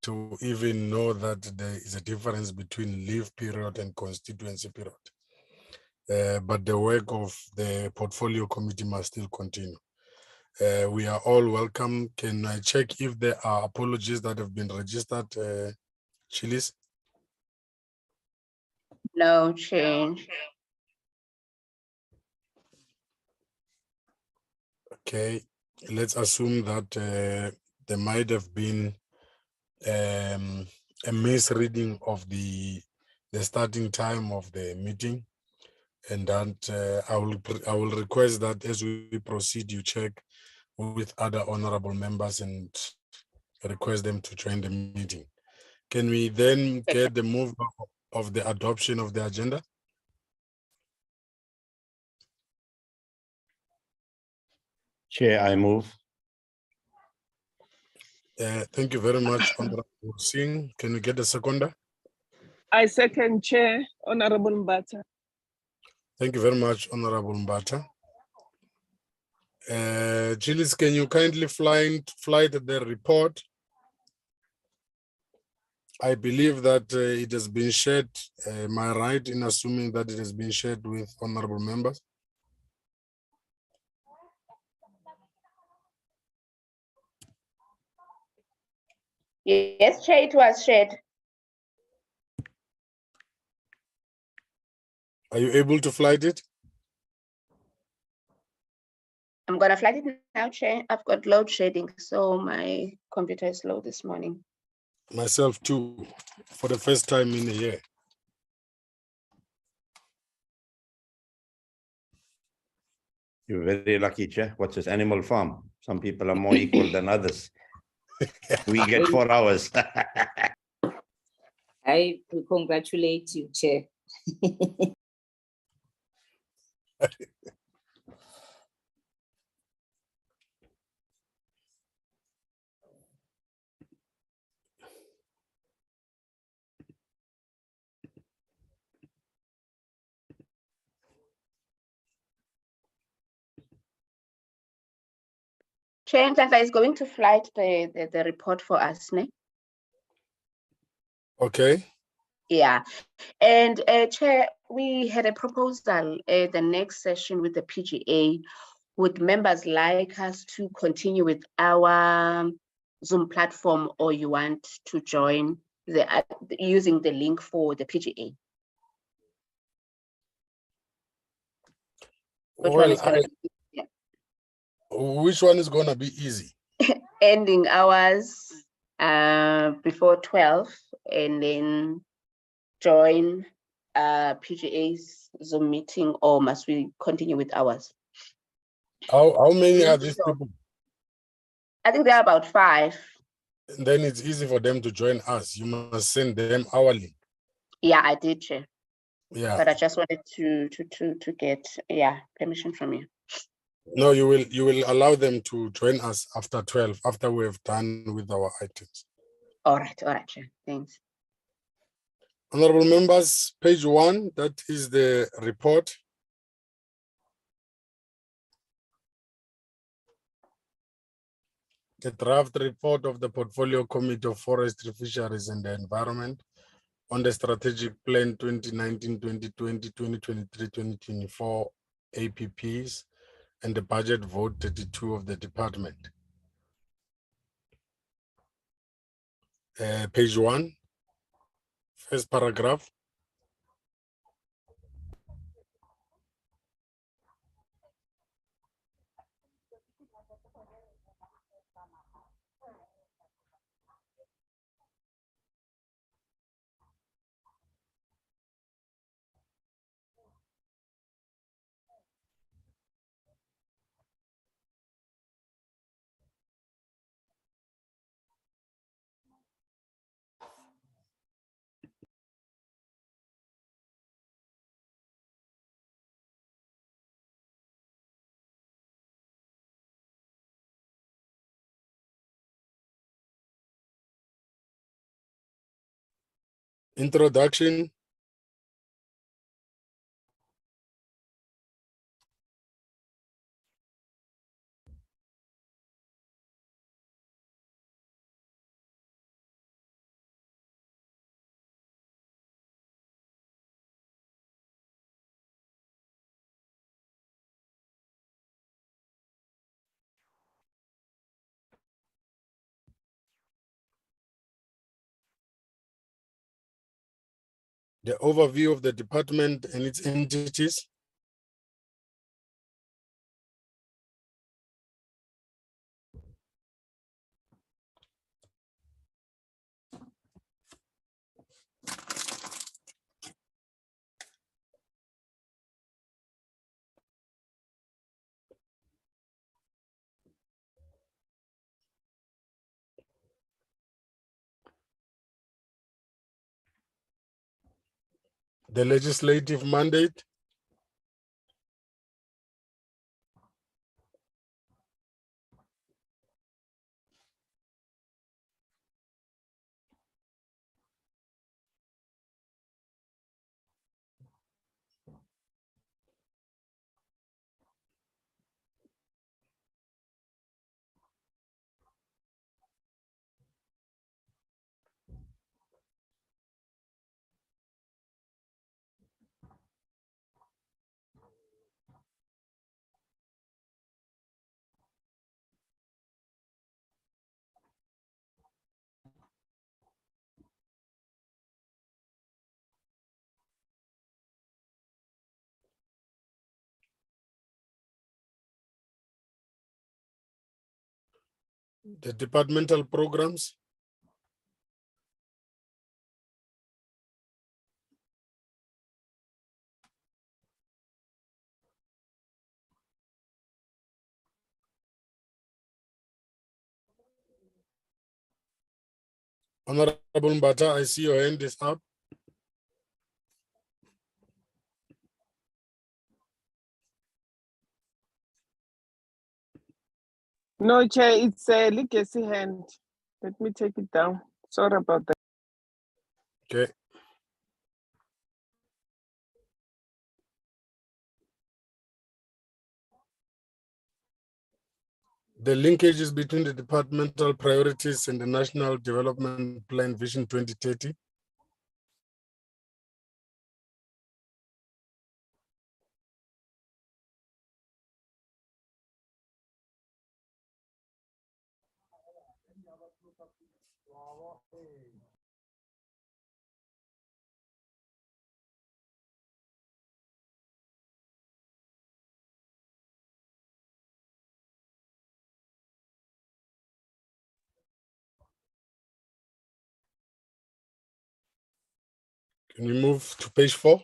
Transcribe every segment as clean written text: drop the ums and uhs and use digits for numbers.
to even know that there is a difference between leave period and constituency period. But the work of the portfolio committee must still continue. We are all welcome. Can I check if there are apologies that have been registered, Chilis? No change. Okay, let's assume that there might have been a misreading of the starting time of the meeting, and that I will request that as we proceed, you check with other honorable members and request them to join the meeting. Can we then get the move of the adoption of the agenda? Chair, I move. Thank you very much, Honorable Singh. Can we get a seconder? I second, Chair, Honorable Mbata. Thank you very much, Honorable Mbata. Gilles, can you kindly flight the report? I believe that it has been shared. Am I right in assuming that it has been shared with honorable members? Yes, Chair, it was shared. Are you able to flight it? I'm gonna flight it now, Chair. I've got load shedding, so my computer is slow this morning. Myself too, for the first time in a year. You're very lucky, Chair. What's this, Animal Farm? Some people are more equal than others. We get 4 hours. I congratulate you, Chair. Chair Nhlanhla is going to flight the report for us, ne? Okay. Yeah, and Chair, we had a proposal at the next session with the PGA. Would members like us to continue with our Zoom platform, or you want to join using the link for the PGA? Which one is gonna be, yeah. Which one is gonna be easy? Ending hours before 12, and then join PGA's Zoom meeting, or must we continue with ours? How many are these people? I think there are about 5. And then it's easy for them to join us. You must send them our link. Yeah, I did, Chair. Yeah. But I just wanted to get permission from you. No, you will allow them to join us after 12, after we have done with our items. All right, Chair. Thanks. Honorable members, page 1, that is the report. The draft report of the Portfolio Committee of Forestry, Fisheries and the Environment on the Strategic Plan 2019-2020, 2023-2024 APPs and the Budget Vote 32 of the Department. Page 1, first paragraph. Introduction. the overview of the department and its entities, the legislative mandate, the departmental programs, Honorable Mbata, I see your hand is up. No, Chair, it's a legacy hand. Let me take it down. Sorry about that. Okay. The linkages between the departmental priorities and the National Development Plan Vision 2030. Can you move to page 4?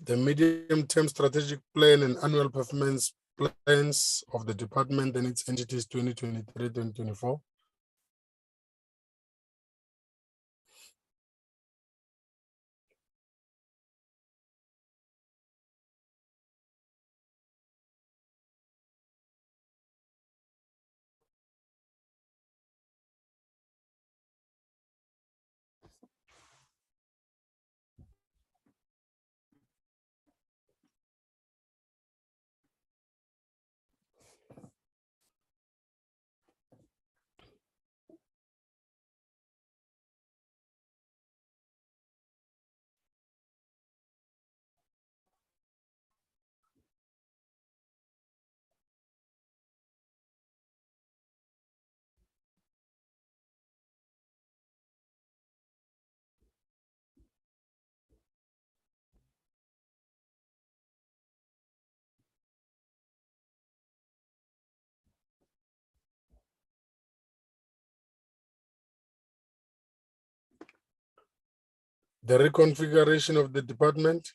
The medium-term strategic plan and annual performance plans of the department and its entities 2023-2024. The reconfiguration of the department.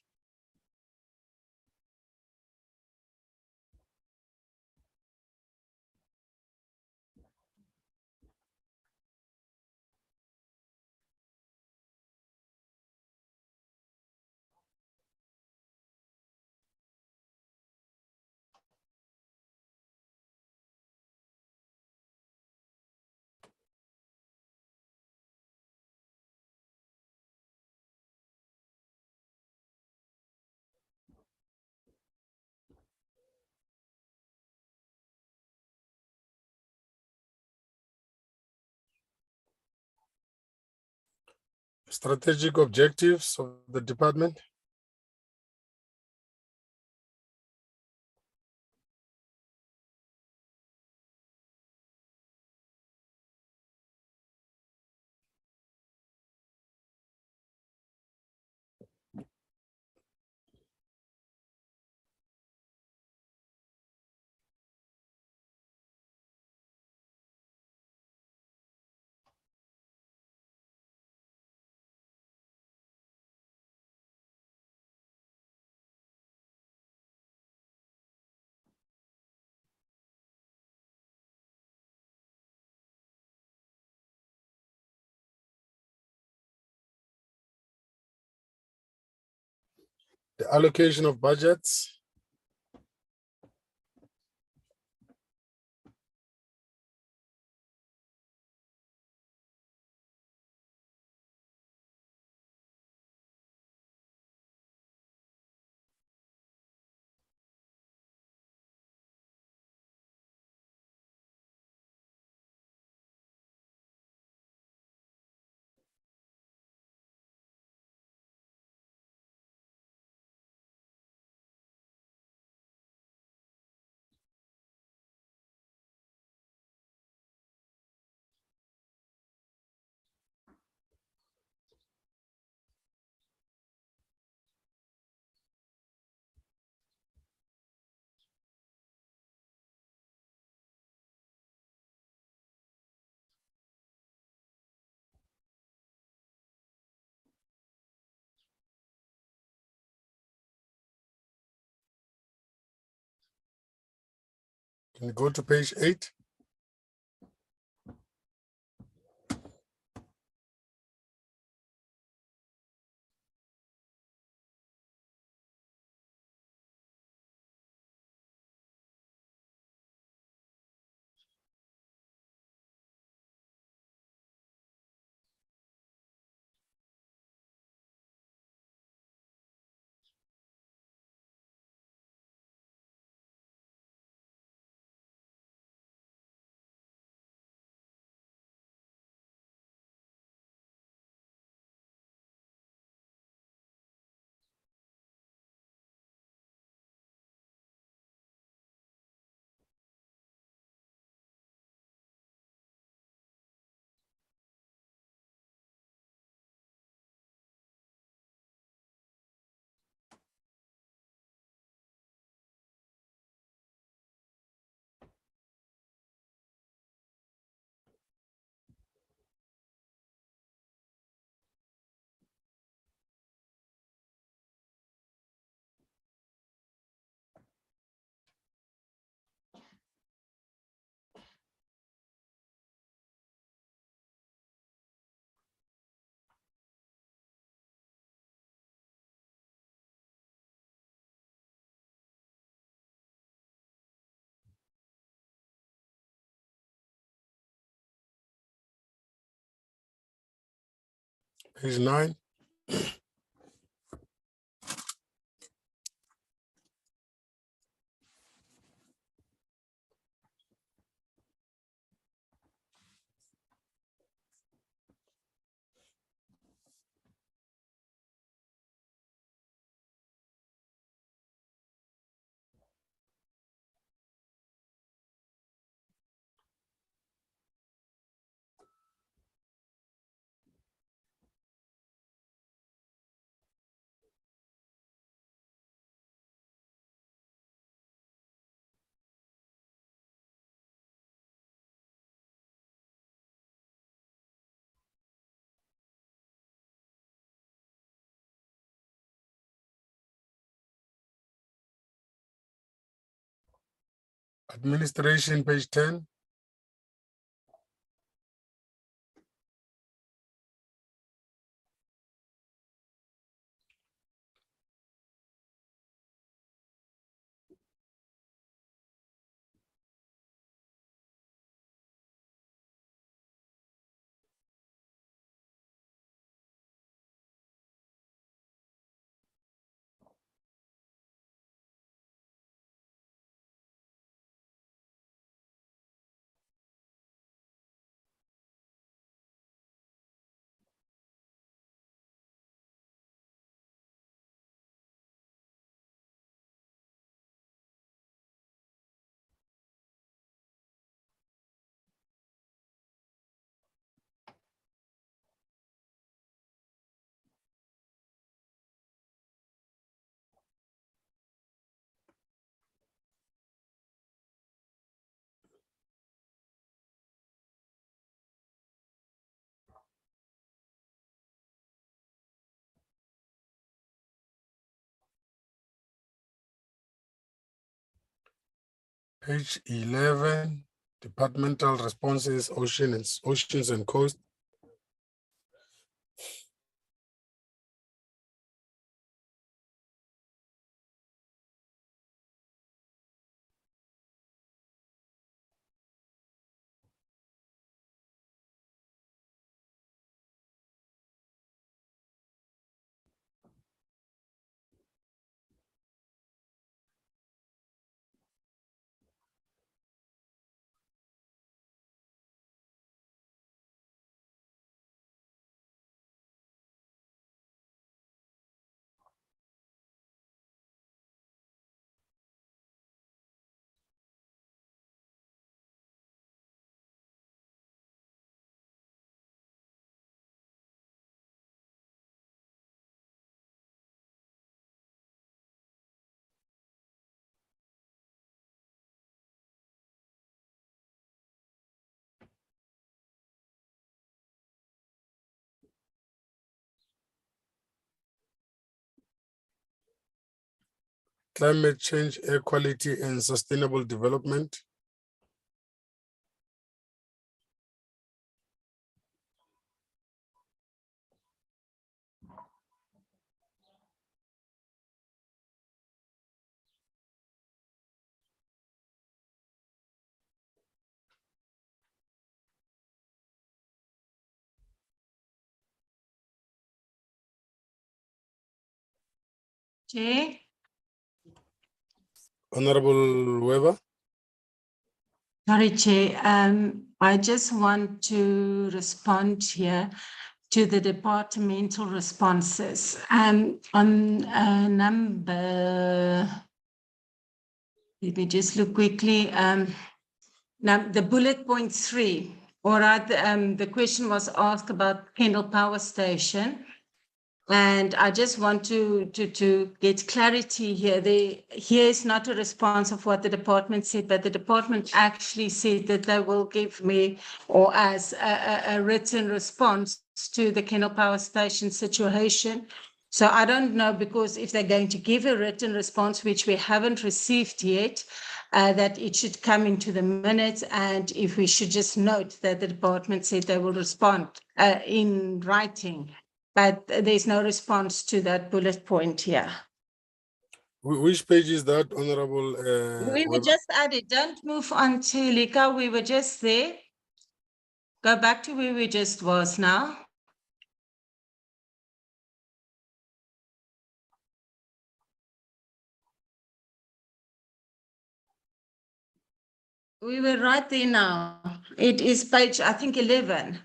Strategic objectives of the department. The allocation of budgets. Can you go to page 8? Page 9. Administration, page 10. Page 11, departmental responses, oceans and coast. Climate change, air quality, and sustainable development. Chair, Honorable Weber. sorry, Chair. I just want to respond here to the departmental responses. On number, let me just look quickly. Now, the bullet point 3. All right, the question was asked about Kendal Power Station. And I just want to get clarity here. Here is not a response of what the department said, but the department actually said that they will give me or as a written response to the Kendal Power Station situation. So I don't know, because if they're going to give a written response, which we haven't received yet, that it should come into the minutes, and if we should just note that the department said they will respond in writing. But there's no response to that bullet point here. Which page is that, Honorable We were Weber? just at it. Don't move on to Lika. We were just there. Go back to where we just was now. We were right there now. It is page, I think, 11.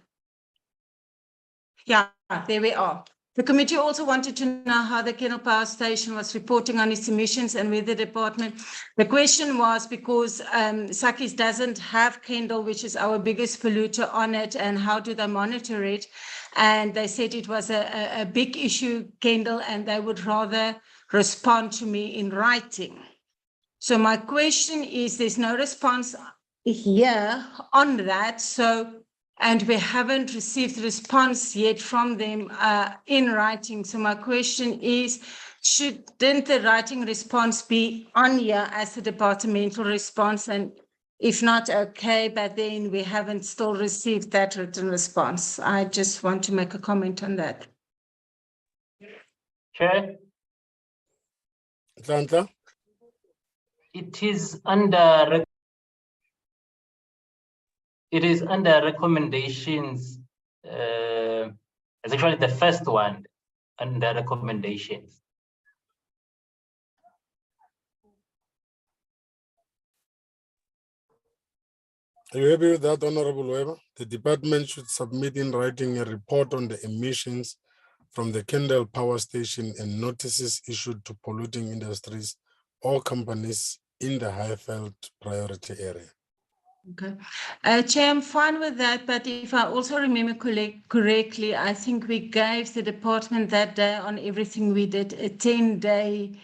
Yeah, there we are. The committee also wanted to know how the Kendal Power Station was reporting on its emissions and with the department. The question was because Sakis doesn't have Kendal, which is our biggest polluter, on it, and how do they monitor it? And they said it was a big issue, Kendal, and they would rather respond to me in writing. So my question is, there's no response here on that. So and we haven't received response yet from them in writing. So my question is, shouldn't the writing response be on here as a departmental response? And if not, okay, but then we haven't still received that written response. I just want to make a comment on that. Chair, Nhlanhla? it is under recommendations. It's actually the first one under recommendations. Are you happy with that, Honorable Weber? The department should submit in writing a report on the emissions from the Kendal power station and notices issued to polluting industries or companies in the Highveld priority area. Okay. Chair, I'm fine with that, but if I also remember correctly, I think we gave the department that day on everything we did a 10-day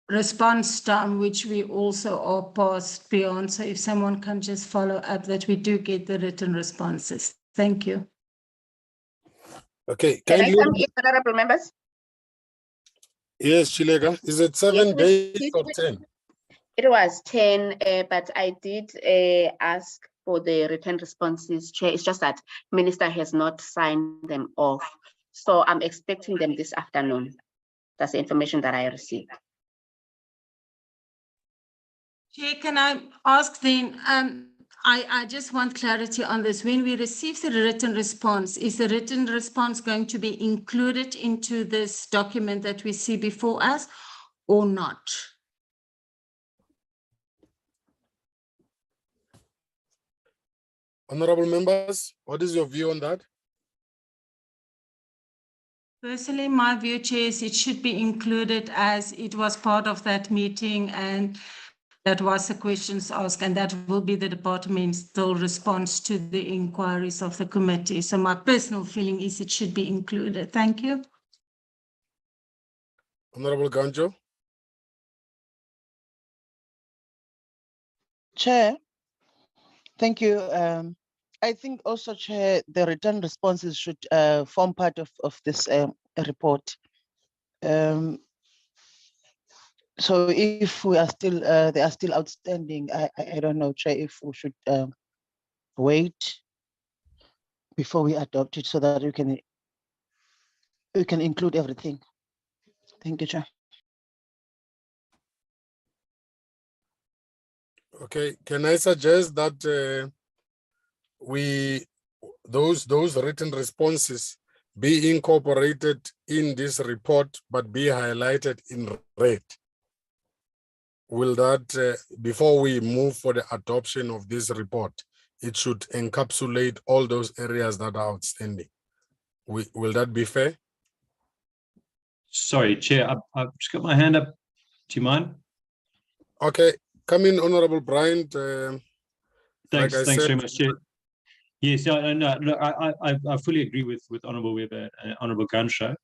response time, which we also are passed beyond. So if someone can just follow up that we do get the written responses. Thank you. Okay, Can I kindly. come in, honorable members? Yes, Chilega. Is it 7 days or 10? It was 10, but I did ask for the written responses, Chair. It's just that Minister has not signed them off. So I'm expecting them this afternoon. That's the information that I received. Chair, can I ask then, I just want clarity on this. When we receive the written response, is the written response going to be included into this document that we see before us or not? Honorable members, what is your view on that? Personally, my view, Chair, is it should be included as it was part of that meeting and that was the questions asked, and that will be the departmental response to the inquiries of the committee. So my personal feeling is it should be included. Thank you. Honorable Ganjo? Chair, thank you. I think also, Chair, the written responses should form part of this report. So if we are still, they are still outstanding, I don't know, Chair, if we should wait before we adopt it so that we can include everything. Thank you, Chair. Okay, can I suggest that those written responses be incorporated in this report, but be highlighted in red? Will that, before we move for the adoption of this report, it should encapsulate all those areas that are outstanding? Will that be fair? Sorry, Chair, I've just got my hand up. Do you mind? Okay, come in, Honorable Bryant. Thanks, like I thanks said, very much, Chair. Yes, no, I fully agree with Honourable Weber and Honourable Gansha.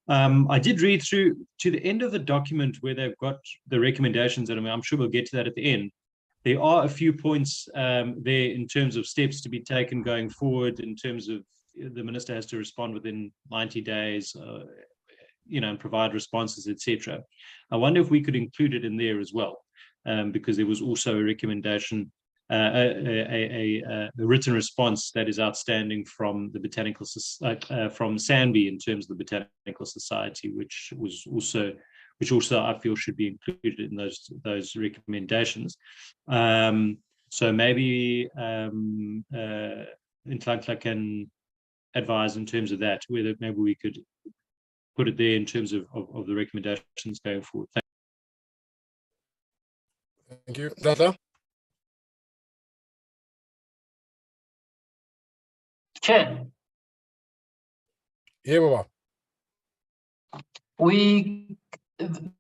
I did read through to the end of the document where they've got the recommendations, and I'm sure we'll get to that at the end. There are a few points there in terms of steps to be taken going forward, in terms of the minister has to respond within 90 days, and provide responses, etc. I wonder if we could include it in there as well, because there was also a recommendation, a written response that is outstanding from the Botanical from SANBI in terms of the Botanical Society, which also I feel should be included in those recommendations. So maybe Nhlanhla can advise in terms of that, whether maybe we could put it there in terms of the recommendations going forward. thank you. Nhlanhla? Chair, Yeah, Baba.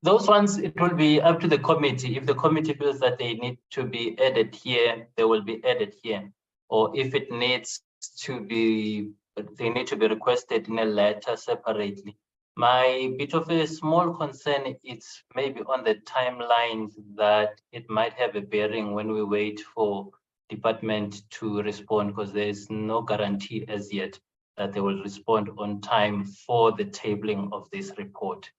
those ones, it will be up to the committee. If the committee feels that they need to be added here, they will be added here. Or if it needs to be, they need to be requested in a letter separately. My bit of a small concern is maybe on the timeline, that it might have a bearing when we wait for department to respond, because there is no guarantee as yet that they will respond on time for the tabling of this report.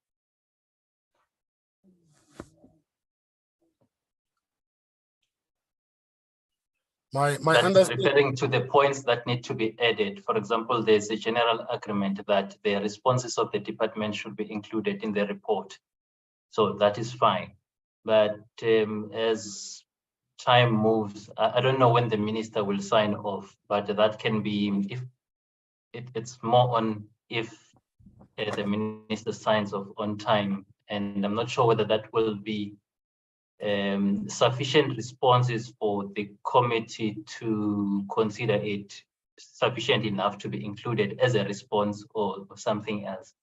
My That's understanding. referring to the points that need to be added. For example, there's a general agreement that the responses of the department should be included in the report. So that is fine. But as time moves, I don't know when the minister will sign off, but that can be, if it's more on if the minister signs off on time. And I'm not sure whether that will be sufficient responses for the committee to consider it sufficient enough to be included as a response or something else.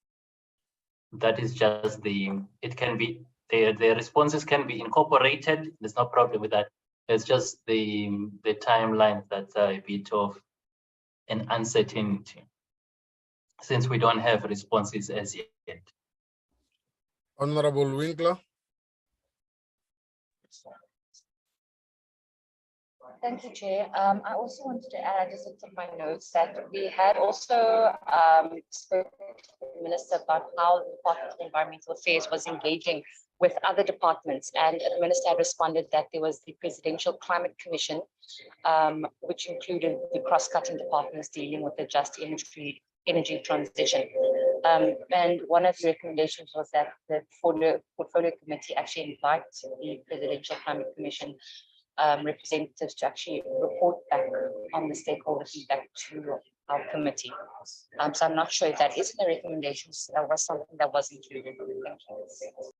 That is just it can be, the responses can be incorporated. There's no problem with that. It's just the timeline that's a bit of an uncertainty, since we don't have responses as yet. Honorable Winkler. Thank you, Chair. I also wanted to add, I just looked at my notes, that we had also spoken to the Minister about how the Department of Environmental Affairs was engaging with other departments. And the Minister had responded that there was the Presidential Climate Commission, which included the cross-cutting departments dealing with the just energy transition. And one of the recommendations was that the portfolio committee actually invite the Presidential Climate Commission representatives to actually report back on the stakeholder feedback to our committee. So I'm not sure if that is in the recommendations. That was something that was included. Thank you.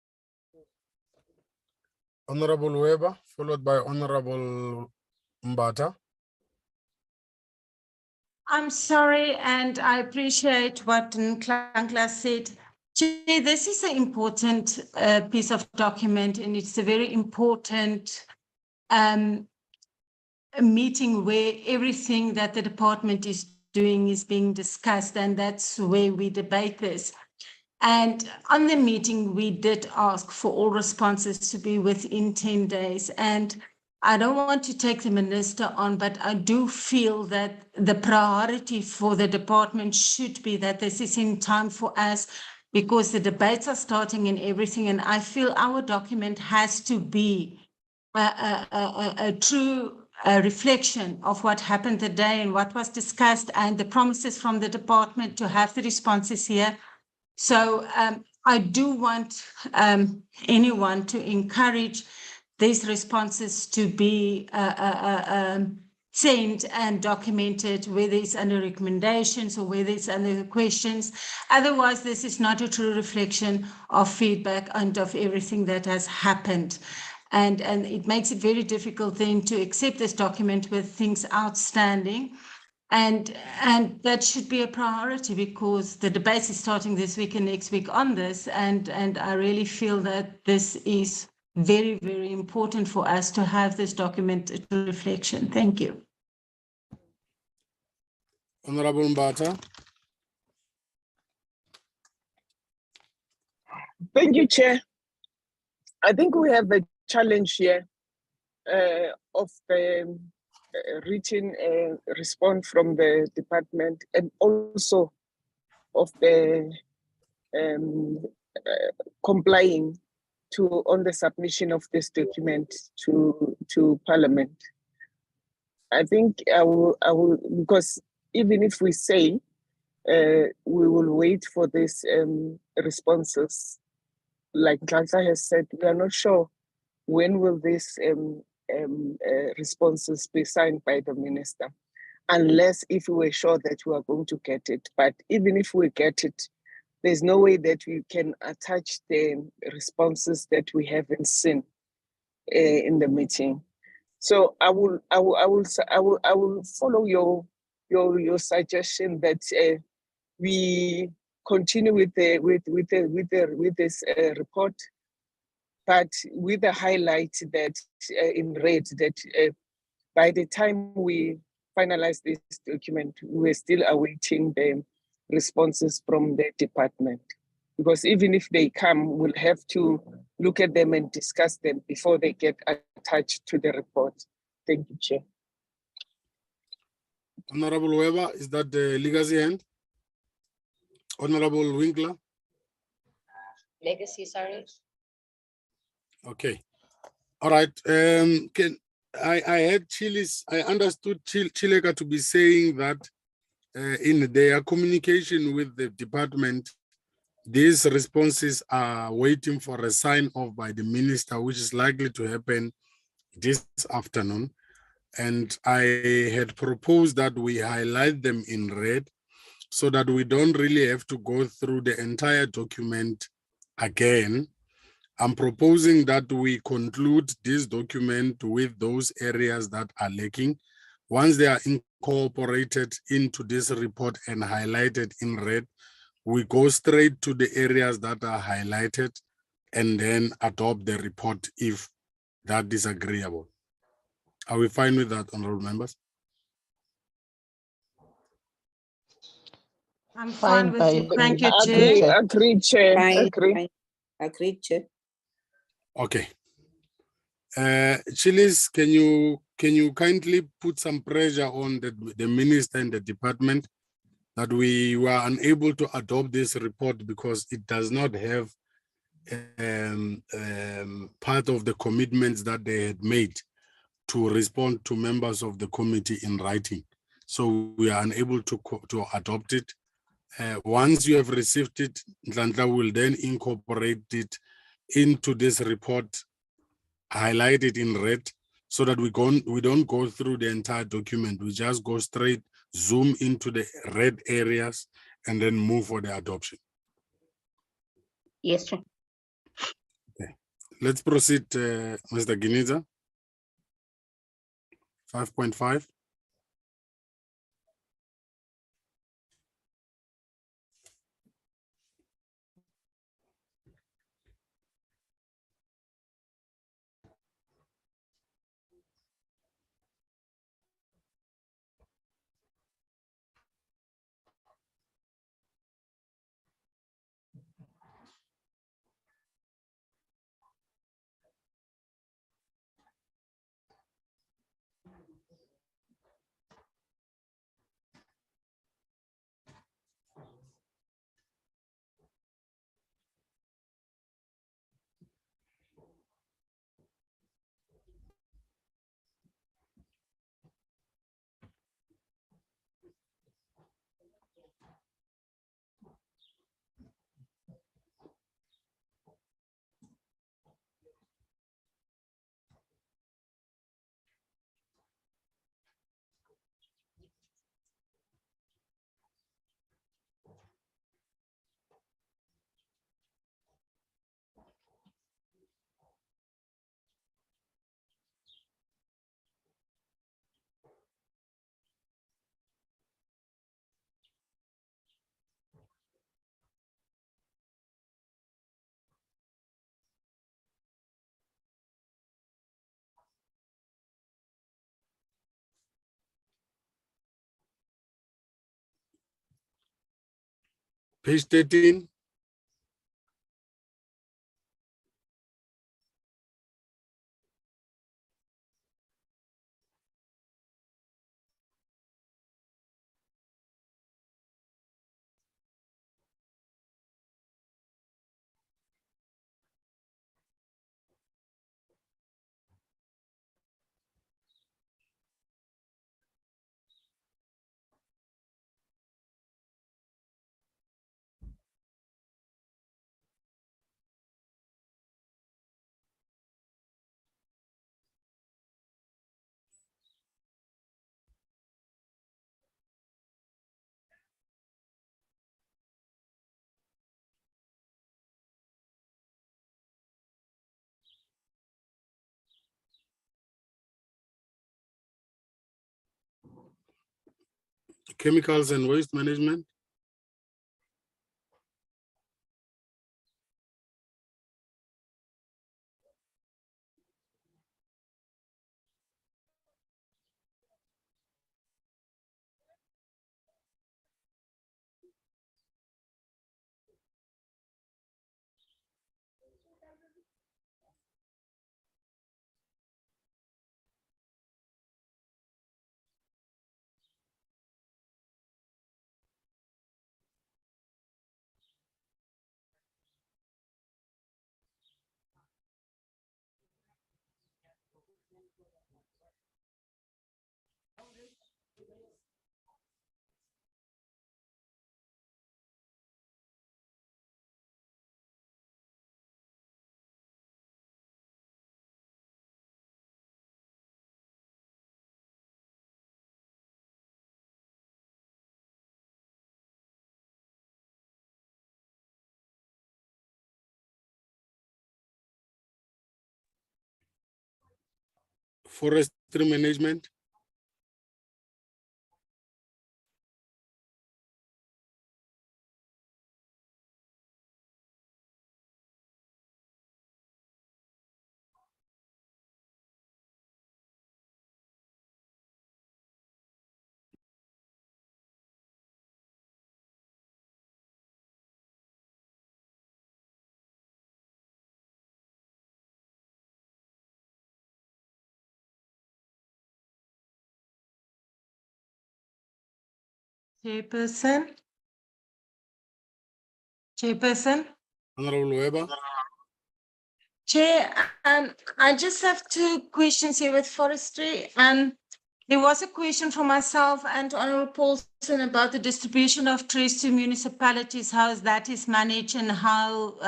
Honorable Weber, followed by Honorable Mbata. I'm sorry, and I appreciate what Nklankla said. Chair, this is an important piece of document, and it's a very important a meeting where everything that the department is doing is being discussed, and that's where we debate this. And on the meeting, we did ask for all responses to be within 10 days. And I don't want to take the minister on, but I do feel that the priority for the department should be that this is in time for us, because the debates are starting and everything. And I feel our document has to be a true reflection of what happened today and what was discussed and the promises from the department to have the responses here. So I do want anyone to encourage these responses to be sent and documented, whether it's under recommendations or whether it's under questions. Otherwise, this is not a true reflection of feedback and of everything that has happened. And it makes it very difficult then to accept this document with things outstanding. And that should be a priority, because the debate is starting this week and next week on this. And I really feel that this is very, very important for us to have this document to reflection. Thank you. Honorable Mbata. Thank you, Chair. I think we have a challenge here of the written response from the department, and also of the complying on the submission of this document to Parliament. I think I will because even if we say we will wait for these responses, like Nklankla has said, we are not sure when will these responses be signed by the minister, unless if we were sure that we are going to get it. But even if we get it, there's no way that we can attach the responses that we haven't seen in the meeting. So I will follow your suggestion that we continue with this report, but with the highlight that in red that by the time we finalize this document, we're still awaiting the responses from the department. Because even if they come, we'll have to look at them and discuss them before they get attached to the report. Thank you, Chair. Honorable Weber, is that the legacy hand? Honorable Winkler? Legacy, sorry. Okay. All right. I had Chilis, I understood Chileka to be saying that in their communication with the department, these responses are waiting for a sign off by the minister, which is likely to happen this afternoon. And I had proposed that we highlight them in red so that we don't really have to go through the entire document again. I'm proposing that we conclude this document with those areas that are lacking. Once they are incorporated into this report and highlighted in red, we go straight to the areas that are highlighted and then adopt the report if that is agreeable. Are we fine with that, honorable members? I'm Fine fine with by it. Thank you, Agree, Chair. agree, Chair, Fine, agree. fine. Agreed, Chair. Okay. Chilis, can you kindly put some pressure on the minister and the department that we were unable to adopt this report because it does not have part of the commitments that they had made to respond to members of the committee in writing. So we are unable to adopt it. Once you have received it, Nhlanhla will then incorporate it into this report, highlight it in red, so that we don't go through the entire document. We just go straight, zoom into the red areas, and then move for the adoption. Yes, Chair. Okay. Let's proceed, Mr. Giniza. 5.5. Page 13. Chemicals and waste management. Forestry management. Chairperson. Chairperson. Honorable Weber. Chair, I just have two questions here with forestry. There was a question from myself and Honorable Paulson about the distribution of trees to municipalities, how that is managed and how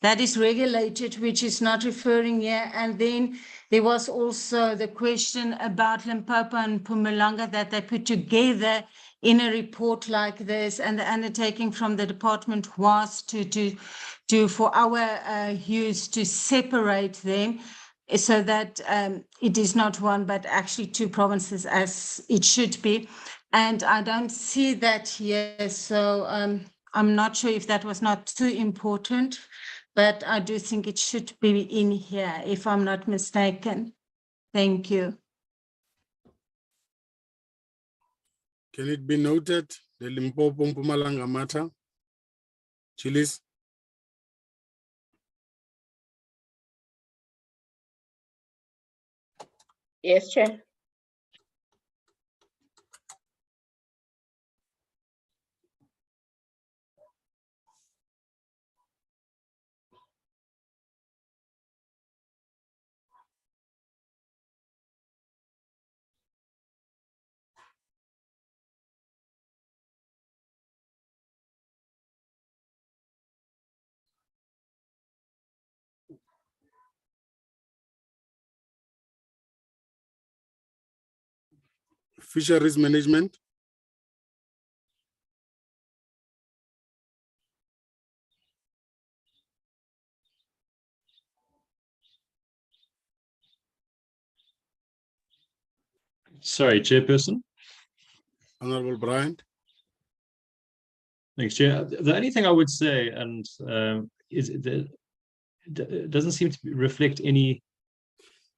that is regulated, which is not referring here. And then there was also the question about Limpopo and Mpumalanga that they put together in a report like this, and the undertaking from the department was to for our use to separate them so that it is not one but actually two provinces as it should be. And I don't see that here, so I'm not sure if that was not too important, but I do think it should be in here if I'm not mistaken. Thank you. Can it be noted the Limpopo Mpumalanga matter? Chilis. Yes, Chair. Fisheries management. Sorry, Chairperson. Honorable Bryant. Thanks, Chair. The only thing I would say, and is that it doesn't seem to reflect any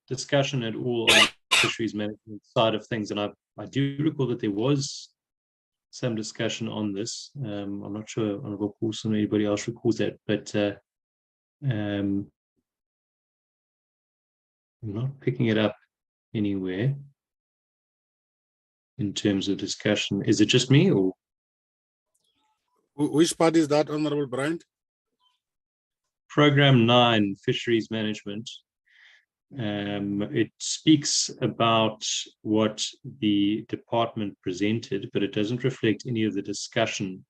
discussion at all on the fisheries management side of things. And I do recall that there was some discussion on this. I'm not sure Honorable Paulson or anybody else recalls that, but I'm not picking it up anywhere in terms of discussion. Is it just me or? Which part is that, Honorable Bryant? Program 9, Fisheries Management. It speaks about what the department presented, but it doesn't reflect any of the discussion.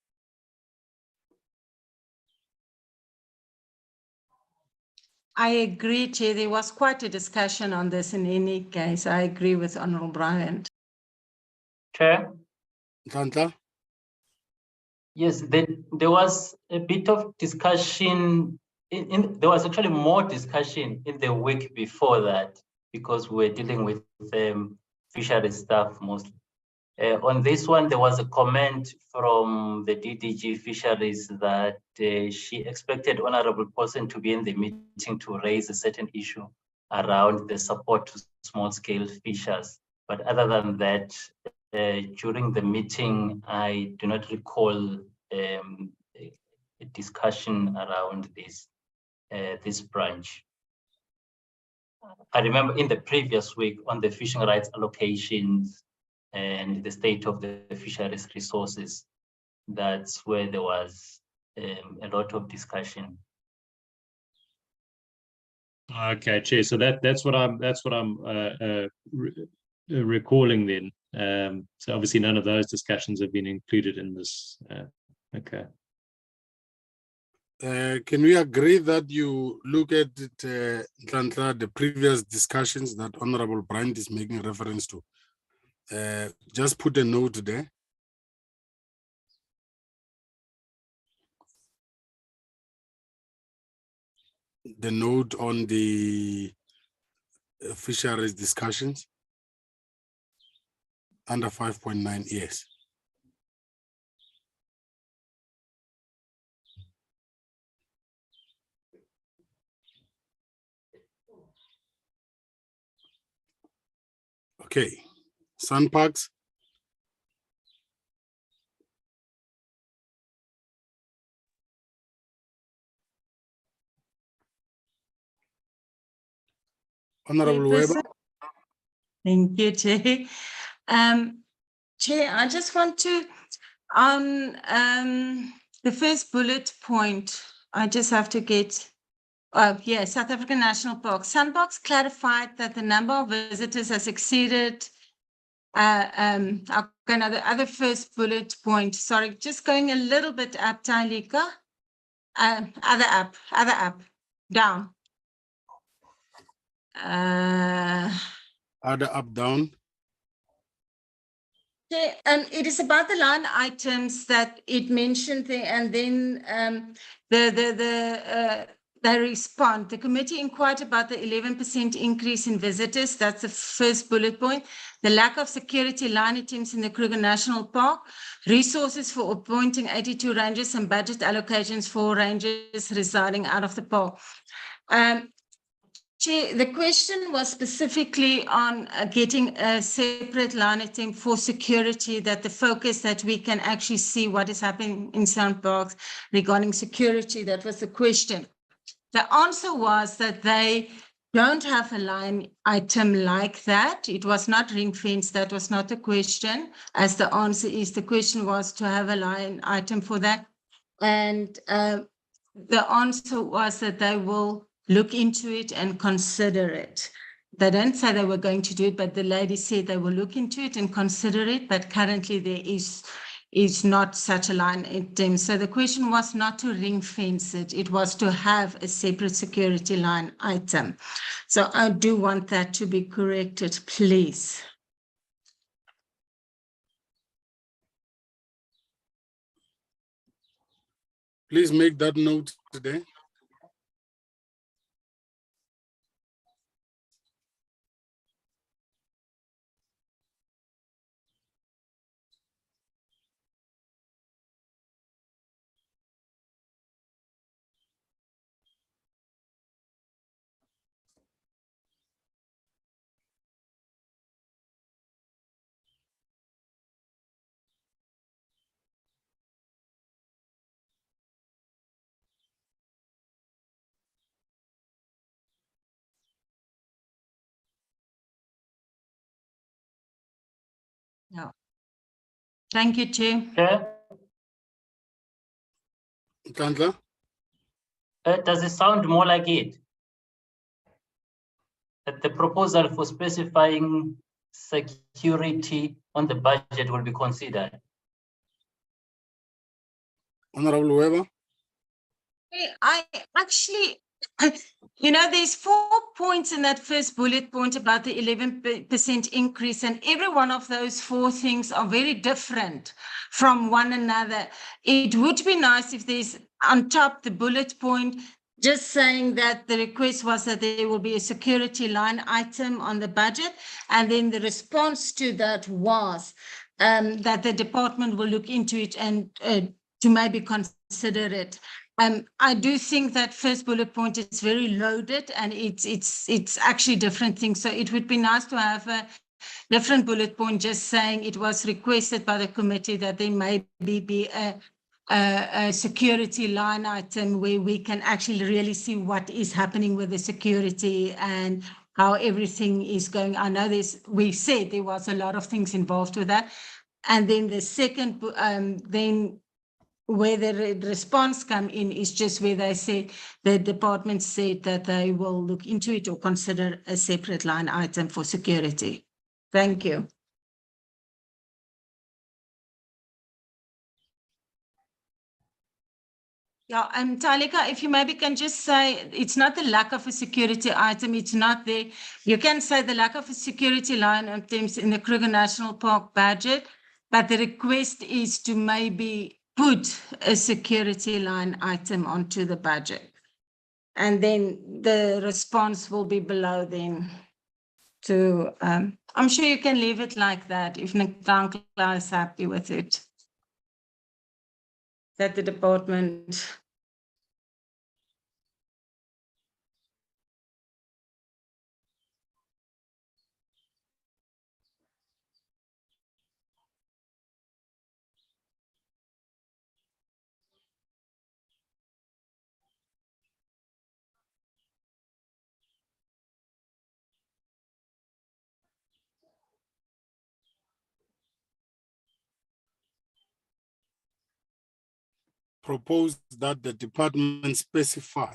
I agree, Chair. There was quite a discussion on this in any case. I agree with Honorable Bryant. Chair? Kantla? Yes, there was a bit of discussion. There was actually more discussion in the week before that because we were dealing with fishery staff mostly. On this one, there was a comment from the DDG Fisheries that she expected Honorable Paulson to be in the meeting to raise a certain issue around the support to small-scale fishers. But other than that, during the meeting, I do not recall a discussion around this branch. I remember in the previous week on the fishing rights allocations and the state of the fisheries resources, that's where there was a lot of discussion. Okay, Chair. So that's what I'm recalling then. So obviously none of those discussions have been included in this. Okay. Can we agree that you look at it, Nhlanhla, the previous discussions that Honorable Brandt is making reference to? Just put a note there. The note on the fisheries discussions under 5.9 years. Okay, sun parks. Honorable Weber. Thank you, Chair. Chair, I just want to, on the first bullet point, I just have to get, South African National Park. Sandbox clarified that the number of visitors has exceeded, the other first bullet point, sorry, just going a little bit up, Tailika. Other up, down. Other up, down. It is about the line items that it mentioned there, and then they respond. The committee inquired about the 11% increase in visitors. That's the first bullet point. The lack of security line items in the Kruger National Park, resources for appointing 82 rangers and budget allocations for rangers residing out of the park. Chair, the question was specifically on getting a separate line item for security, that the focus that we can actually see what is happening in Sound Parks regarding security. That was the question. The answer was that they don't have a line item like that. It was not ring fence. That was not the question, as the answer is. The question was to have a line item for that. And the answer was that they will look into it and consider it. They don't say they were going to do it, but the lady said they will look into it and consider it, but currently there is not such a line item. So the question was not to ring fence it, it was to have a separate security line item. So I do want that to be corrected, please. Please make that note today. No. Thank you, Chair. Nhlanhla? Does it sound more like it? That the proposal for specifying security on the budget will be considered? Honorable Weber? I actually, there's 4 points in that first bullet point about the 11% increase, and every one of those 4 things are very different from one another. It would be nice if there's on top the bullet point just saying that the request was that there will be a security line item on the budget, and then the response to that was that the department will look into it and to maybe consider it. I do think that first bullet point is very loaded, and it's actually different things. So it would be nice to have a different bullet point just saying it was requested by the committee that there may be a security line item where we can actually really see what is happening with the security and how everything is going. I know we said there was a lot of things involved with that. And then the second, then where the response come in is just where they say the department said that they will look into it or consider a separate line item for security. Thank you. Yeah, Talika, if you maybe can just say, it's not the lack of a security item, it's not there. You can say the lack of a security line items in the Kruger National Park budget, but the request is to maybe put a security line item onto the budget. And then the response will be below then to, I'm sure you can leave it like that if Nkankla is happy with it. That the department. Propose that the department specify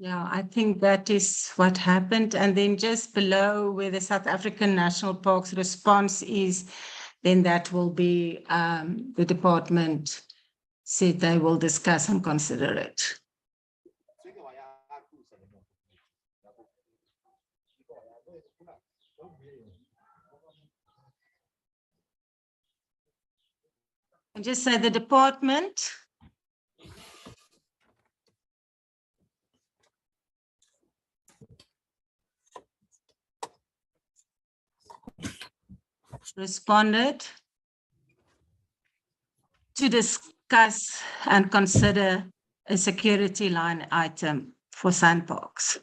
Yeah, I think that is what happened. And then just below where the South African National Parks response is, then that will be the department said they will discuss and consider it. And just say the department responded to discuss and consider a security line item for sandparks.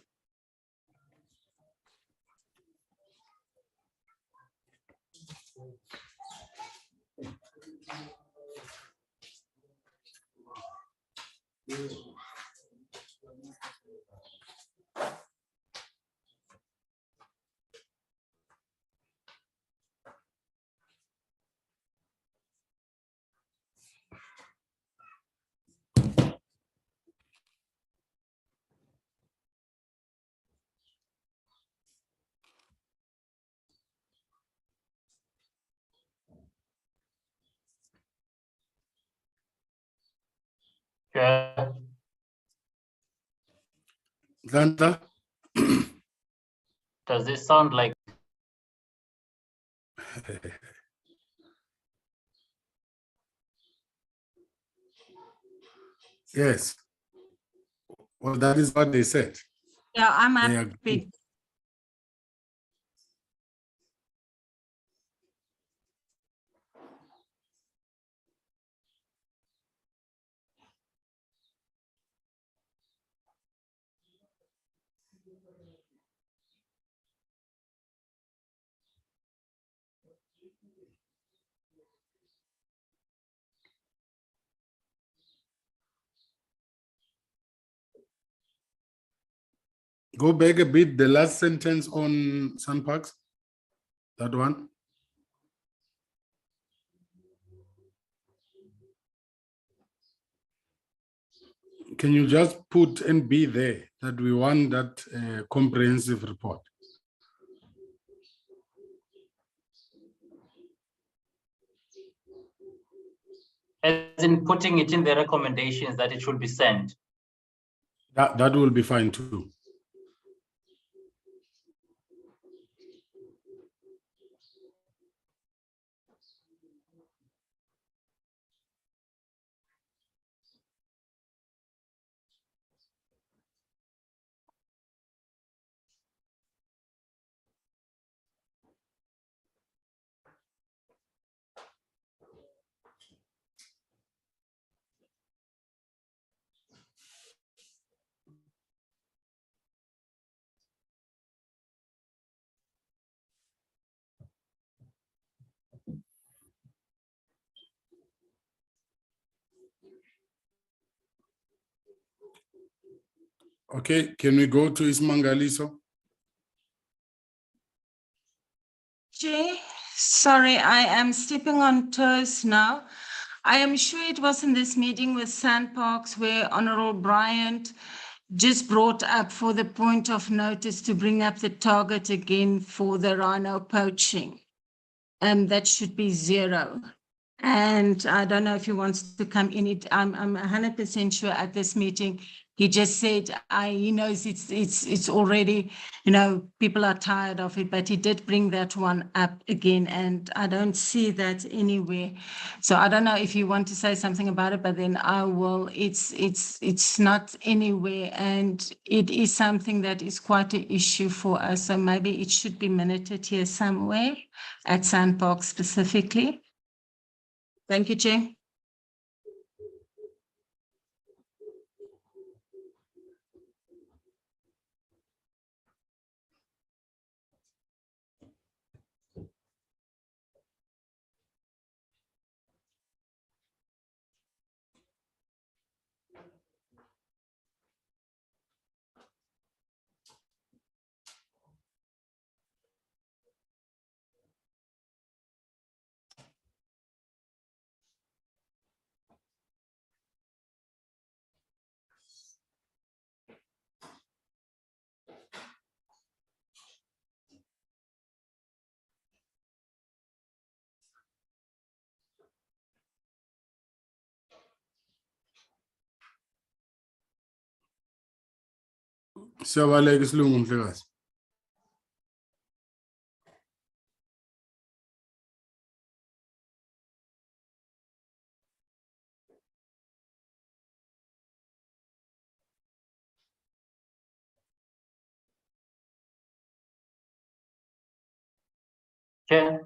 Yeah. Ganda. Does this sound like? Yes. Well, that is what they said. Yeah, I'm They happy. agree. Go back a bit, the last sentence on sandparks, that one. Can you just put NB there, that we want that comprehensive report? As in putting it in the recommendations that it should be sent. That will be fine too. Okay, can we go to Ismangaliso? Chair, sorry, I am stepping on toes now. I am sure it was in this meeting with Sandparks where Honorable Bryant just brought up for the point of notice to bring up the target again for the rhino poaching. That should be 0. And I don't know if he wants to come in. I'm 100% sure at this meeting, he just said he knows it's already, people are tired of it, but he did bring that one up again, and I don't see that anywhere. So I don't know if you want to say something about it, but then I will. It's not anywhere, and it is something that is quite an issue for us. So maybe it should be minuted here somewhere at Sandpark specifically. Thank you, Chair. Siyabaleka isilungu Mhlekazi. Chair,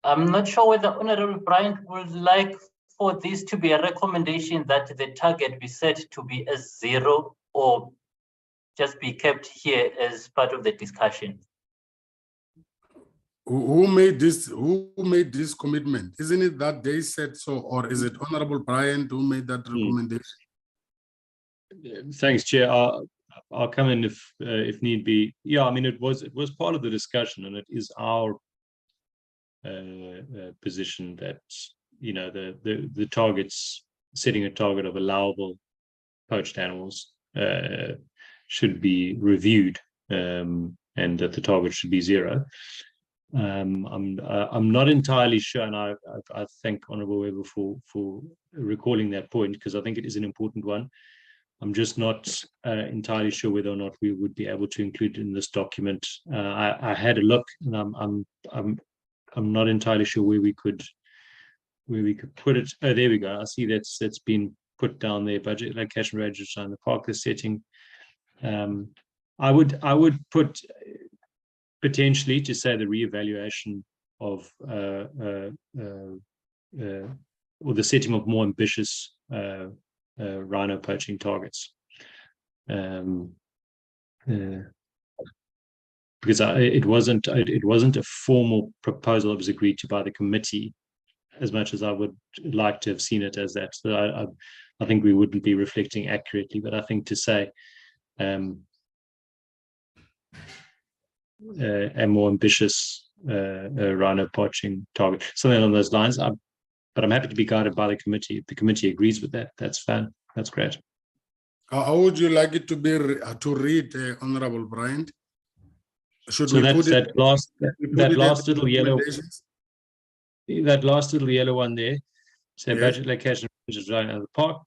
I'm not sure whether Honorable Bryant would like for this to be a recommendation that the target be set to be as 0 or just be kept here as part of the discussion. Who made this? Who made this commitment? Isn't it that they said so, or is it Honorable Bryant who made that recommendation? Thanks, Chair. I'll come in if need be. Yeah, I mean it was part of the discussion, and it is our position that the targets, setting a target of allowable poached animals should be reviewed, and that the target should be 0. I'm not entirely sure, and I thank Honourable Weber for recalling that point, because I think it is an important one. I'm just not entirely sure whether or not we would be able to include it in this document. I had a look, and I'm not entirely sure where we could put it. Oh, there we go. I see that's been put down there. Budget location register in the park setting. I would put potentially to say the reevaluation of or the setting of more ambitious rhino poaching targets, because it wasn't a formal proposal that was agreed to by the committee, as much as I would like to have seen it as that. So I think we wouldn't be reflecting accurately, but I think to say a more ambitious rhino poaching target, something along those lines. But I'm happy to be guided by the committee. If the committee agrees with that, that's fine. That's great. How would you like it to be to read, Honorable Bryant? Should so we that, put that it? last that last in little yellow, recommendations? that last little yellow one there, so Yes. budget location is right out of the park,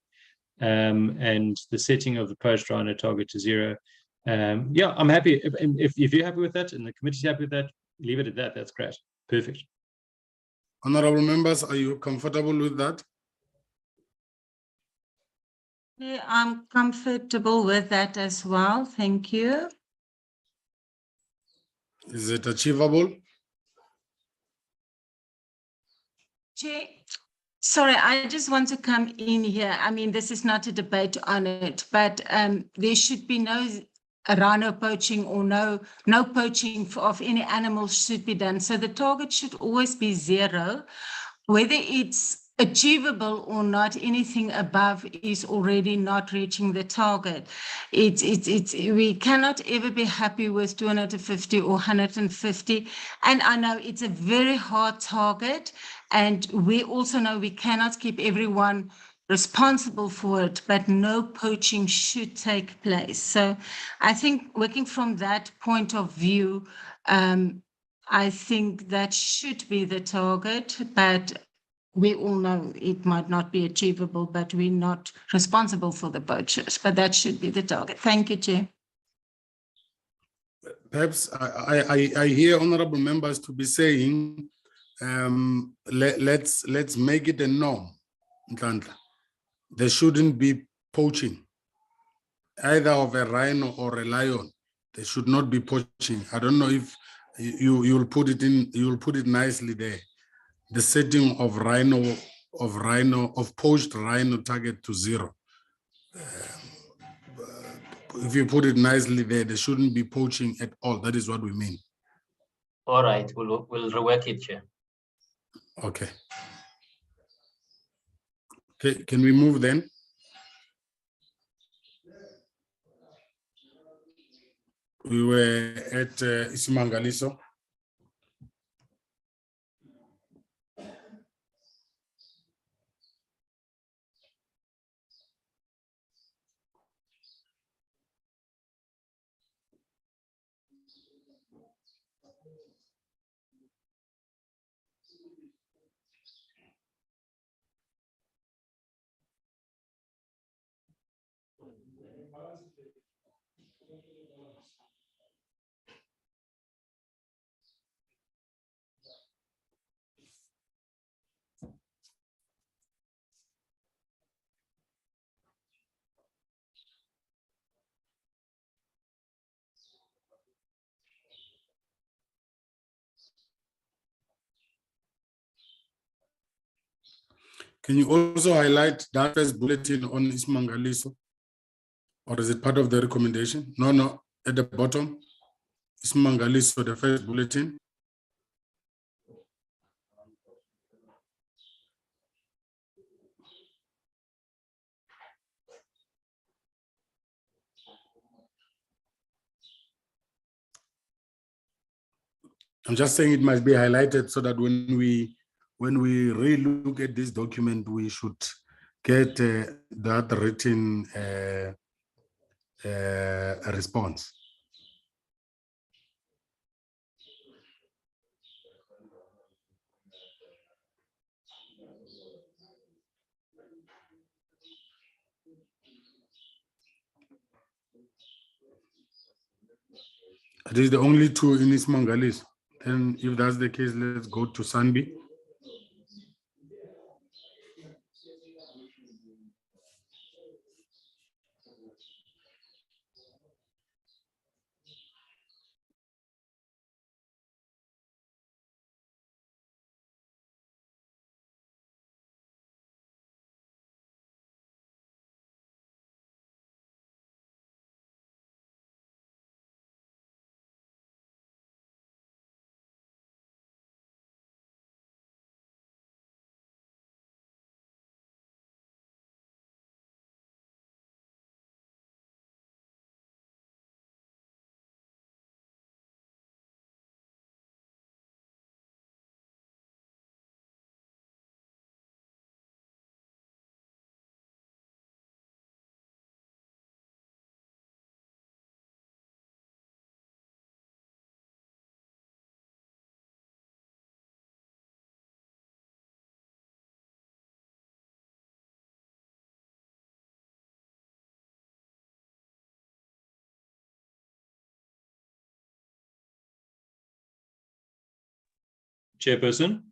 and the setting of the poached rhino target to 0. Yeah, I'm happy. If you're happy with that and the committee's happy with that, leave it at that. That's great. Perfect. Honorable members, are you comfortable with that? Yeah, I'm comfortable with that as well. Thank you. Is it achievable? Chair, sorry, I just want to come in here. I mean, this is not a debate on it, but there should be no rhino poaching or no poaching of any animals should be done. So the target should always be 0. whether it's achievable or not, anything above is already not reaching the target. We cannot ever be happy with 250 or 150. And I know it's a very hard target. And we also know we cannot keep everyone responsible for it, but no poaching should take place. So I think working from that point of view, I think that should be the target, but we all know it might not be achievable, but we're not responsible for the poachers, but that should be the target. Thank you, Chair. Perhaps I hear honorable members to be saying, let's make it a norm, Nhlanhla. There shouldn't be poaching, either of a rhino or a lion. There should not be poaching. I don't know if you'll put it nicely there. The setting of poached rhino target to 0. If you put it nicely there shouldn't be poaching at all. That is what we mean. All right, we'll rework it, Chair. Okay. Okay, can we move then? We were at Isimangaliso. Can you also highlight that first bulletin on Isimangaliso? Or is it part of the recommendation? No, at the bottom. Isimangaliso, the first bulletin. I'm just saying it must be highlighted so that when we re-look at this document, we should get that written response. It is the only two in Isimangaliso. And if that's the case, let's go to Sanbi. Chairperson.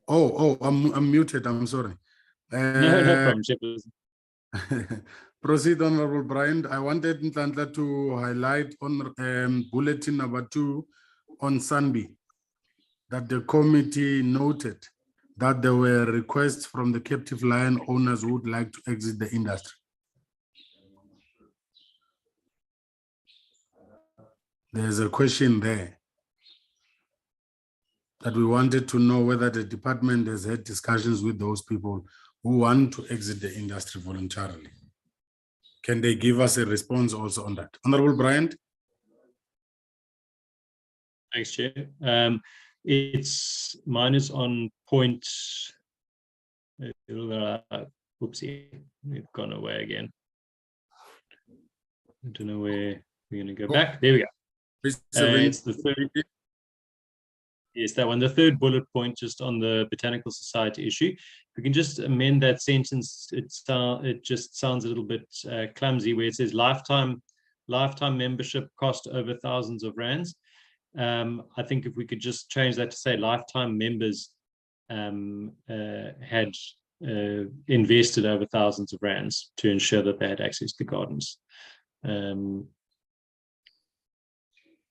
Oh, I'm muted. I'm sorry. No problem, Chairperson. Proceed, Honorable Brian. I wanted Nhlanhla to highlight on bulletin number 2 on Sanbi that the committee noted that there were requests from the captive lion owners who would like to exit the industry. There's a question there that we wanted to know whether the department has had discussions with those people who want to exit the industry voluntarily. Can they give us a response also on that? Honorable Bryant? Thanks, Chair. Mine is on point. Oopsie, we've gone away again. I don't know where we're going to go back. There we go. It's the third. Yes, that one. The third bullet point, just on the Botanical Society issue. If we can just amend that sentence, it just sounds a little bit clumsy, where it says lifetime membership cost over thousands of rands. I think if we could just change that to say lifetime members had invested over thousands of rands to ensure that they had access to gardens.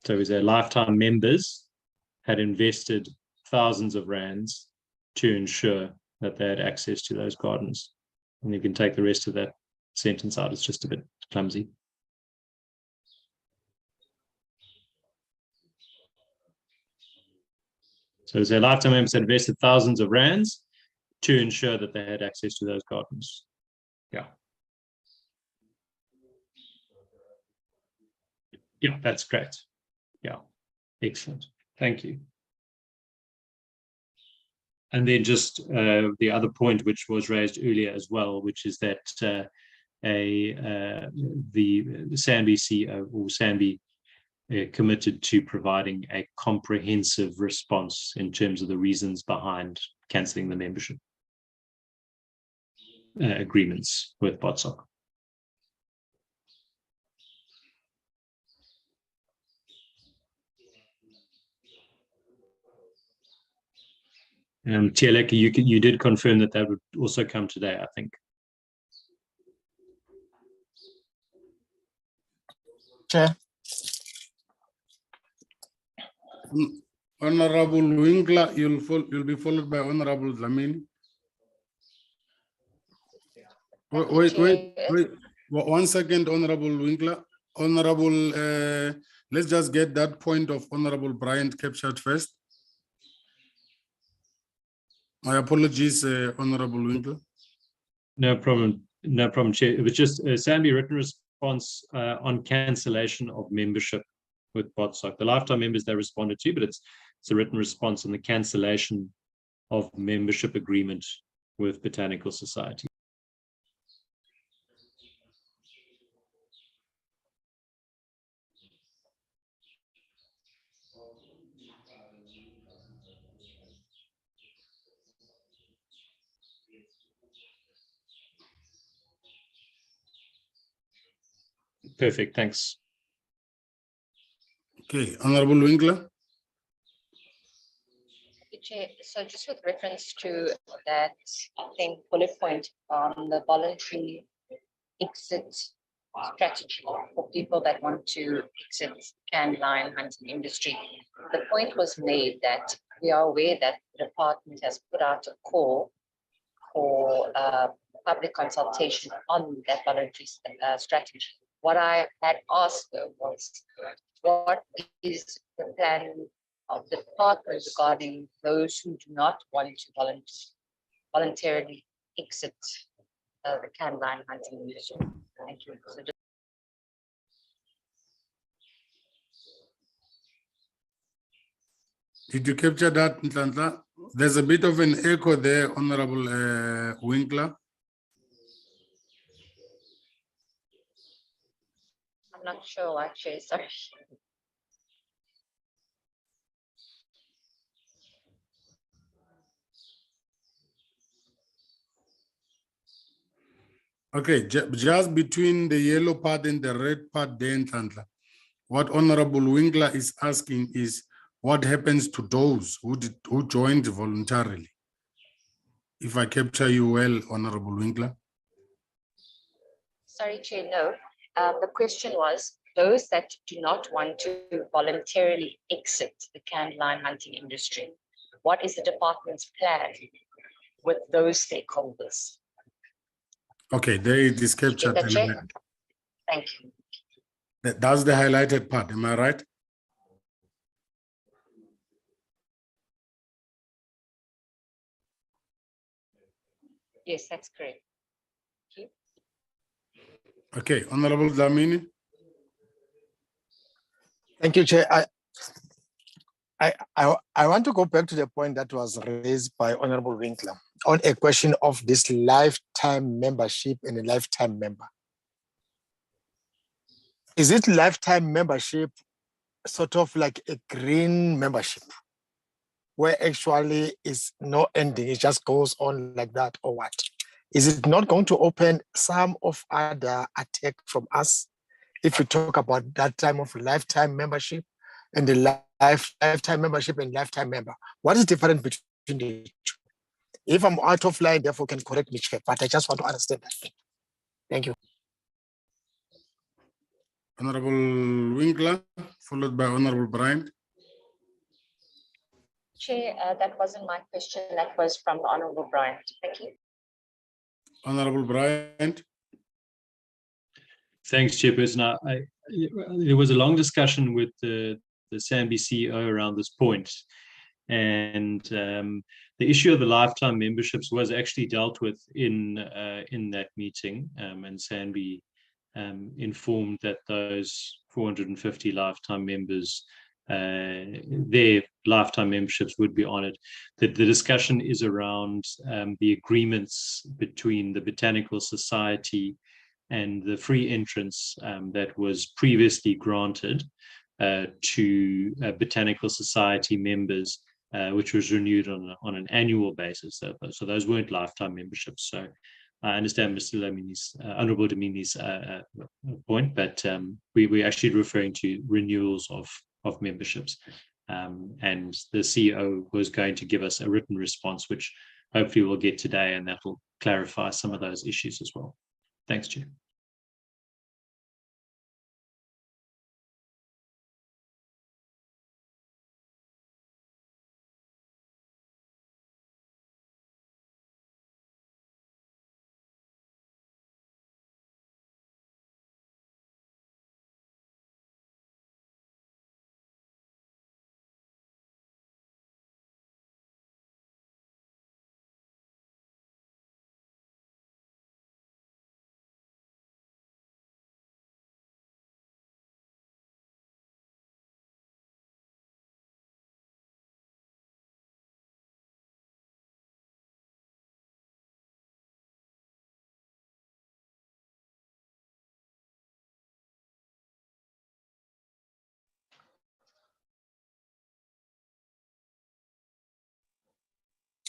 So we say lifetime members had invested thousands of rands to ensure that they had access to those gardens. And you can take the rest of that sentence out. It's just a bit clumsy. So their lifetime members had invested thousands of rands to ensure that they had access to those gardens. Yeah. Yeah, that's great. Yeah, excellent. Thank you. And then just the other point which was raised earlier as well, which is that the SANBI CEO or SANBI committed to providing a comprehensive response in terms of the reasons behind cancelling the membership agreements with BOTSOC. Tieleka, you did confirm that that would also come today, I think. Chair. Honorable Winkler, you'll be followed by Honorable Dlamini. Wait. 1 second, Honorable Winkler. Honorable, let's just get that point of Honorable Bryant captured first. My apologies, Honorable Winkler. No problem, Chair. It was just a SANBI written response on cancellation of membership with BOTSOC. The lifetime members they responded to, but it's a written response on the cancellation of membership agreement with Botanical Society. Perfect, thanks. Okay, Honorable Winkler. Chair, so just with reference to that, I think bullet point on the voluntary exit strategy for people that want to exit can lion hunting industry. The point was made that we are aware that the department has put out a call for public consultation on that voluntary strategy. What I had asked though was, what is the plan of the department regarding those who do not want to voluntarily exit the can lion hunting industry? Thank you. So Did you capture that, Nhlanhla? There's a bit of an echo there, Honorable Winkler. I'm not sure, actually, sorry. Okay, just between the yellow part and the red part there, Nhlanhla, what Honorable Winkler is asking is, what happens to those who joined voluntarily? If I capture you well, Honorable Winkler. Sorry, Chair, no. The question was, those that do not want to voluntarily exit the can lion hunting industry, what is the department's plan with those stakeholders. Okay, there it is Get captured. that, Chair? Thank you. That's the highlighted part, am I right? Yes, that's correct. Thank you. Okay, Honorable Dlamini. Thank you, Chair. I want to go back to the point that was raised by Honorable Winkler on a question of this lifetime membership and a lifetime member. Is it lifetime membership sort of like a green membership where actually is no ending, it just goes on like that, or what? Is it not going to open some of other attack from us if we talk about that time of lifetime membership and the lifetime membership and lifetime member? What is different between the two? If I'm out of line, therefore can correct me, Chair, but I just want to understand that thing. Thank you. Honorable Winkler, followed by Honorable Bryant. Chair, that wasn't my question. That was from the Honorable Bryant. Thank you. Honorable Bryant. Thanks, Chairperson. There was a long discussion with the SANBI CEO around this point, and the issue of the lifetime memberships was actually dealt with in that meeting, and SANBI informed that those 450 lifetime members, their lifetime memberships would be honored. The discussion is around the agreements between the Botanical Society and the free entrance that was previously granted to Botanical Society members, which was renewed on an annual basis. So those weren't lifetime memberships. So I understand Mr. Dlamini's, Honorable Dlamini's point, but we're actually referring to renewals of memberships. And the CEO was going to give us a written response, which hopefully we'll get today, and that will clarify some of those issues as well. Thanks, Chair.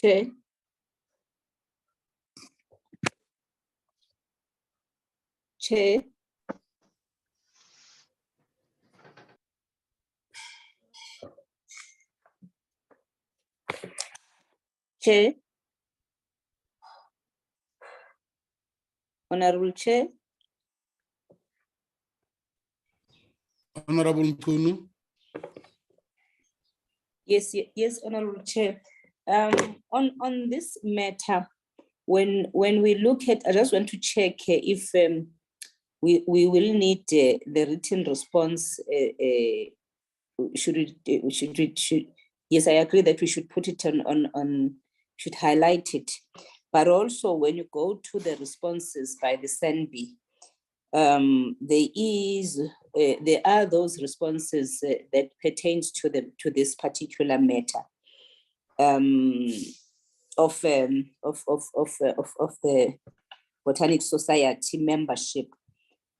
Chair. Chair. Chair. Honorable Chair. Honorable Mkunu. Yes, Honorable Chair. On this matter, when we look at, I just want to check if we will need the written response. Yes, I agree that we should put it on should highlight it. But also when you go to the responses by the SANBI, there are those responses that pertains to this particular matter of the Botanic Society membership,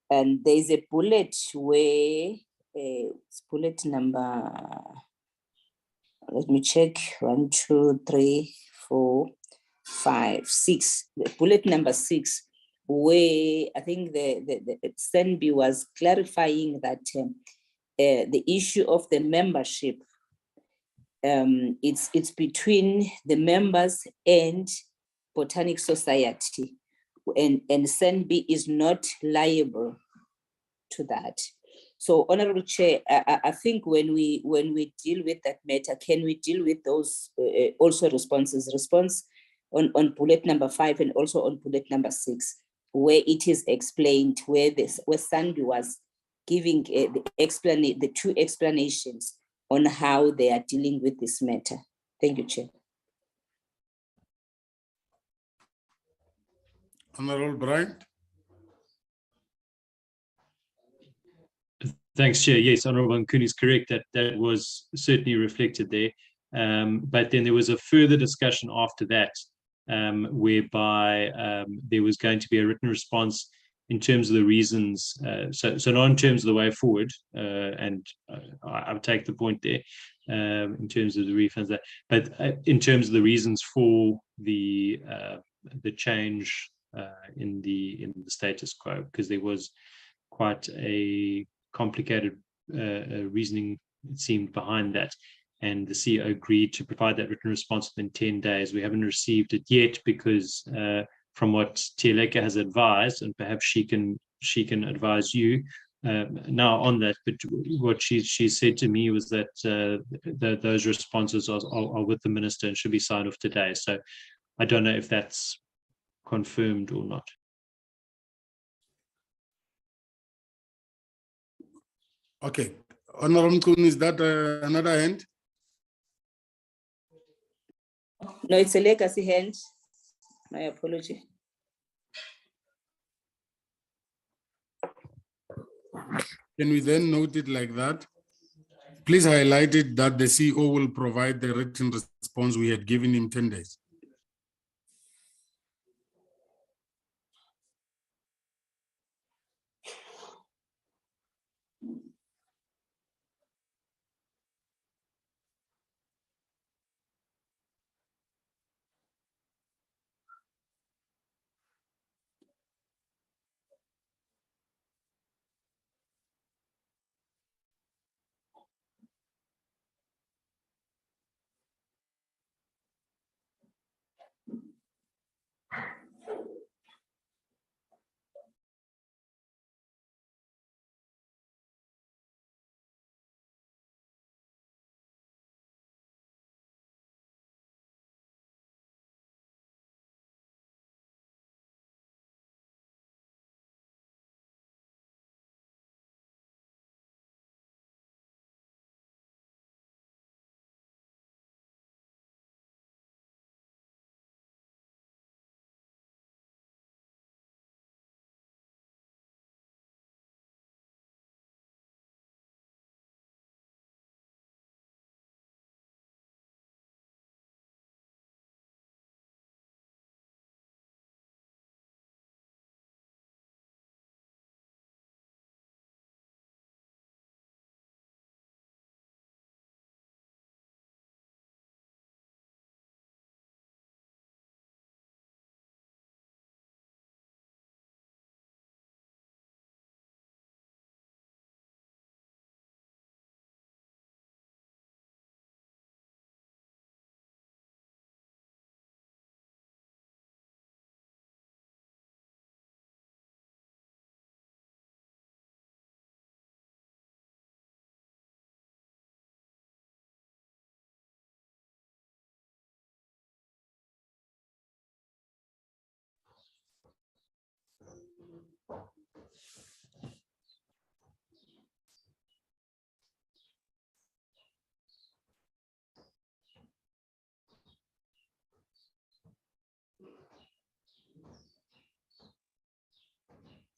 and there's a bullet where it's bullet number. Let me check. 1, 2, 3, 4, 5, 6. Bullet number 6, where I think the SANBI was clarifying that the issue of the membership, it's between the members and Botanic Society, and SANBI is not liable to that. So, Honorable Chair, I think when we deal with that matter, can we deal with those also responses? Response on bullet number 5 and also on bullet number 6, where it is explained where Sandy was giving the two explanations on how they are dealing with this matter. Thank you, Chair. Honorable Bryant. Thanks, Chair. Yes, Honourable Nkuni is correct that was certainly reflected there. But then there was a further discussion after that, whereby there was going to be a written response in terms of the reasons, so not in terms of the way forward, and I'll take the point there in terms of the refunds, but in terms of the reasons for the change in the status quo, because there was quite a complicated reasoning, it seemed, behind that. And the CEO agreed to provide that written response within 10 days. We haven't received it yet because from what Tieleka has advised, and perhaps she can advise you now on that, but what she said to me was that those responses are with the minister and should be signed off today. So I don't know if that's confirmed or not. Okay, Honorable Nkuni, is that another hand? No, it's a legacy hand. My apology. Can we then note it like that? Please highlight it that the CEO will provide the written response. We had given him 10 days.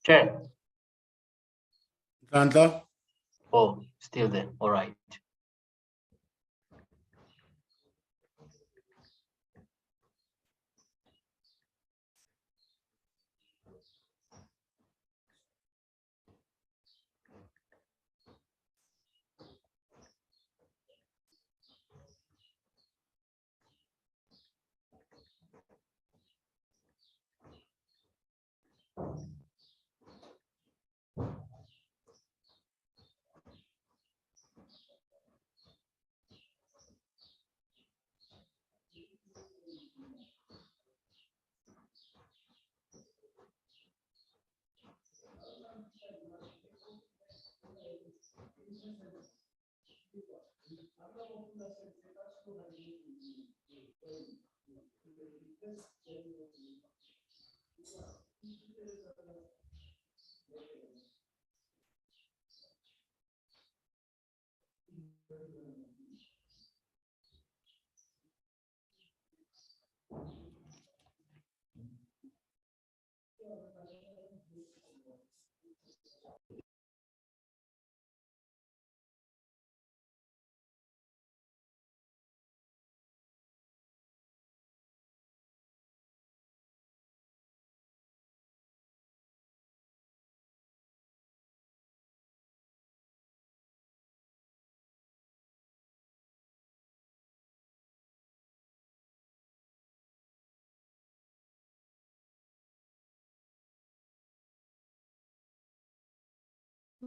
Chair. Sandla? Oh, still there. All right.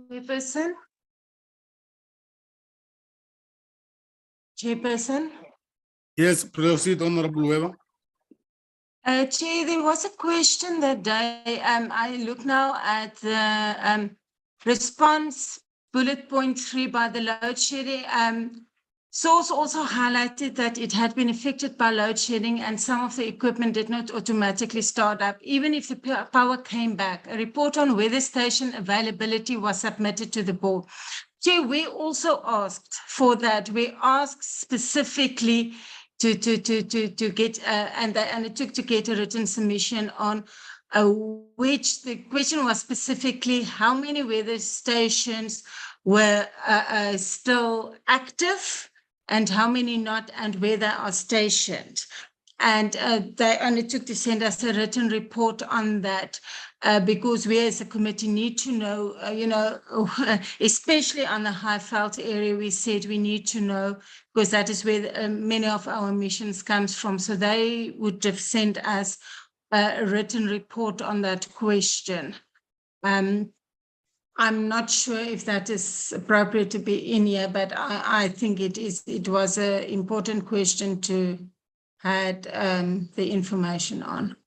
Chairperson? Chairperson? Yes, proceed, Honorable Weber. Chair, there was a question that day. I look now at the response bullet point 3 by the load shedding. Source also highlighted that it had been affected by load shedding and some of the equipment did not automatically start up, even if the power came back. A report on weather station availability was submitted to the board. Chair, we also asked for that. We asked specifically to get, and it took to get a written submission on which the question was specifically how many weather stations were still active and how many not, and where they are stationed. And they undertook to send us a written report on that because we as a committee need to know, especially on the Highveld area, we said we need to know because that is where many of our emissions comes from. So they would have sent us a written report on that question. I'm not sure if that is appropriate to be in here, but I think it is. It was an important question to had the information on.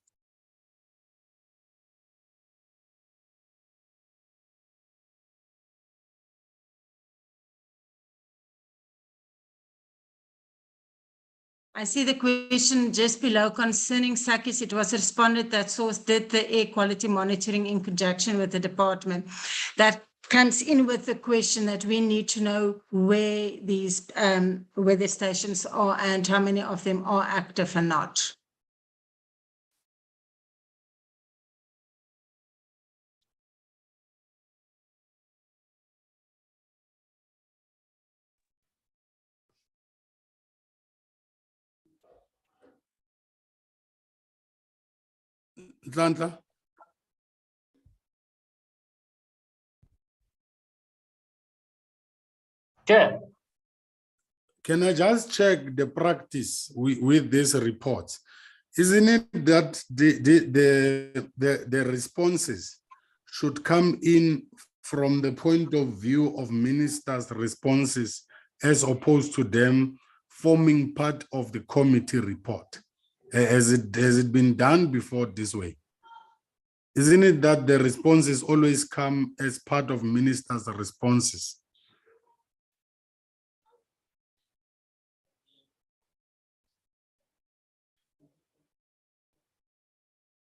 I see the question just below concerning Sakis. It was responded that source did the air quality monitoring in conjunction with the department. That comes in with the question that we need to know where these weather stations are and how many of them are active or not. Nhlanhla? Chair. Can I just check the practice with these reports? Isn't it that the responses should come in from the point of view of ministers' responses as opposed to them forming part of the committee report? Has it been done before this way? Isn't it that the responses always come as part of ministers' responses?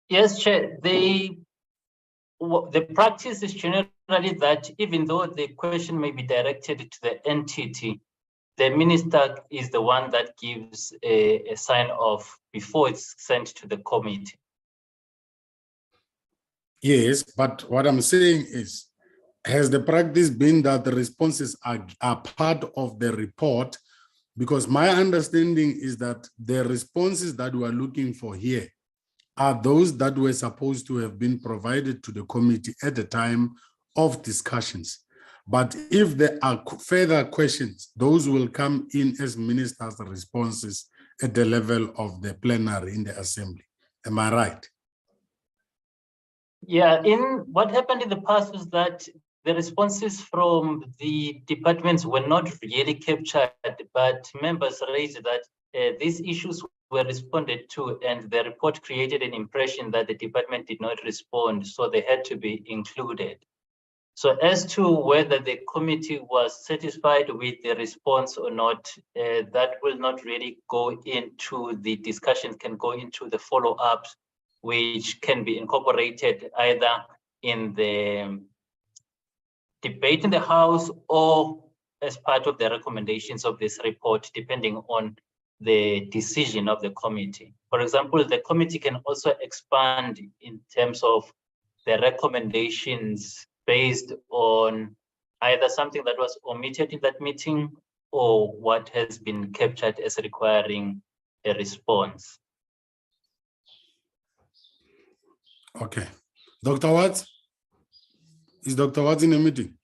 Yes, Chair. The practice is generally that even though the question may be directed to the entity, the minister is the one that gives a sign off before it's sent to the committee. Yes, but what I'm saying is, has the practice been that the responses are part of the report? Because my understanding is that the responses that we are looking for here are those that were supposed to have been provided to the committee at the time of discussions. But if there are further questions, those will come in as ministers' responses at the level of the plenary in the assembly. Am I right? Yeah, in what happened in the past was that the responses from the departments were not really captured, but members raised that these issues were responded to, and the report created an impression that the department did not respond, so they had to be included. So as to whether the committee was satisfied with the response or not, that will not really go into the discussions, can go into the follow-ups, which can be incorporated either in the debate in the House or as part of the recommendations of this report, depending on the decision of the committee. For example, the committee can also expand in terms of the recommendations based on either something that was omitted in that meeting or what has been captured as requiring a response. Okay. Dr. Watts? Is Dr. Watts in a meeting?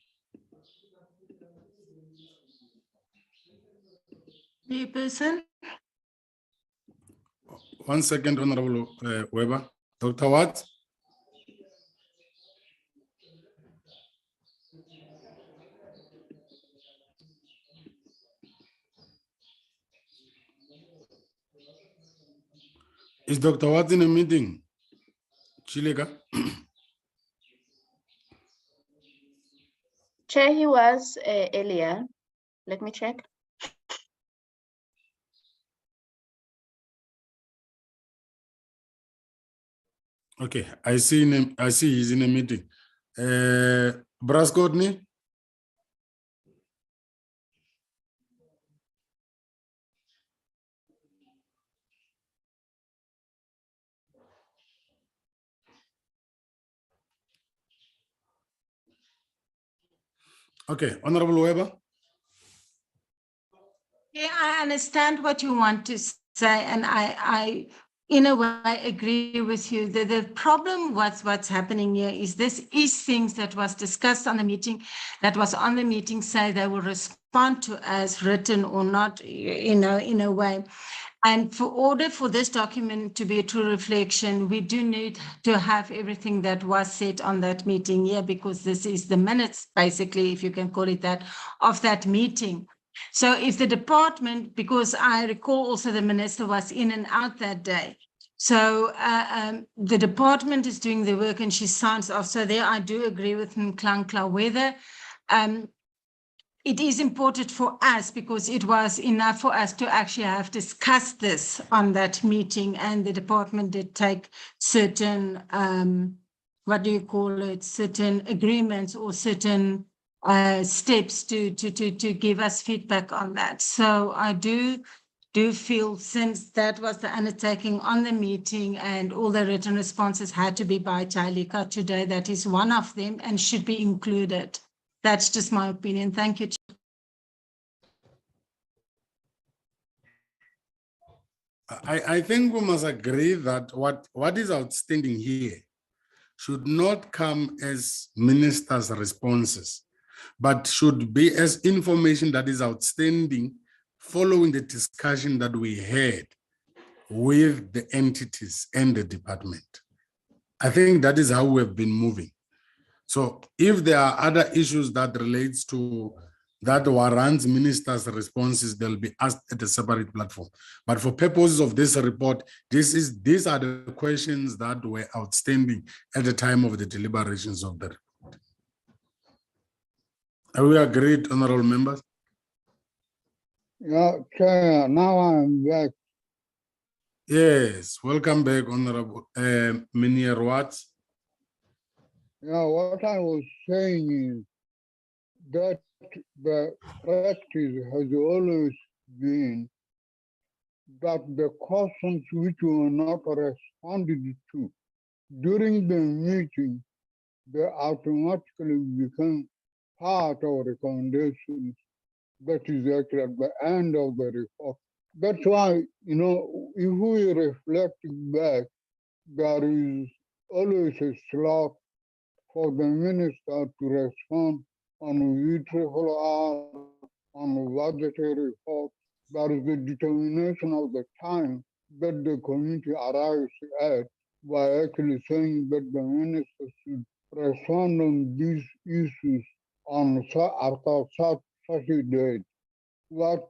Chairperson? 1 second, Honorable Weber. Dr. Watts? Is Dr. Watts in a meeting? Chileka? Chair, he was earlier. Let me check. Okay, I see him. I see he's in a meeting. Brass Courtney? Okay, Honorable Weber. Yeah, I understand what you want to say, and I in a way, agree with you. The problem what's happening here is this is things that was discussed on the meeting, that was on the meeting, say they will respond to as written or not, in a way. And for order for this document to be a true reflection, we do need to have everything that was said on that meeting here, because this is the minutes, basically, if you can call it that, of that meeting. So if the department, because I recall also the minister was in and out that day. So the department is doing the work and she signs off. So there I do agree with Nklankla whether it is important for us, because it was enough for us to actually have discussed this on that meeting, and the department did take certain, what do you call it, certain agreements or certain steps to give us feedback on that. So I do feel, since that was the undertaking on the meeting and all the written responses had to be by Chalika today, that is one of them and should be included. That's just my opinion. Thank you. I think we must agree that what is outstanding here should not come as ministers' responses, but should be as information that is outstanding following the discussion that we had with the entities and the department. I think that is how we have been moving. So if there are other issues that relates to that warrants ministers' responses, they'll be asked at a separate platform. But for purposes of this report, these are the questions that were outstanding at the time of the deliberations of the report. Are we agreed, honorable members? Yeah, Chair, now I'm back. Yes, welcome back, honorable Minier Watts. Yeah, what I was saying is that the practice has always been that the questions which were not responded to during the meeting, they automatically become part of recommendations that is actually at the end of the report. That's why, you know, if we reflect back, there is always a slot for the minister to respond on VRR, on budgetary report. There is the determination of the time that the committee arrives at by actually saying that the minister should respond on these issues on after such a date. But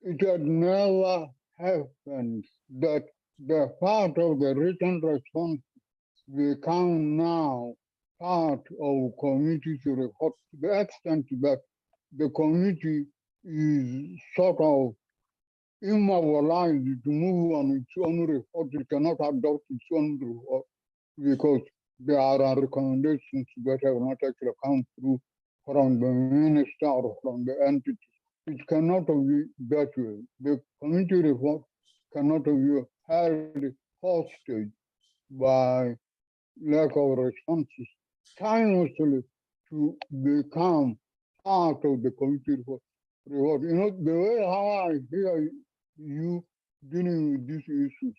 it had never happened that the part of the written response become now part of committee's report to the extent that the committee is sort of immobilized to move on its own report. It cannot adopt its own report because there are recommendations that have not actually come through from the minister or from the entity. It cannot be that way. The committee report cannot be held hostage by lack of responses timelessly to become part of the committee report. You know, the way how I hear you dealing with these issues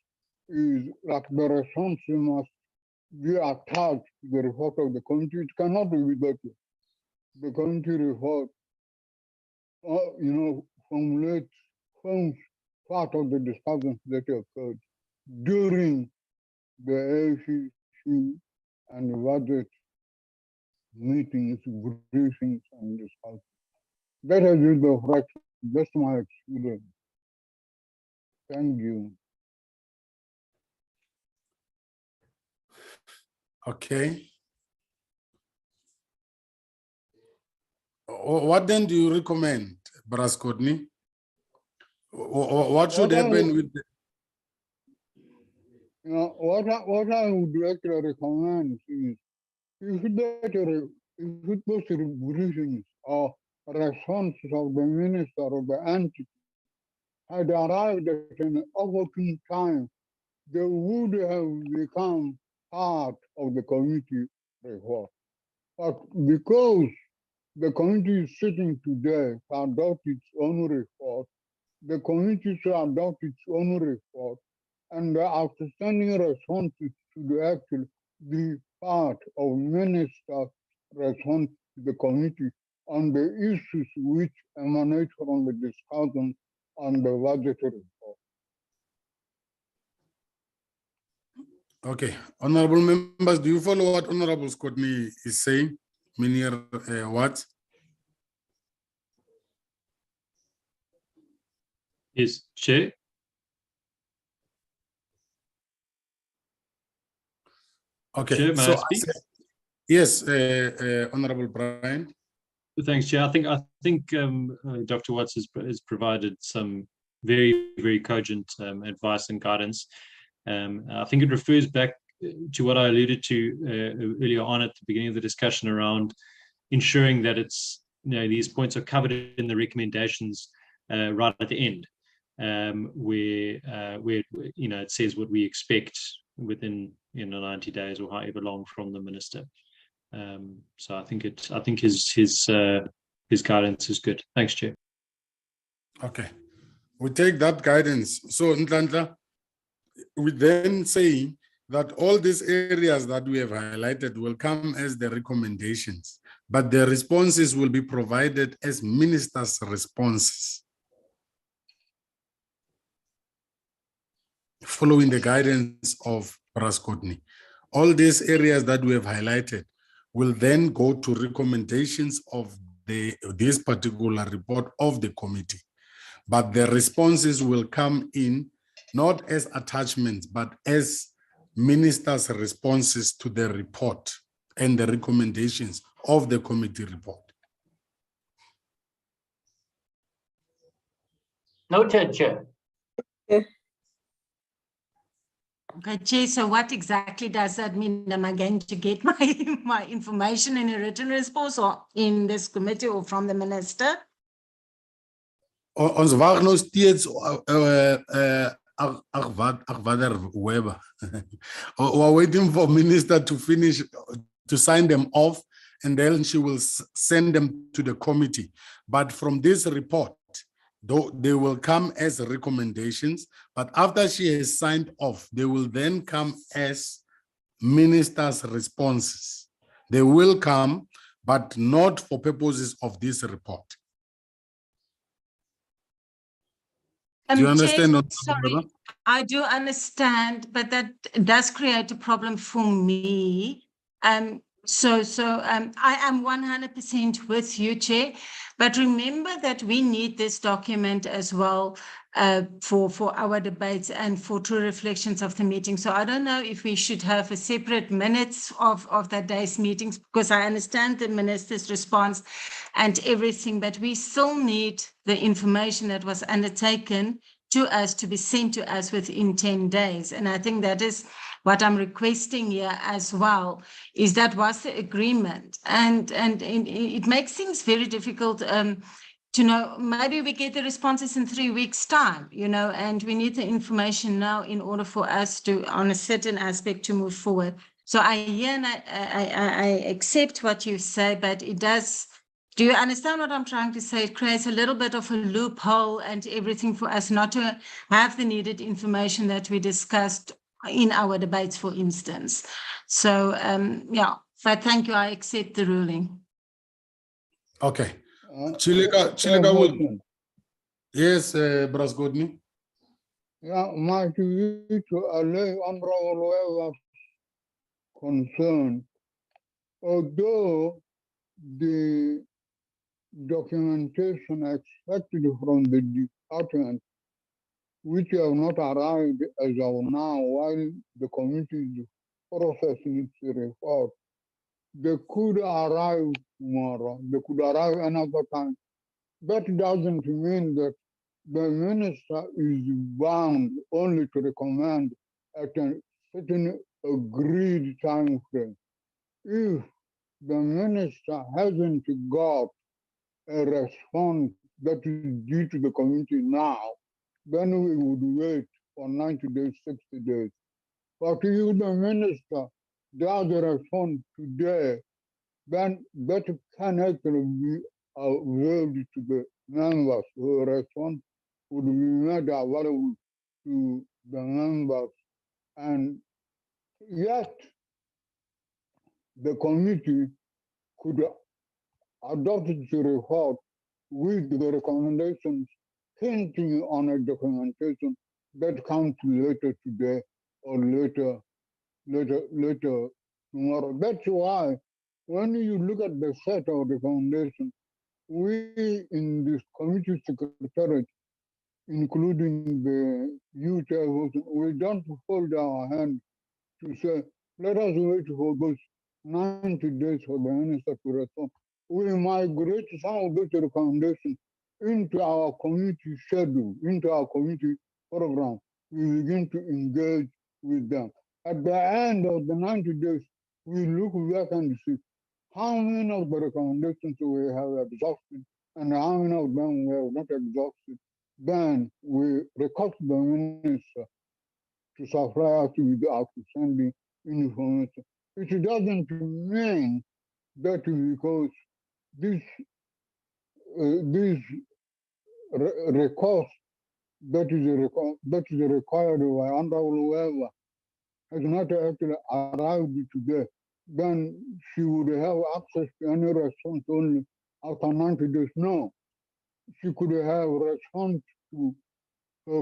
is like the response must be attached to the report of the committee. It cannot be that way. The committee report, you know, forms part of the discussions that occurred during the ACC and the budget meetings, briefings, and discussions. That has been the fraction. That's my experience. Thank you. Okay. What then do you recommend, Braskodny? What should happen with the... What I would like to recommend is if those briefings or responses of the minister of the entity had arrived at an opportune time, they would have become part of the committee report. But because the committee is sitting today to adopt its own report, the committee should adopt its own report, and the outstanding responses should actually be part of minister's response to the committee on the issues which emanate from the discussion on the budgetary report. Okay, honorable members, do you follow what Honorable Scotney is saying? Many what? Yes, Chair. Okay, Chair, may so I speak? Yes, Honorable Brian. Thanks, Chair. I think Dr. Watts has provided some very cogent advice and guidance. I think it refers back to what I alluded to earlier on at the beginning of the discussion around ensuring that it's, these points are covered in the recommendations right at the end, where it says what we expect within 90 days or however long from the minister. So I think his guidance is good. Thanks, Chair. Okay, we take that guidance. So Nhlanhla, we then say that all these areas that we have highlighted will come as the recommendations, but the responses will be provided as ministers' responses, following the guidance of Braskodny. All these areas that we have highlighted will then go to recommendations of this particular report of the committee. But the responses will come in not as attachments, but as ministers' responses to the report and the recommendations of the committee report. Noted, Chair. Okay, Chair, so what exactly does that mean? Am I going to get my information in a written response or in this committee or from the minister? Ons wag nog steeds Weber. We're waiting for minister to finish, to sign them off, and then she will send them to the committee. But from this report, though they will come as recommendations, but after she has signed off, they will then come as ministers' responses. They will come, but not for purposes of this report. Do you understand? Chair, sorry, I do understand, but that does create a problem for me. I am 100% with you, Chair, but remember that we need this document as well for our debates and for true reflections of the meeting. So I don't know if we should have a separate minutes of that day's meetings, because I understand the minister's response and everything, but we still need the information that was undertaken to us to be sent to us within 10 days. And I think that is what I'm requesting here as well, is that was the agreement. And it makes things very difficult to know. Maybe we get the responses in 3 weeks' time, and we need the information now in order for us to, on a certain aspect, to move forward. So I hear and I accept what you say, but it does. Do you understand what I'm trying to say? It creates a little bit of a loophole and everything for us not to have the needed information that we discussed in our debates, for instance. So, but thank you. I accept the ruling. Okay. Chileka will. Yes, Brasgodny. Yeah, my view to allay honorable Weber's concern, although the documentation expected from the department, which have not arrived as of now while the committee is processing its report. They could arrive tomorrow, they could arrive another time. That doesn't mean that the minister is bound only to recommend at a certain agreed time frame. If the minister hasn't got a response that is due to the community now, then we would wait for 90 days, 60 days. But if the minister does respond today, then that can actually be availed to the members who respond, would be made available to the members. And yet, the committee could adopt its report with the recommendations hinting on a documentation that comes later today or later tomorrow. That's why when you look at the set of recommendations, we in this committee secretariat, including the youth, we don't hold our hand to say, let us wait for those 90 days for the minister to respond. We migrate some of those recommendations into our community schedule, into our community program. We begin to engage with them. At the end of the 90 days, we look back and see how many of the recommendations we have exhausted and how many of them we have not exhausted. Then we request the minister to supply us with outstanding information. It doesn't mean that because this request that is required by Honorable Weber has not actually arrived today, then she would have access to any response only after 90 days. No, she could have response to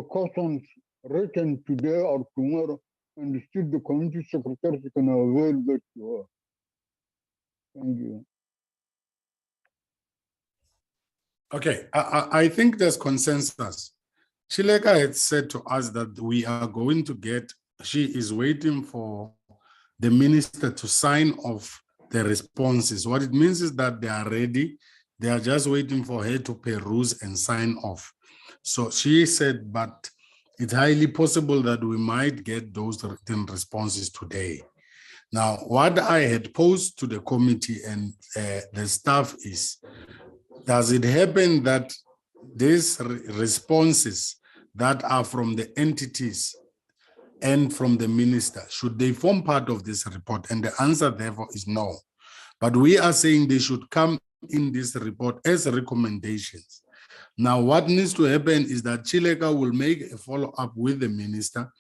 questions written today or tomorrow, and still the community secretary can avail that to her. Thank you. Okay, I think there's consensus. Chileka had said to us that we are going to get, she is waiting for the minister to sign off the responses. What it means is that they are ready. They are just waiting for her to peruse and sign off. So she said, but it's highly possible that we might get those written responses today. Now, what I had posed to the committee and the staff is, does it happen that these responses that are from the entities and from the minister, should they form part of this report? And the answer therefore is no. But we are saying they should come in this report as recommendations. Now, what needs to happen is that Chileka will make a follow-up with the minister,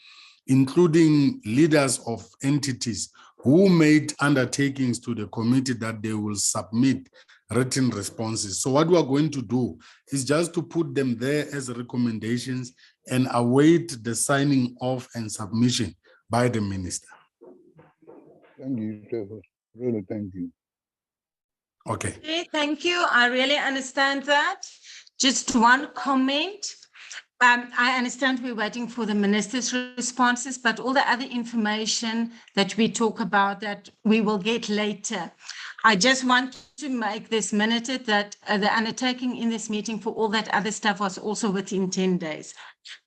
including leaders of entities who made undertakings to the committee that they will submit written responses. So what we are going to do is just to put them there as recommendations and await the signing off and submission by the minister. Thank you, Trevor. Really, thank you. Okay. Okay, thank you. I really understand that. Just one comment. I understand we're waiting for the minister's responses, but all the other information that we talk about that we will get later. I just want to make this minuted that the undertaking in this meeting for all that other stuff was also within 10 days,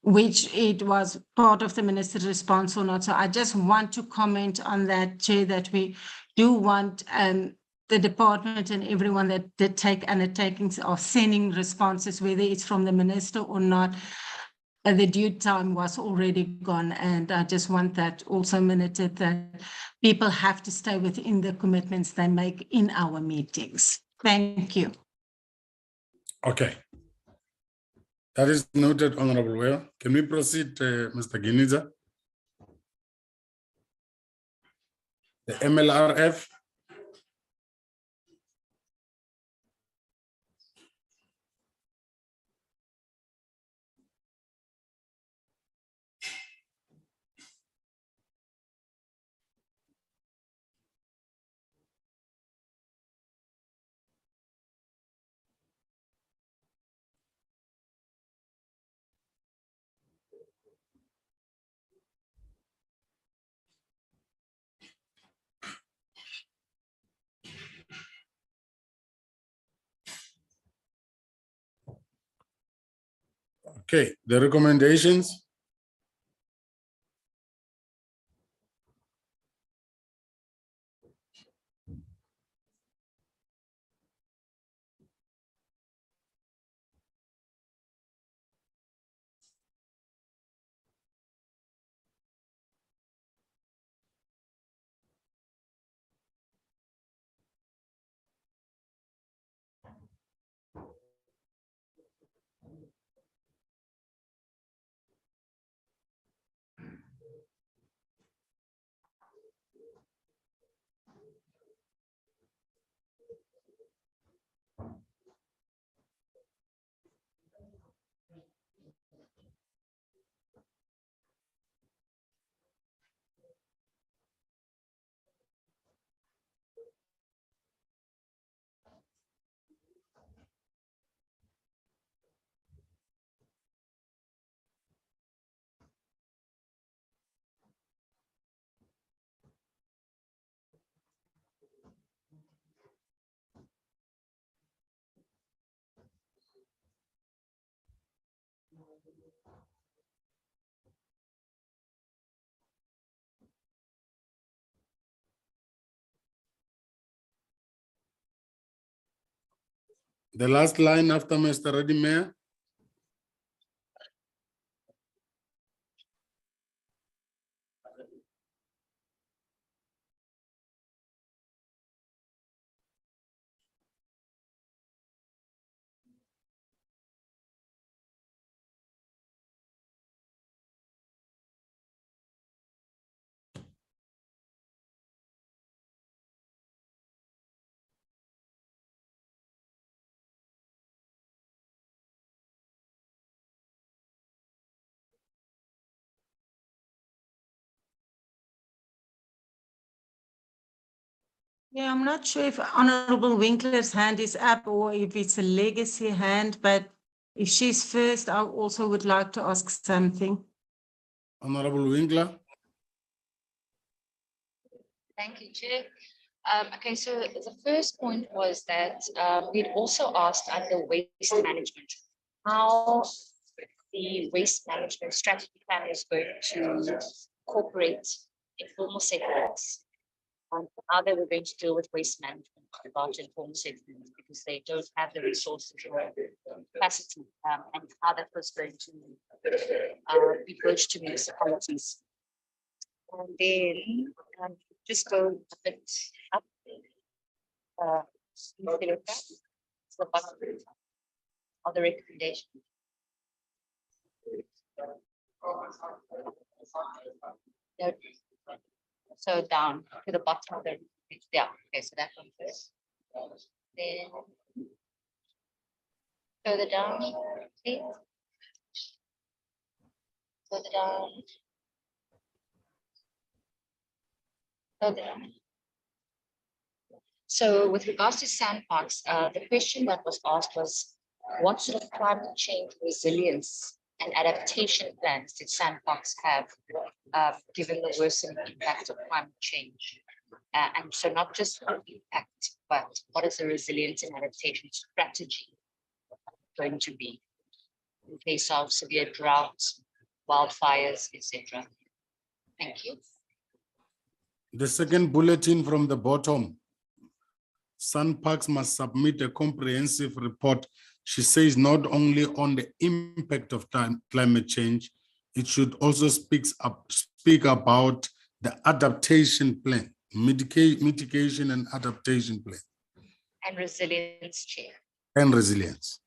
which it was part of the minister's response or not. So I just want to comment on that, Chair, that we do want the department and everyone that did take undertakings of sending responses, whether it's from the minister or not. The due time was already gone, and I just want that also minuted that people have to stay within the commitments they make in our meetings. Thank you. Okay. That is noted, Honorable Weber. Can we proceed, Mr. Giniza? The MLRF. Okay, the recommendations. The last line after Mr. Ready Mayor. Yeah, I'm not sure if Honorable Winkler's hand is up or if it's a legacy hand, but if she's first, I also would like to ask something. Honorable Winkler. Thank you, Chair. Okay, so the first point was that we'd also asked under waste management how the waste management strategy plan is going to incorporate informal settlements, how they were going to deal with waste management about informal settlements because they don't have the resources or capacity, and how that was going to be broached to municipalities. And then just go a bit up to the bottom of the recommendation. No, so down to the bottom of the recommendation. Yeah, okay, so that one first. Then further down, please. Further down. Further down. So with regards to sandparks, the question that was asked was, what sort of climate change resilience and adaptation plans did sandparks have, given the worsening impact of climate change? And so not just the impact, but what is the resilience and adaptation strategy going to be in case of severe droughts, wildfires, etc.? Thank you. The second bulletin from the bottom. Sandparks must submit a comprehensive report, she says, not only on the impact of climate change, it should also speak about the adaptation plan, mitigation and adaptation plan. And resilience, Chair. And resilience.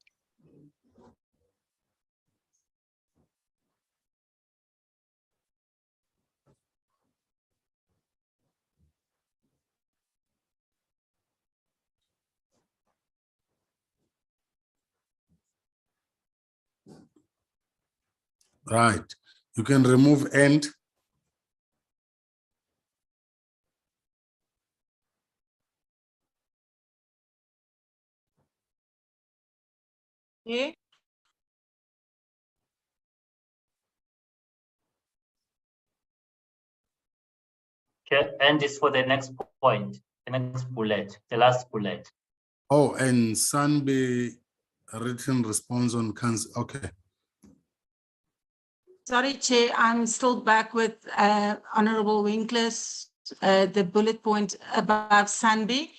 Right. You can remove and. Yeah. Okay, and this for the next point, the next bullet, the last bullet. Oh, and Sunbe written response on cancer. Okay. Sorry, Chair, I'm still back with Honourable Winkler's, the bullet point above Sunby.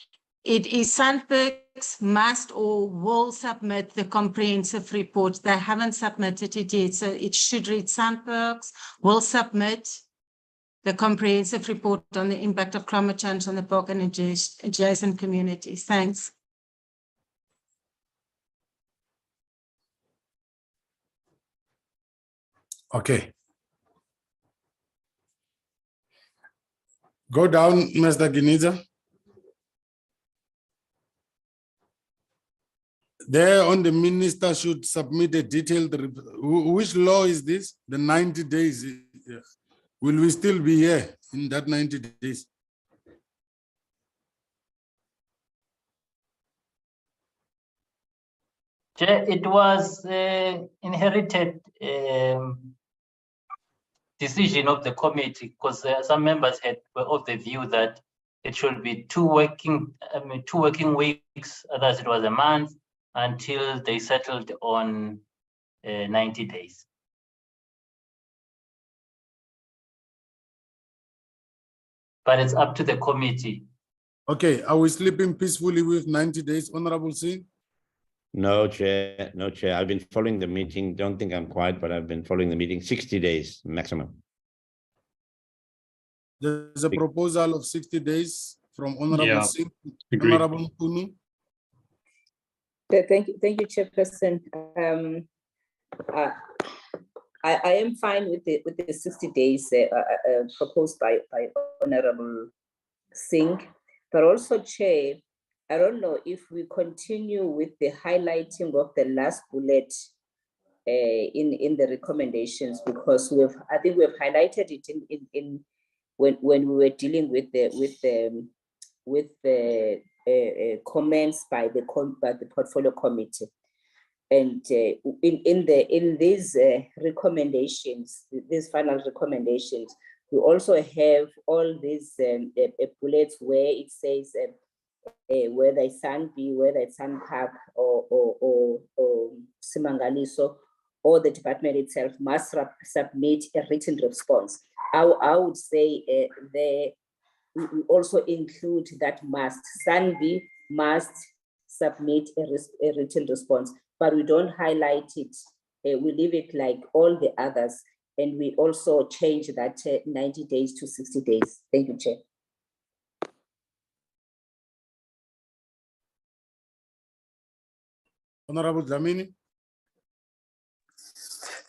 It is Sandberg's must or will submit the comprehensive report. They haven't submitted it yet, so it should read Sandberg's will submit the comprehensive report on the impact of climate change on the park and adjacent communities. Thanks. Okay. Go down, Mr. Giniza. There on the minister should submit a detailed, which law is this? The 90 days. Will we still be here in that 90 days? Chair, it was inherited decision of the committee because some members were of the view that it should be 2 working weeks, otherwise it was a month, until they settled on 90 days. But it's up to the committee. Okay, are we sleeping peacefully with 90 days, Honorable Singh? No, Chair. No, Chair. I've been following the meeting. Don't think I'm quiet, but I've been following the meeting. 60 days maximum. There's a proposal of 60 days from Honorable Singh. Agreed. Honorable Kunu. Thank you, Chairperson. I am fine with the 60 days proposed by Honorable Singh, but also, Chair, I don't know if we continue with the highlighting of the last bullet in the recommendations, because I think we've highlighted it in when we were dealing with the comments by the portfolio committee. And in these recommendations, these final recommendations, we also have all these bullets where it says whether it's Sunby, whether it's Sunpark or Simangaliso, or the department itself must submit a written response. I would say we also include that must. Sunby must submit a written response, but we don't highlight it. We leave it like all the others, and we also change that 90 days to 60 days. Thank you, Chair. Honorable Dlamini.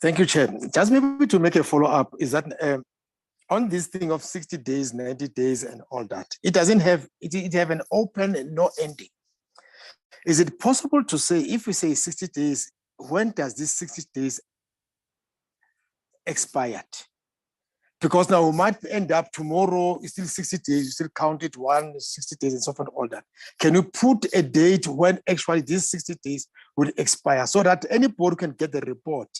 Thank you, Chair. Just maybe to make a follow-up is that on this thing of 60 days, 90 days, and all that, it doesn't have, it have an open and no ending. Is it possible to say, if we say 60 days, when does this 60 days expired? Because now we might end up tomorrow, it's still 60 days, you still count it 60 days and so forth, all that. Can you put a date when actually these 60 days will expire so that anybody can get the report,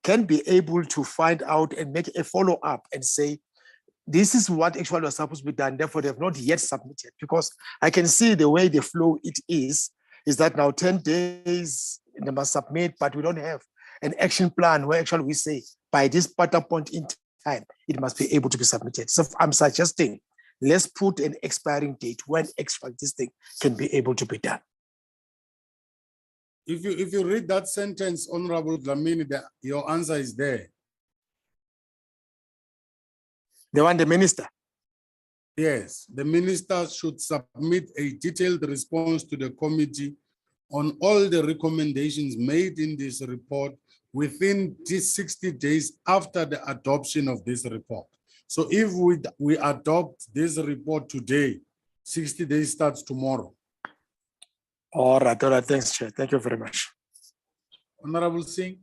can be able to find out and make a follow-up and say, this is what actually was supposed to be done, therefore they have not yet submitted? Because I can see the way the flow it is that now 10 days they must submit, but we don't have an action plan where actually we say by this point in time, it must be able to be submitted. So I'm suggesting, let's put an expiring date when actually this thing can be able to be done. If you read that sentence, Honorable Dlamini, your answer is there. The one, the minister? Yes, the minister should submit a detailed response to the committee on all the recommendations made in this report within these 60 days after the adoption of this report. So if we adopt this report today, 60 days starts tomorrow. All right, thanks, Chair. Thank you very much. Honorable Singh.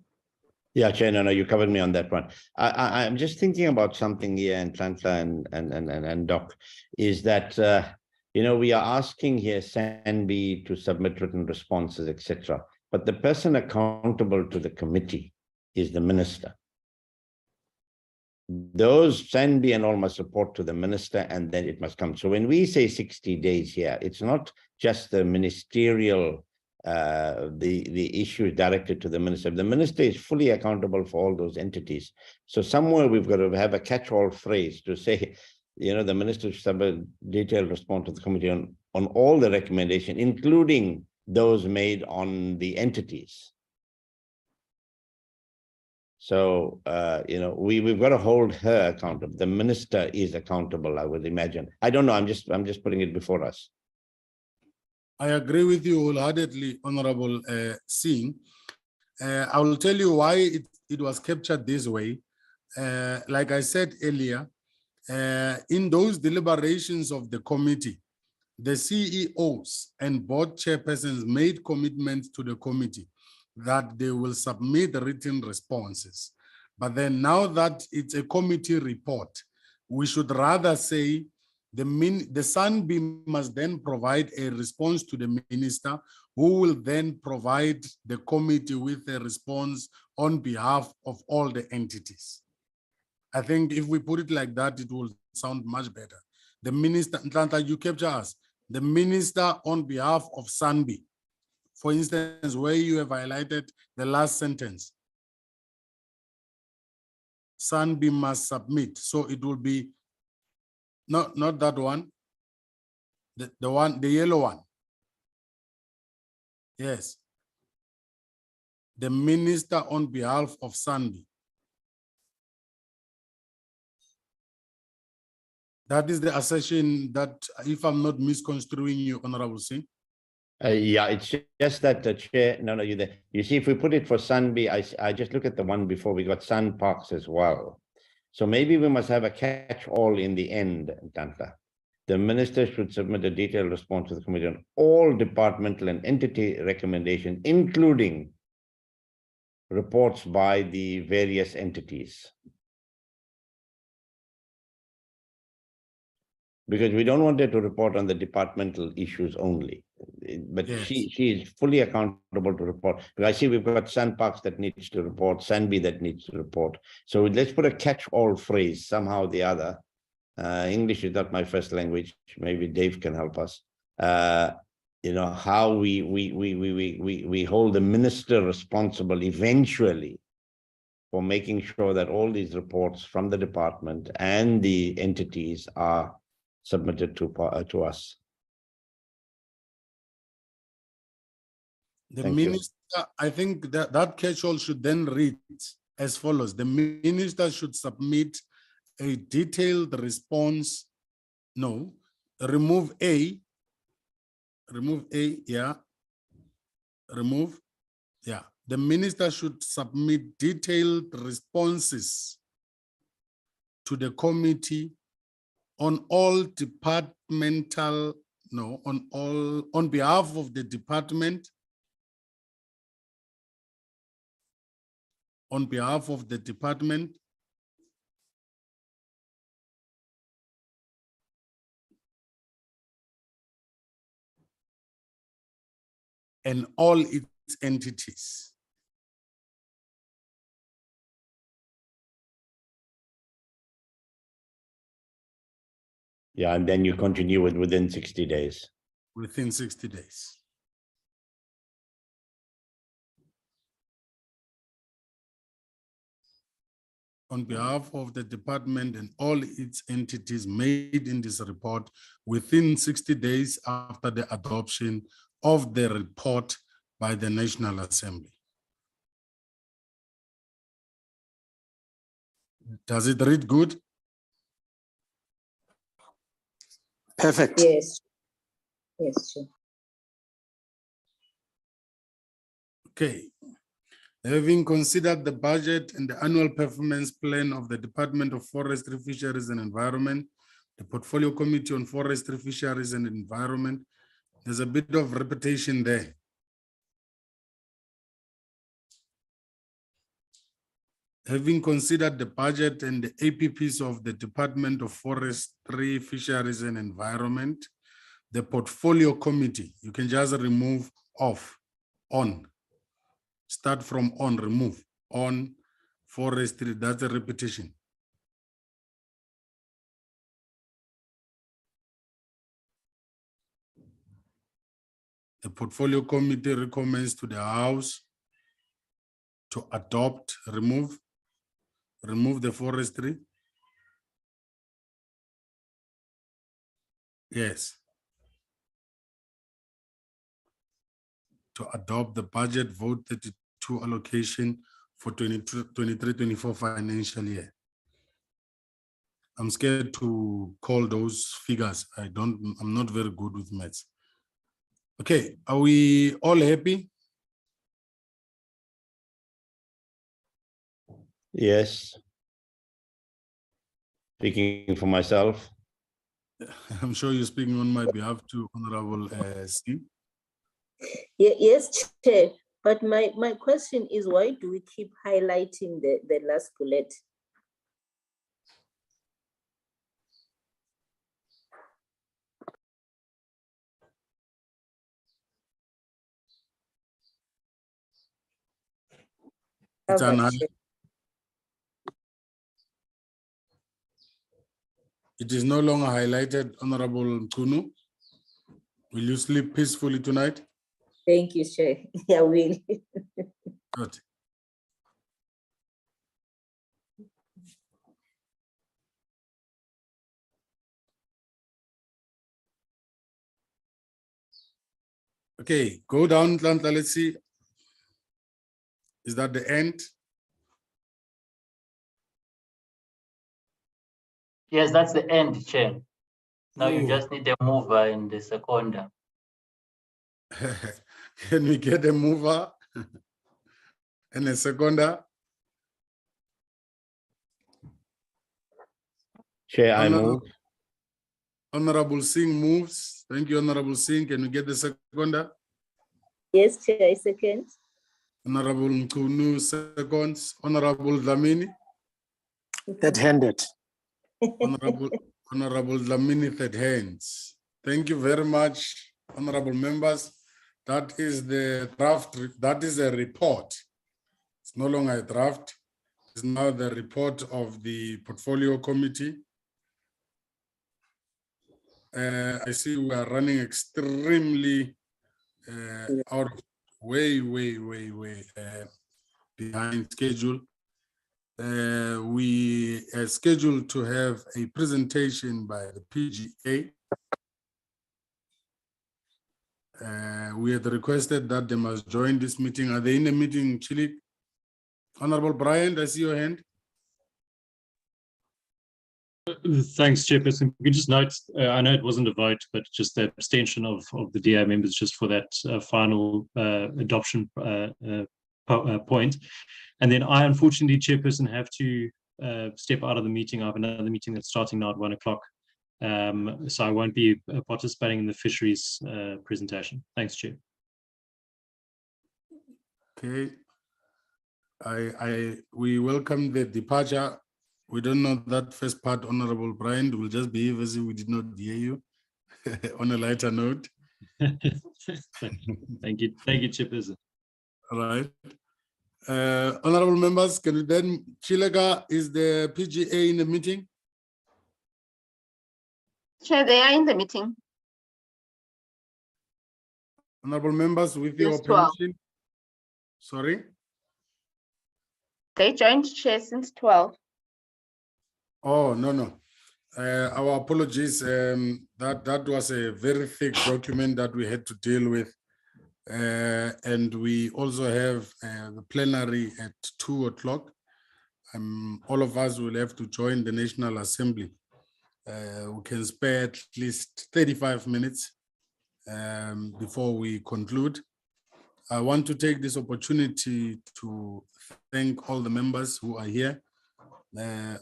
Yeah, Chair, no, you covered me on that one. I'm just thinking about something here, and Tlantla and Doc, is that, we are asking here Sanby to submit written responses, etc. But the person accountable to the committee is the minister. Those Sanby and all must report to the minister, and then it must come. So when we say 60 days here, it's not just the ministerial the issue directed to the minister. The minister is fully accountable for all those entities. So somewhere we've got to have a catch-all phrase to say, you know, the minister should have a detailed response to the committee on all the recommendations, including those made on the entities. So, you know, we've got to hold her accountable. The minister is accountable, I would imagine. I don't know, I'm just putting it before us. I agree with you wholeheartedly, Honorable Singh. I will tell you why it was captured this way. Like I said earlier, in those deliberations of the committee, the CEOs and board chairpersons made commitments to the committee that they will submit written responses. But then now that it's a committee report, we should rather say the Sunbeam must then provide a response to the minister, who will then provide the committee with a response on behalf of all the entities. I think if we put it like that, it will sound much better. The minister, Ntlantla, you capture us, the minister on behalf of Sunbeam, for instance, where you have highlighted the last sentence, Sunbeam must submit. So it will be not that one, the yellow one. Yes. The minister on behalf of Sunbeam. That is the assertion that, if I'm not misconstruing you, Honorable Singh. Yeah, it's just that the chair, no, you're there. You see, if we put it for Sunbeam, I just look at the one before, we got Sun Parks as well. So maybe we must have a catch-all in the end, Tantla. The minister should submit a detailed response to the committee on all departmental and entity recommendations, including reports by the various entities. Because we don't want her to report on the departmental issues only. But yes, she is fully accountable to report. Because I see we've got Sun Parks that needs to report, Sunbeam that needs to report. So let's put a catch-all phrase somehow or the other. English is not my first language. Maybe Dave can help us. You know, how we hold the minister responsible eventually for making sure that all these reports from the department and the entities are submitted to us. The minister, I think that catch-all should then read as follows. The minister should submit a detailed response. No, remove A, yeah. Remove, yeah. The minister should submit detailed responses to the committee on all departmental, no, on behalf of the department, on behalf of the department, and all its entities. Yeah, and then you continue with within 60 days. Within 60 days. On behalf of the department and all its entities made in this report within 60 days after the adoption of the report by the National Assembly. Does it read good? Perfect. Yes. Yes, sure. Okay. Having considered the budget and the annual performance plan of the Department of Forestry, Fisheries and Environment, the Portfolio Committee on Forestry, Fisheries and Environment, there's a bit of repetition there. Having considered the budget and the APPs of the Department of Forestry, Fisheries and Environment, the Portfolio Committee, you can just remove off, on. Start from on, remove, on, forestry, that's a repetition. The portfolio committee recommends to the House to adopt, remove the forestry. Yes. To adopt the budget vote 32 allocation for 23-24 financial year. I'm scared to call those figures. I'm not very good with maths. Okay, are we all happy? Yes. Speaking for myself. I'm sure you're speaking on my behalf to Honorable Singh. Yes, Chair. But my question is, why do we keep highlighting the last bullet? It's it is no longer highlighted, Honorable Kunu. Will you sleep peacefully tonight? Thank you, Chair. I will. Good. Okay, go down, Tlantla, let's see. Is that the end? Yes, that's the end, Chair. Now you Ooh. just need a mover and the seconder. Can we get a mover and a seconder? Chair, I move. Honorable Singh moves. Thank you, Honorable Singh. Can we get the seconder? Yes, Chair, I second. Honorable Nkunu seconds. Honorable Dlamini. Third-handed. Honorable Dlamini, third hands. Thank you very much, honorable members. That is the draft. That is a report. It's no longer a draft. It's now the report of the portfolio committee. I see we are running extremely out of way behind schedule. We are scheduled to have a presentation by the PGA. We had requested that they must join this meeting. Are they in the meeting, Chile? Honorable Brian, I see your hand. Thanks, Chairperson. We just note, I know it wasn't a vote, but just the abstention of the DA members just for that final adoption point. And then I, unfortunately, Chairperson, have to step out of the meeting. I have another meeting that's starting now at 1 o'clock. So I won't be participating in the fisheries presentation. Thanks, Chair. Okay. We welcome the departure. We don't know that first part, Honorable Brian. We'll just behave as if we did not hear you. On a lighter note. Thank you, Chairperson. All right. Honorable members, can we then, Chilega, is the PGA in the meeting? Chair, they are in the meeting. Honorable members, with your Since 12. permission. Sorry? They joined Chair since 12. Oh, no. Our apologies. That was a very thick document that we had to deal with. And we also have the plenary at 2 o'clock. All of us will have to join the National Assembly. We can spare at least 35 minutes before we conclude. I want to take this opportunity to thank all the members who are here.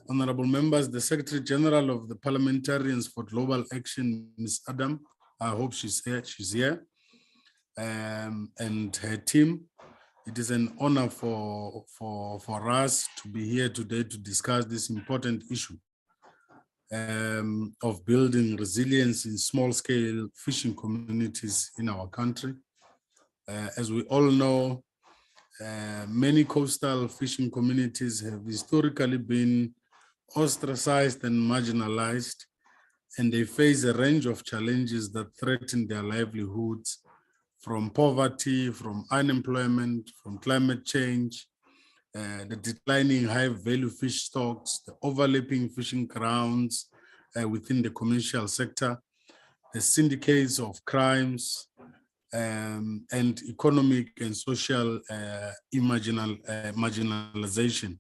Honorable members, the Secretary General of the Parliamentarians for Global Action, Ms. Adam, I hope she's here, and her team. It is an honor for us to be here today to discuss this important issue of building resilience in small-scale fishing communities in our country. As we all know, many coastal fishing communities have historically been ostracized and marginalized, and they face a range of challenges that threaten their livelihoods from poverty, from unemployment, from climate change, the declining high-value fish stocks, the overlapping fishing grounds within the commercial sector, the syndicates of crimes, and economic and social marginalization.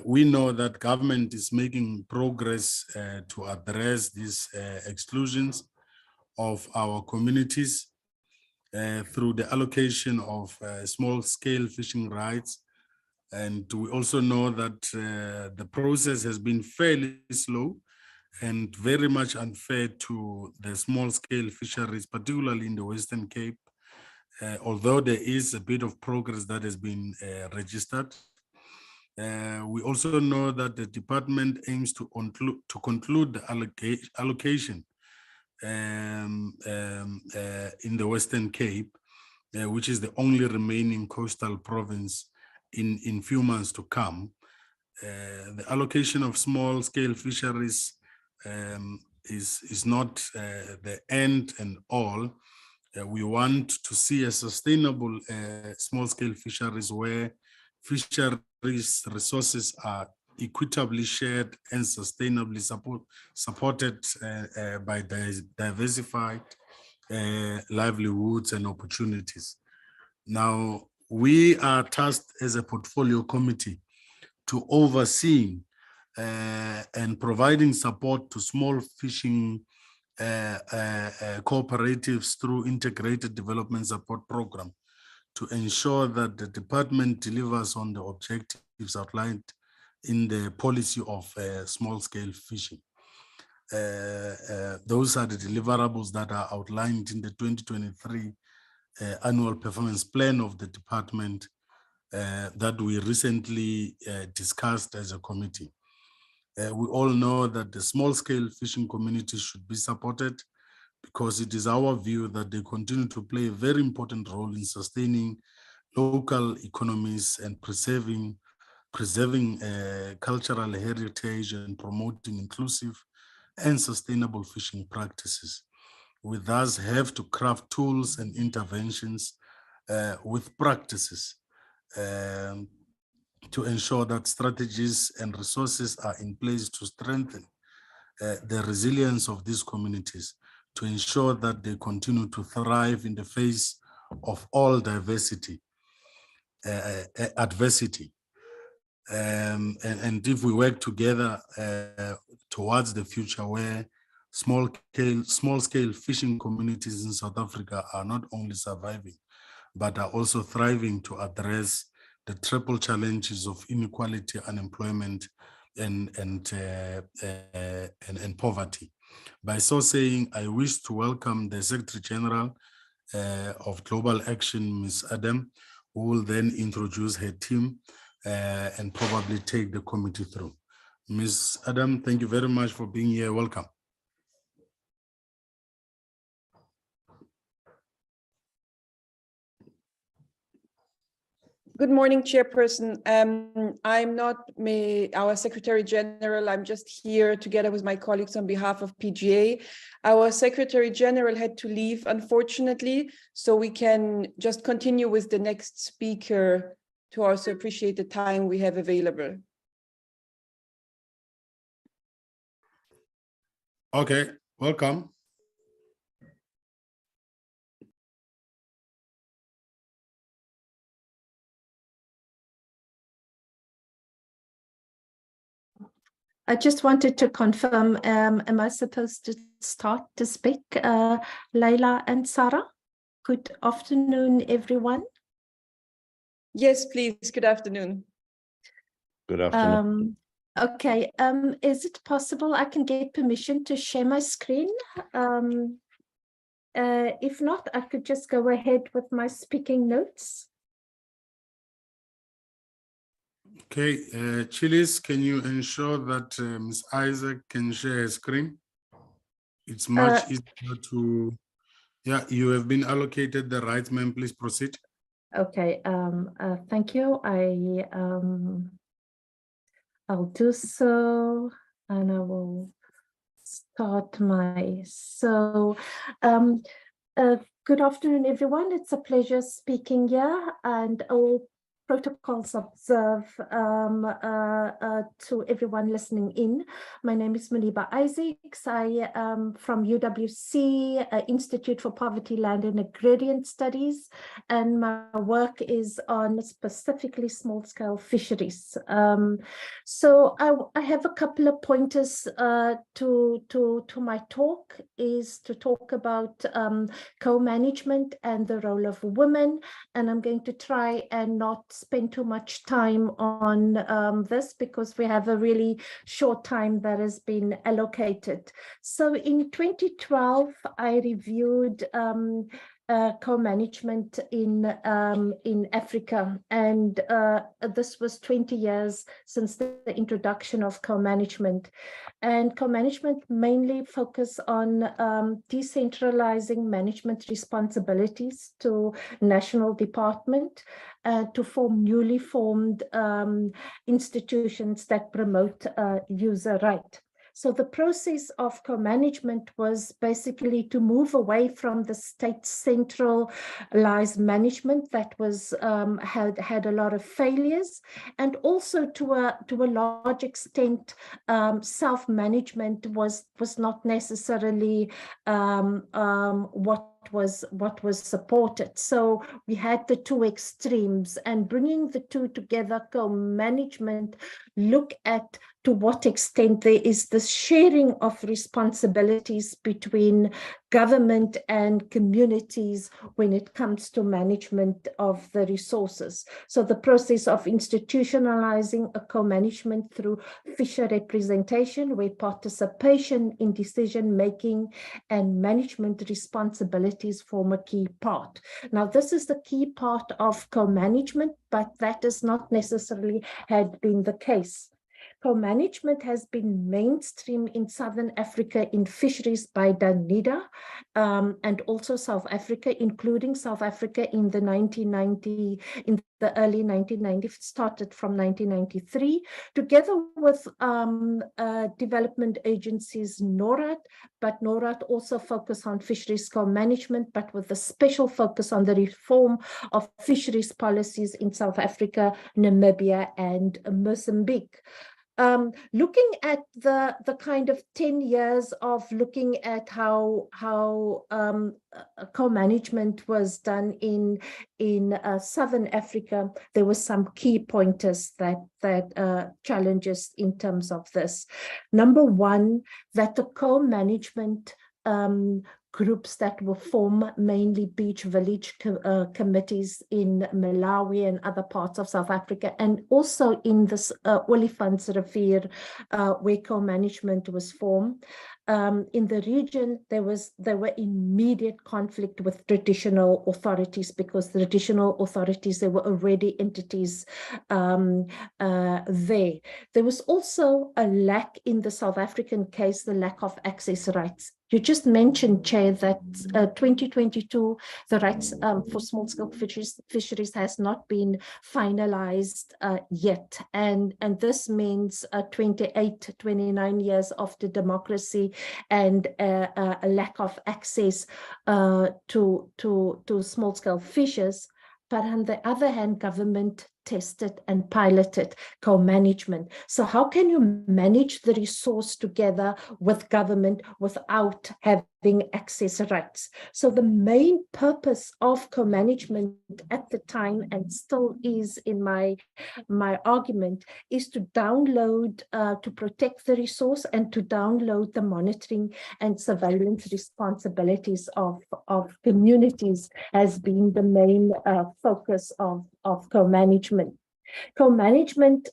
We know that government is making progress to address these exclusions of our communities through the allocation of small-scale fishing rights. And we also know that the process has been fairly slow and very much unfair to the small-scale fisheries, particularly in the Western Cape. Although there is a bit of progress that has been registered, we also know that the department aims to conclude the allocation in the Western Cape, which is the only remaining coastal province in few months to come. The allocation of small-scale fisheries is not the end and all. We want to see a sustainable small-scale fisheries where fisheries resources are equitably shared and sustainably supported by diversified livelihoods and opportunities. Now, we are tasked as a portfolio committee to overseeing and providing support to small fishing cooperatives through integrated development support program to ensure that the department delivers on the objectives outlined in the policy of small-scale fishing. Those are the deliverables that are outlined in the 2023 annual performance plan of the department that we recently discussed as a committee. We all know that the small-scale fishing community should be supported because it is our view that they continue to play a very important role in sustaining local economies and preserving cultural heritage and promoting inclusive and sustainable fishing practices. We thus have to craft tools and interventions with practices to ensure that strategies and resources are in place to strengthen the resilience of these communities, to ensure that they continue to thrive in the face of all adversity. And if we work together towards the future where small-scale fishing communities in South Africa are not only surviving, but are also thriving to address the triple challenges of inequality, unemployment, and poverty. By so saying, I wish to welcome the Secretary General of Global Action, Ms. Adam, who will then introduce her team and probably take the committee through. Ms. Adam, thank you very much for being here. Welcome. Good morning, Chairperson. I'm not our Secretary General. I'm just here together with my colleagues on behalf of PGA. Our Secretary General had to leave, unfortunately, so we can just continue with the next speaker to also appreciate the time we have available. Okay, welcome. I just wanted to confirm, am I supposed to start to speak, Leila and Sarah? Good afternoon, everyone. Yes, please, good afternoon. Good afternoon. Okay, is it possible I can get permission to share my screen? If not, I could just go ahead with my speaking notes. Okay, Chilis, can you ensure that Ms. Isaac can share her screen? It's much easier to, yeah, you have been allocated the right, ma'am, please proceed. Okay, thank you. I'll do so, and I will start Good afternoon, everyone. It's a pleasure speaking here, and all protocols observe to everyone listening in. My name is Muniba Isaacs. I am from UWC, Institute for Poverty, Land and Agrarian Studies, and my work is on specifically small-scale fisheries. So I have a couple of pointers to my talk, is to talk about co-management and the role of women, and I'm going to try and not spend too much time on this because we have a really short time that has been allocated. So in 2012, I reviewed co-management in Africa, and this was 20 years since the introduction of co-management. And co-management mainly focus on decentralizing management responsibilities to national department to form newly formed institutions that promote user right. So the process of co-management was basically to move away from the state centralized management that was had a lot of failures, and also to a large extent self-management was not necessarily what was supported. So we had the two extremes, and bringing the two together, co-management look at to what extent there is this sharing of responsibilities between government and communities when it comes to management of the resources. So the process of institutionalizing a co-management through fisher representation, where participation in decision-making and management responsibilities form a key part. Now, this is the key part of co-management, but that has not necessarily had been the case. Co-management has been mainstream in Southern Africa in fisheries by Danida, and also South Africa, including South Africa in the early 1990s, started from 1993, together with development agencies NORAD, but NORAD also focused on fisheries co-management, but with a special focus on the reform of fisheries policies in South Africa, Namibia, and Mozambique. Looking at the kind of 10 years of looking at how co-management was done in Southern Africa, there were some key pointers that challenges in terms of this. Number one, that the co-management groups that will form mainly beach village committees in Malawi and other parts of South Africa, and also in this Olifantsrivier where co-management was formed. In the region, there were immediate conflict with traditional authorities, because the traditional authorities, there were already entities there. There was also a lack in the South African case, the lack of access rights. You just mentioned, Chair, that 2022, the rights for small-scale fisheries has not been finalized yet. And this means 29 years after democracy and a lack of access to small-scale fishers. But on the other hand, government tested and piloted co-management. So how can you manage the resource together with government without having access rights? So the main purpose of co-management at the time, and still is in my argument, is to download, to protect the resource, and to download the monitoring and surveillance responsibilities of communities has been the main focus of co-management. Co-management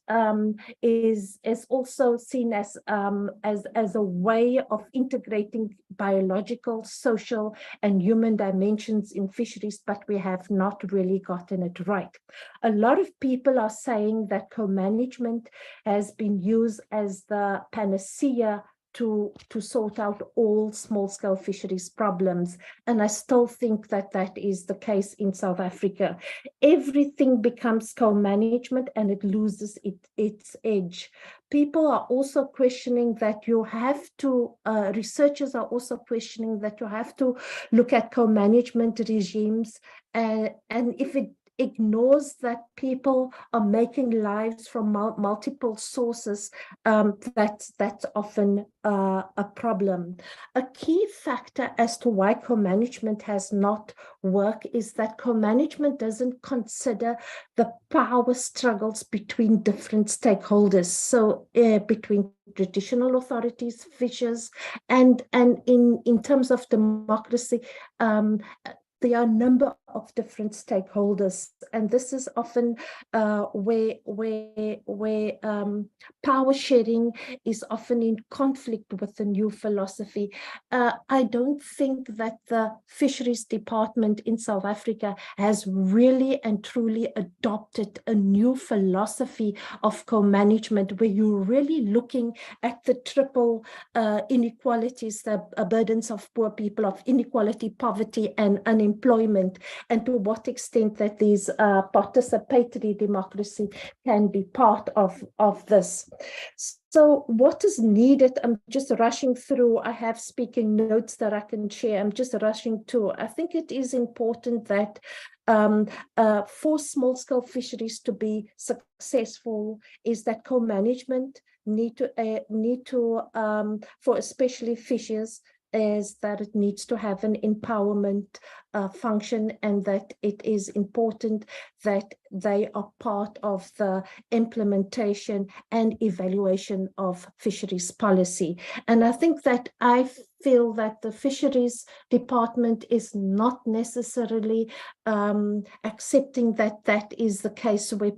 is also seen as a way of integrating biological, social, and human dimensions in fisheries, but we have not really gotten it right. A lot of people are saying that co-management has been used as the panacea to sort out all small-scale fisheries problems. And I still think that is the case in South Africa. Everything becomes co-management and it loses its edge, people are also questioning that you have to, researchers are also questioning that you have to look at co-management regimes, and if it ignores that people are making lives from multiple sources, that's often a problem. A key factor as to why co-management has not worked is that co-management doesn't consider the power struggles between different stakeholders. So between traditional authorities, fishers, and in terms of democracy, there are a number of different stakeholders, and this is often where power sharing is often in conflict with the new philosophy. I don't think that the Fisheries Department in South Africa has really and truly adopted a new philosophy of co-management, where you're really looking at the triple inequalities, the burdens of poor people, of inequality, poverty, and unemployment, and to what extent that these participatory democracy can be part of this. So what is needed, I'm just rushing through, I have speaking notes that I can share, I'm just rushing to. I think it is important that for small-scale fisheries to be successful, is that co-management need to for especially fishers, is that it needs to have an empowerment function, and that it is important that they are part of the implementation and evaluation of fisheries policy. And I think that I feel that the Fisheries Department is not necessarily accepting that that is the case, where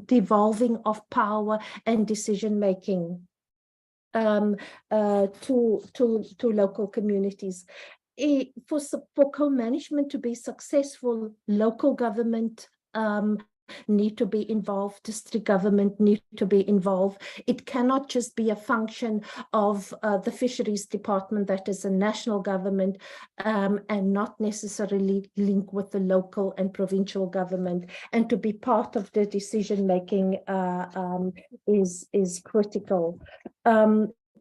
devolving of power and decision making to local communities. For co-management to be successful, local government need to be involved, district government need to be involved. It cannot just be a function of the Fisheries Department, that is a national government, and not necessarily link with the local and provincial government. And to be part of the decision making is critical.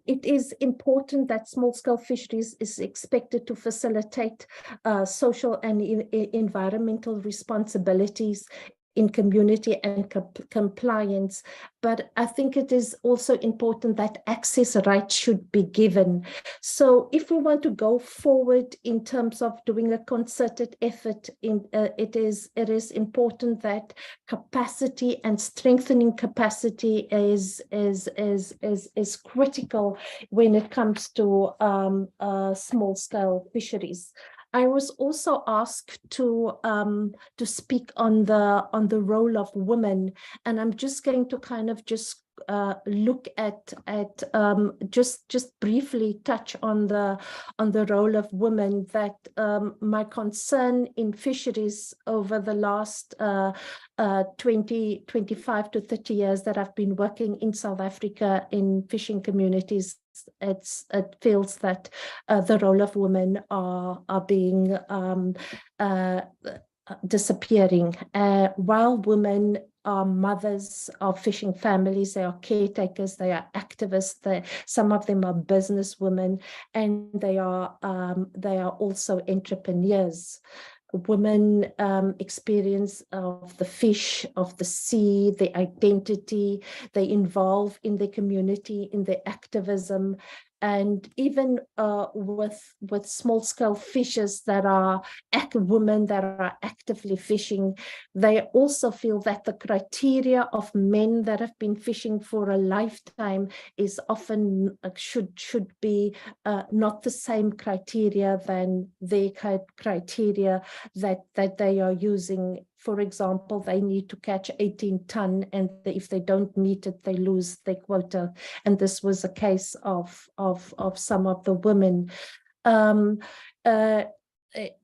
It is important that small-scale fisheries is expected to facilitate social and environmental responsibilities in community and compliance. But I think it is also important that access rights should be given. So if we want to go forward in terms of doing a concerted effort, it is important that capacity and strengthening capacity is critical when it comes to small-scale fisheries. I was also asked to speak on the role of women, and I'm just going to kind of just look at just briefly touch on the role of women. That my concern in fisheries over the last 25 to 30 years that I've been working in South Africa in fishing communities, it feels that the role of women are being disappearing. While women are mothers of fishing families, they are caretakers, they are activists, some of them are business women, and they are also entrepreneurs. Women experience of the fish, of the sea, the identity, they involve in the community, in the activism, and even with small-scale fishers that are women that are actively fishing, they also feel that the criteria of men that have been fishing for a lifetime is often should be not the same criteria than the criteria that they are using. For example, they need to catch 18 ton, and if they don't meet it, they lose their quota. And this was a case of some of the women.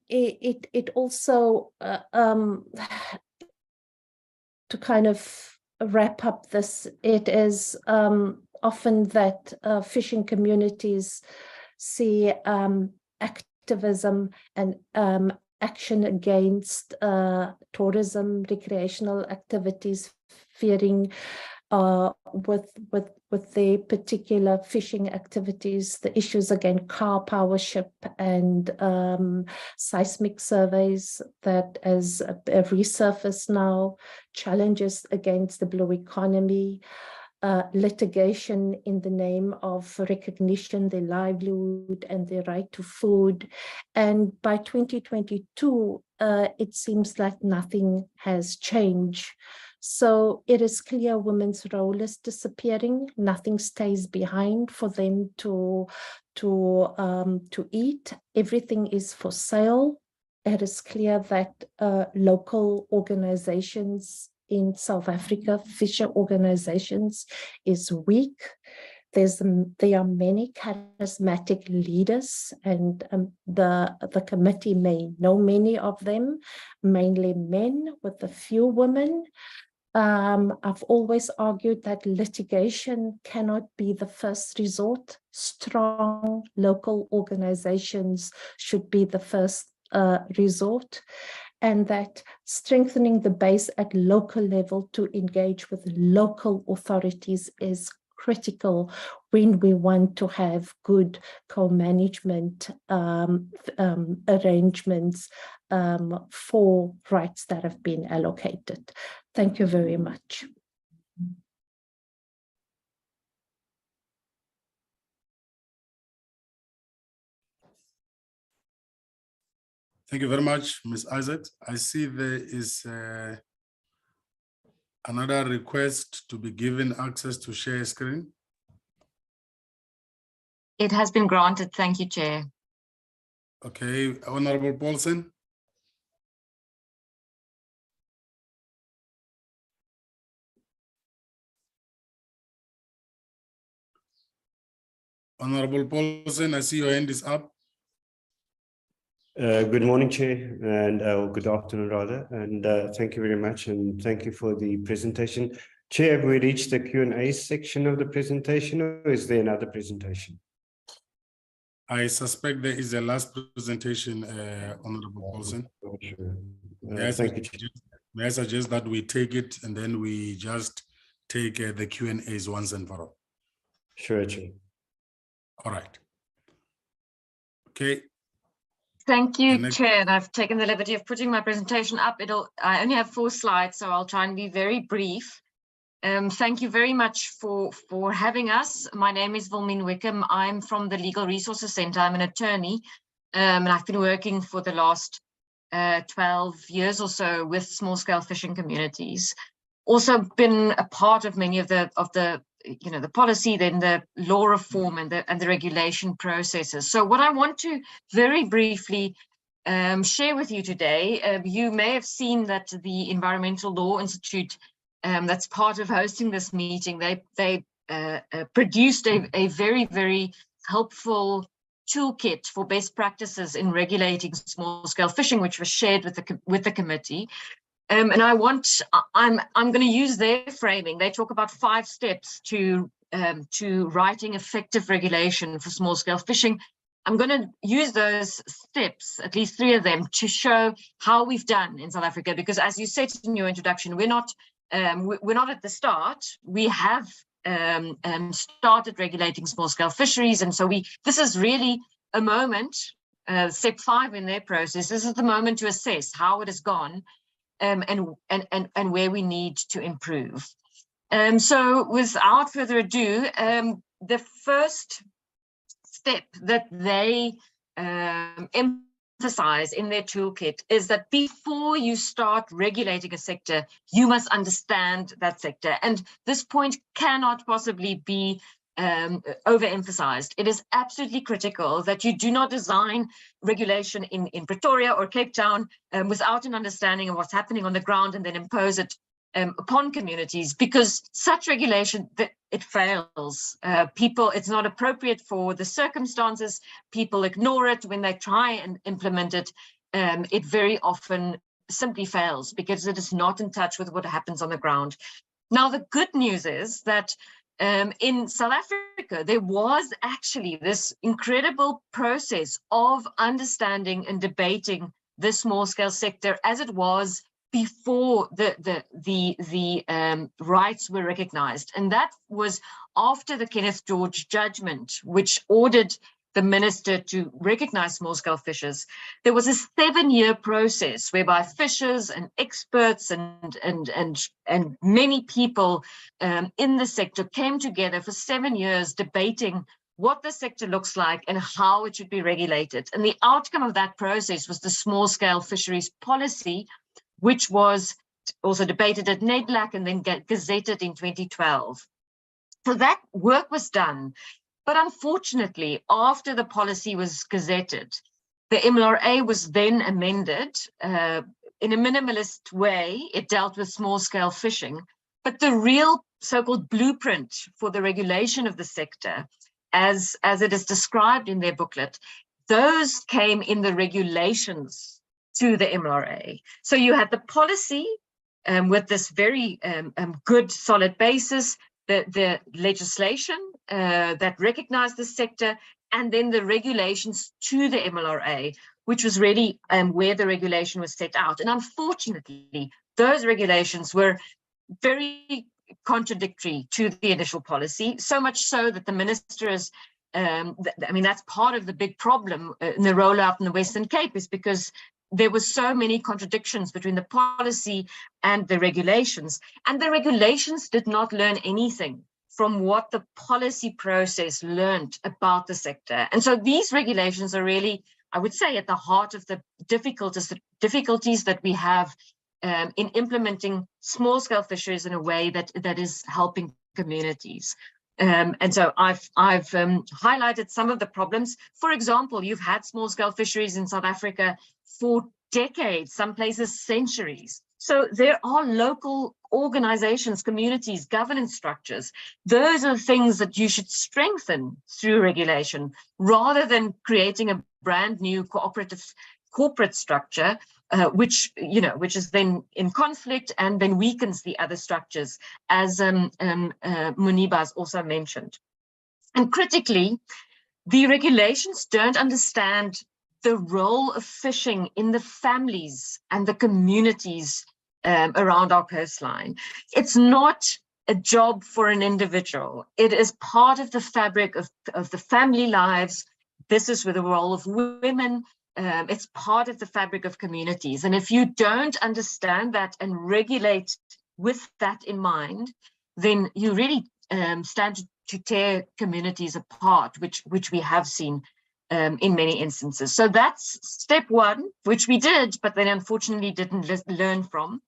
It also to kind of wrap up this, it is often that fishing communities see activism and action against tourism, recreational activities, fearing with their particular fishing activities, the issues again, car power ship and seismic surveys that has resurfaced now, challenges against the blue economy, litigation in the name of recognition, their livelihood and their right to food. And by 2022, it seems like nothing has changed. So it is clear women's role is disappearing. Nothing stays behind for them to eat. Everything is for sale. It is clear that local organizations in South Africa, fisher organizations, is weak. There are many charismatic leaders, and the committee may know many of them, mainly men with a few women. I've always argued that litigation cannot be the first resort. Strong local organizations should be the first resort, and that strengthening the base at local level to engage with local authorities is critical when we want to have good co-management arrangements for rights that have been allocated. Thank you very much. Thank you very much, Ms. Isaac. I see there is another request to be given access to share screen. It has been granted. Thank you, Chair. Okay, Honorable Paulsen. Honorable Paulsen, I see your hand is up. Good morning, Chair, and good afternoon, rather, and thank you very much, and thank you for the presentation. Chair, have we reached the Q&A section of the presentation, or is there another presentation? I suspect there is a last presentation, Honorable Paulsen. Sure. May I suggest that we take it and then we just take the Q&As once and for all? Sure, Chair. All right. Okay. Thank you, Chair. And I've taken the liberty of putting my presentation up. I only have 4 slides, so I'll try and be very brief. Thank you very much for having us. My name is Wilmien Wickham. I'm from the Legal Resources Centre. I'm an attorney, and I've been working for the last 12 years or so with small-scale fishing communities. Also been a part of many of the the policy, then the law reform and the regulation processes. So what I want to very briefly share with you today, you may have seen that the Environmental Law Institute, that's part of hosting this meeting, they produced a very, very helpful toolkit for best practices in regulating small-scale fishing, which was shared with the committee. And I'm going to use their framing. They talk about 5 steps to writing effective regulation for small-scale fishing. I'm going to use those steps, at least 3 of them, to show how we've done in South Africa. Because as you said in your introduction, we're not at the start. We have started regulating small-scale fisheries, and so this is really a moment. Step 5 in their process. This is the moment to assess how it has gone. And where we need to improve. So without further ado, the first step that they emphasize in their toolkit is that before you start regulating a sector, you must understand that sector. And this point cannot possibly be overemphasized. It is absolutely critical that you do not design regulation in Pretoria or Cape Town without an understanding of what's happening on the ground and then impose it upon communities, because such regulation, it fails. It's not appropriate for the circumstances. People ignore it when they try and implement it. It very often simply fails because it is not in touch with what happens on the ground. Now, the good news is that in South Africa, there was actually this incredible process of understanding and debating the small-scale sector as it was before the rights were recognized. And that was after the Kenneth George judgment, which ordered the minister to recognize small-scale fishers. There was a 7-year process whereby fishers and experts and many people in the sector came together for 7 years debating what the sector looks like and how it should be regulated. And the outcome of that process was the small-scale fisheries policy, which was also debated at NEDLAC and then gazetted in 2012. So that work was done. But unfortunately, after the policy was gazetted, the MLRA was then amended in a minimalist way. It dealt with small-scale fishing, but the real so-called blueprint for the regulation of the sector, as it is described in their booklet, those came in the regulations to the MLRA. So you had the policy with this very good, solid basis, the legislation that recognized the sector, and then the regulations to the MLRA, which was really where the regulation was set out. And unfortunately, those regulations were very contradictory to the initial policy, so much so that the minister is, I mean, that's part of the big problem in the rollout in the Western Cape, is because there were so many contradictions between the policy and the regulations. And the regulations did not learn anything from what the policy process learned about the sector. And so these regulations are really, I would say, at the heart of the difficulties that we have in implementing small-scale fisheries in a way that is helping communities. And so I've highlighted some of the problems. For example, you've had small-scale fisheries in South Africa for decades, some places centuries. So there are local organizations, communities, governance structures. Those are things that you should strengthen through regulation, rather than creating a brand new cooperative corporate structure, which is then in conflict and then weakens the other structures, as Muniba has also mentioned. And critically, the regulations don't understand the role of fishing in the families and the communities around our coastline. It's not a job for an individual. It is part of the fabric of the family lives. This is with the role of women. It's part of the fabric of communities. And if you don't understand that and regulate with that in mind, then you really stand to tear communities apart, which we have seen in many instances. So that's step one, which we did, but then unfortunately didn't learn from.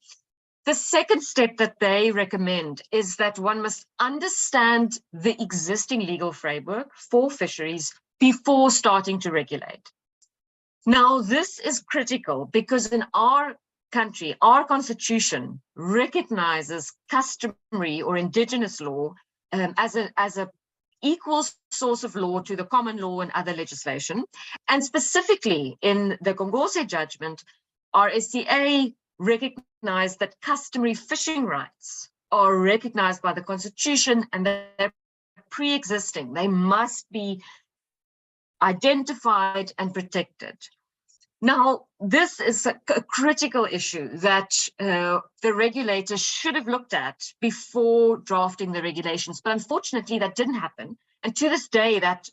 The second step that they recommend is that one must understand the existing legal framework for fisheries before starting to regulate. Now, this is critical because in our country, our constitution recognizes customary or indigenous law as a equal source of law to the common law and other legislation. And specifically in the Kongose judgment, RSCA recognized that customary fishing rights are recognized by the constitution and they're pre-existing. They must be identified and protected. Now, this is a critical issue that the regulators should have looked at before drafting the regulations, but unfortunately that didn't happen. And to this day, that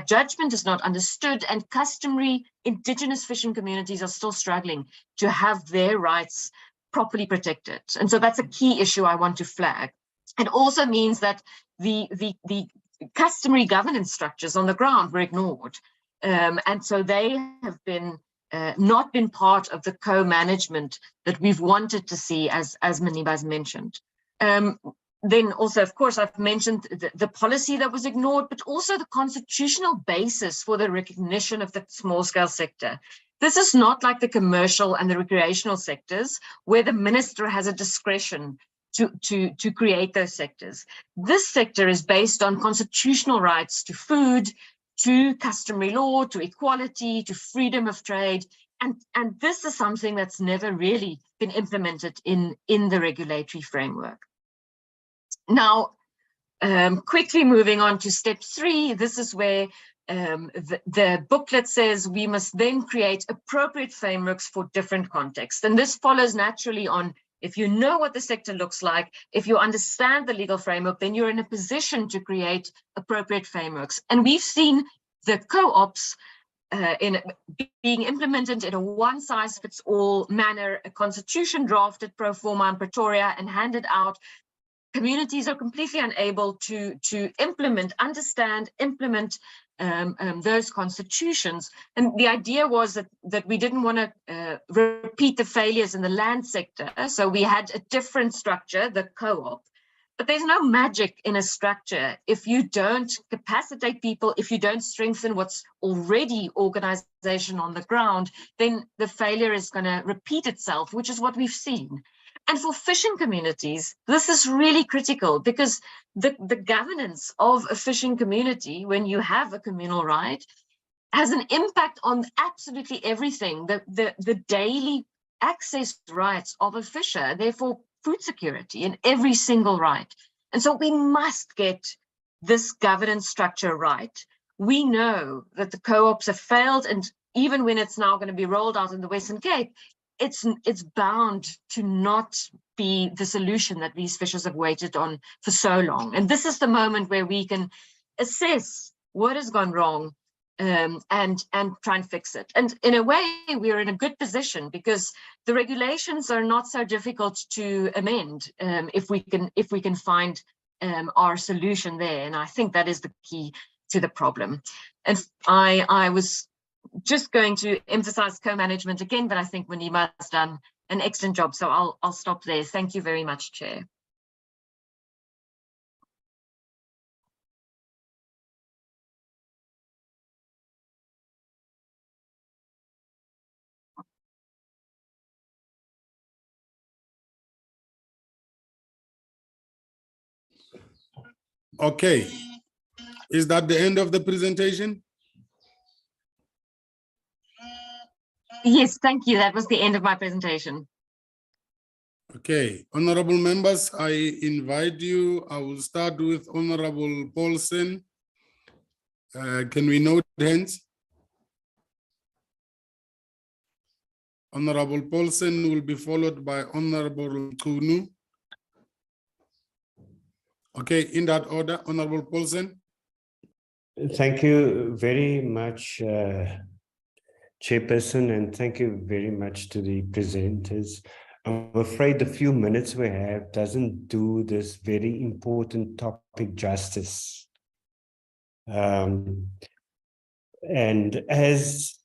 judgment is not understood, and customary indigenous fishing communities are still struggling to have their rights properly protected. And so that's a key issue I want to flag. It also means that the customary governance structures on the ground were ignored. And so they have been not been part of the co-management that we've wanted to see, as Muniba has mentioned. Then also, of course, I've mentioned the policy that was ignored, but also the constitutional basis for the recognition of the small-scale sector. This is not like the commercial and the recreational sectors, where the minister has a discretion to create those sectors. This sector is based on constitutional rights to food, to customary law, to equality, to freedom of trade. And this is something that's never really been implemented in the regulatory framework. Now, quickly moving on to step 3, this is where the booklet says we must then create appropriate frameworks for different contexts. And this follows naturally on, if you know what the sector looks like, if you understand the legal framework, then you're in a position to create appropriate frameworks. And we've seen the co-ops being implemented in a one-size-fits-all manner, a constitution drafted pro forma in Pretoria and handed out. Communities are completely unable to implement, understand, implement those constitutions. And the idea was that we didn't want to repeat the failures in the land sector. So we had a different structure, the co-op. But there's no magic in a structure if you don't capacitate people, if you don't strengthen what's already organization on the ground, then the failure is going to repeat itself, which is what we've seen. And for fishing communities, this is really critical because the governance of a fishing community, when you have a communal right, has an impact on absolutely everything, the daily access rights of a fisher, therefore food security in every single right. And so we must get this governance structure right. We know that the co-ops have failed, and even when it's now going to be rolled out in the Western Cape, it's bound to not be the solution that these fishers have waited on for so long. And this is the moment where we can assess what has gone wrong and try and fix it. And in a way, we're in a good position because the regulations are not so difficult to amend if we can find our solution there. And I think that is the key to the problem. And I was just going to emphasize co-management again, but I think Munima has done an excellent job. So I'll stop there. Thank you very much, Chair. Okay. Is that the end of the presentation? Yes, thank you. That was the end of my presentation. Okay, honorable members, I invite you. I will start with Honorable Paulsen. Can we note hands? Honorable Paulsen will be followed by Honorable Kunu. Okay, in that order, Honorable Paulsen. Thank you very much, Chairperson, and thank you very much to the presenters. I'm afraid the few minutes we have doesn't do this very important topic justice. And as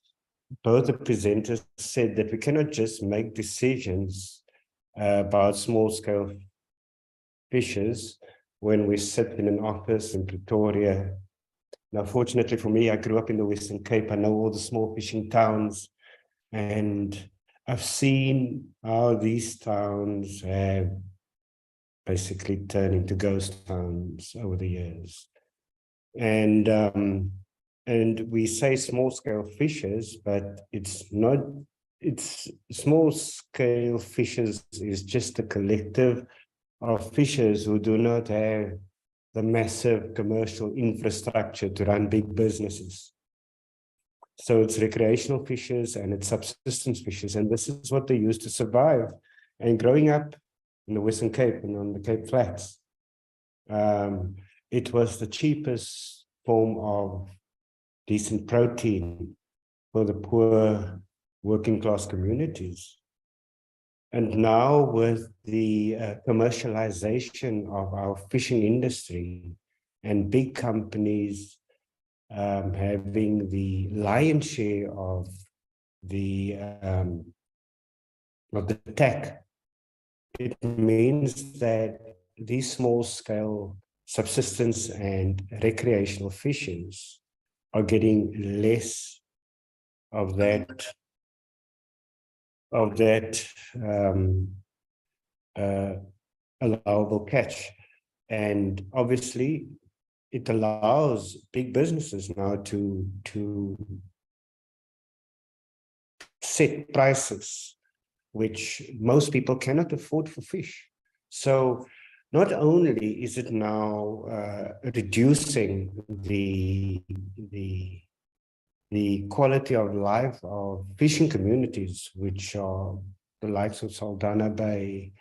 both the presenters said, that we cannot just make decisions about small-scale fishers when we sit in an office in Pretoria. Now, fortunately for me, I grew up in the Western Cape. I know all the small fishing towns, and I've seen how these towns have basically turned into ghost towns over the years. And we say small-scale fishers, but it's not. It's small-scale fishers is just a collective of fishers who do not have the massive commercial infrastructure to run big businesses. So it's recreational fishers and it's subsistence fishers, and this is what they use to survive. And growing up in the Western Cape and on the Cape Flats, it was the cheapest form of decent protein for the poor working class communities. And now with the commercialization of our fishing industry and big companies having the lion's share of the tech, it means that these small-scale subsistence and recreational fishers are getting less of that allowable catch. And obviously it allows big businesses now to set prices which most people cannot afford for fish. So not only is it now reducing the quality of life of fishing communities, which are the likes of Saldanha Bay,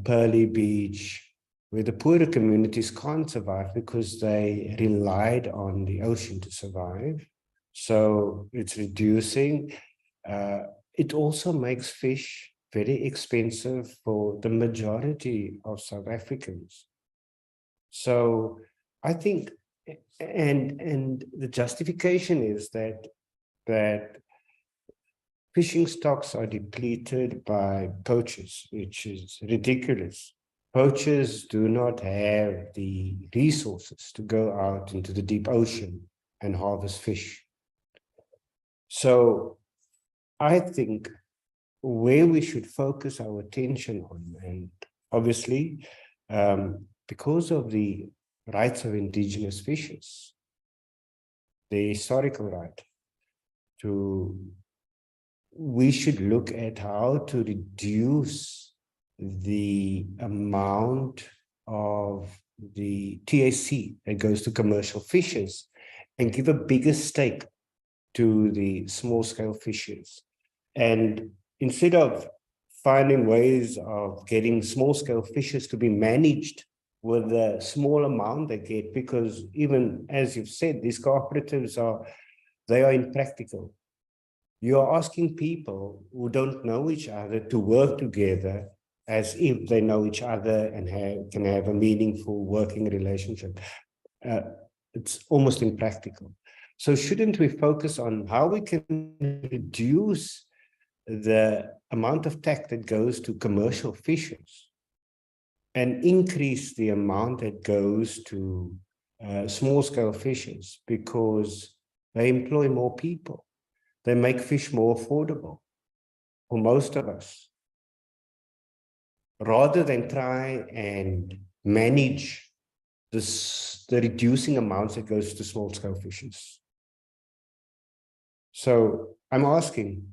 Pearly Beach, where the poorer communities can't survive because they relied on the ocean to survive. So it's reducing. It also makes fish very expensive for the majority of South Africans. So I think, and the justification is that fishing stocks are depleted by poachers, which is ridiculous. Poachers do not have the resources to go out into the deep ocean and harvest fish. So I think where we should focus our attention on, and obviously, because of the rights of indigenous fishes, the historical right we should look at how to reduce the amount of the TAC that goes to commercial fishers and give a bigger stake to the small-scale fishers. And instead of finding ways of getting small-scale fishers to be managed with a small amount they get, because even as you've said, these cooperatives are impractical. You are asking people who don't know each other to work together as if they know each other and can have a meaningful working relationship. It's almost impractical. So shouldn't we focus on how we can reduce the amount of tax that goes to commercial fishers and increase the amount that goes to small-scale fishers, because they employ more people. They make fish more affordable for most of us, rather than try and manage the reducing amounts that goes to small-scale fishers. So I'm asking,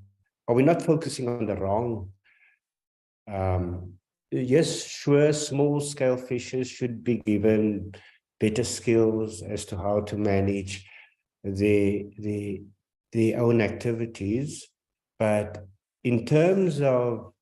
are we not focusing on the wrong? Yes, sure, small-scale fishers should be given better skills as to how to manage their own activities, but in terms of,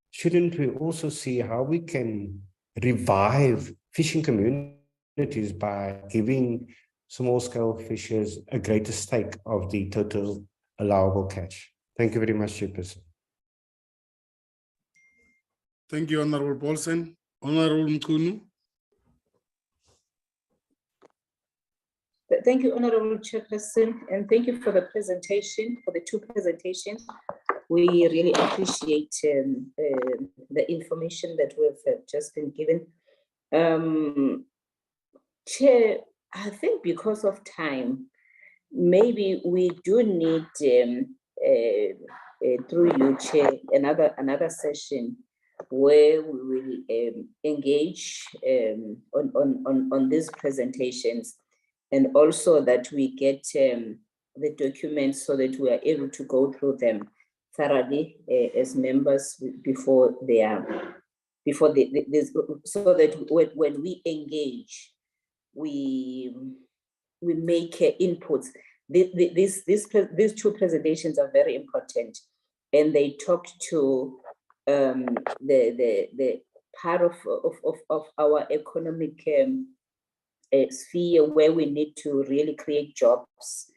shouldn't we also see how we can revive fishing communities by giving small-scale fishers a greater stake of the total allowable catch? Thank you very much, Chairperson. Thank you, Honorable Paulsen. Honorable Mkunu. Thank you, Honorable Chairperson, and thank you for the presentation, for the two presentations. We really appreciate the information that we've just been given. Chair, I think because of time, maybe we do need, through you, Chair, another session where we will engage on these presentations, and also that we get the documents so that we are able to go through them thoroughly as members before so that when we engage, we make inputs. These two presentations are very important, and they talk to the part of our economic sphere where we need to really create jobs,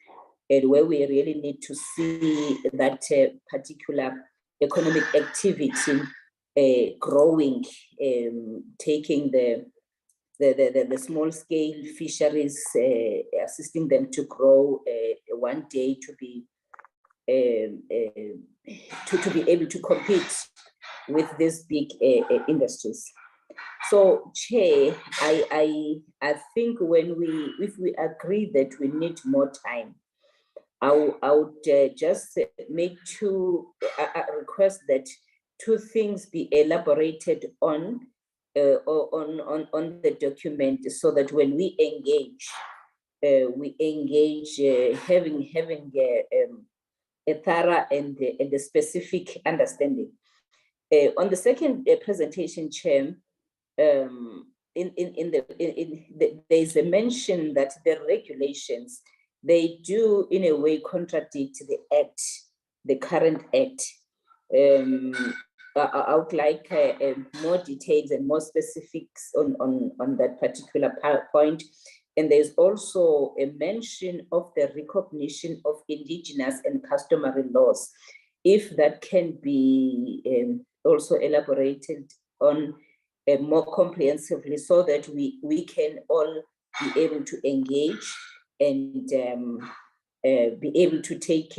and where we really need to see that particular economic activity growing, taking the small scale fisheries, assisting them to grow one day to be able to compete with these big industries. So, Chair, I think if we agree that we need more time, I would just make request that two things be elaborated on the document, so that when we engage, having a thorough and a specific understanding. On the second presentation, Chair, there's a mention that the regulations, they do in a way contradict the act, the current act. I would like more details and more specifics on that particular point. And there's also a mention of the recognition of indigenous and customary laws. If that can be also elaborated on more comprehensively, so that we can all be able to engage and be able to take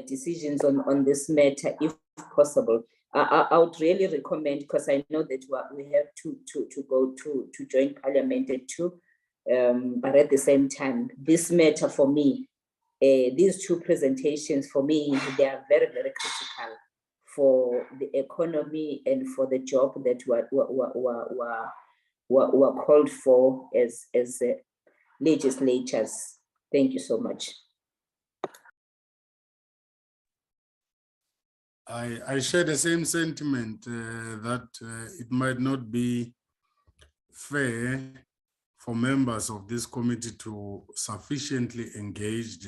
decisions on this matter, if possible. I would really recommend, because I know that we have to go to join Parliament at 2, but at the same time, this matter for me, these 2 presentations for me, they are very, very critical for the economy and for the job that were called for as legislatures. Thank you so much. I share the same sentiment that it might not be fair for members of this committee to sufficiently engage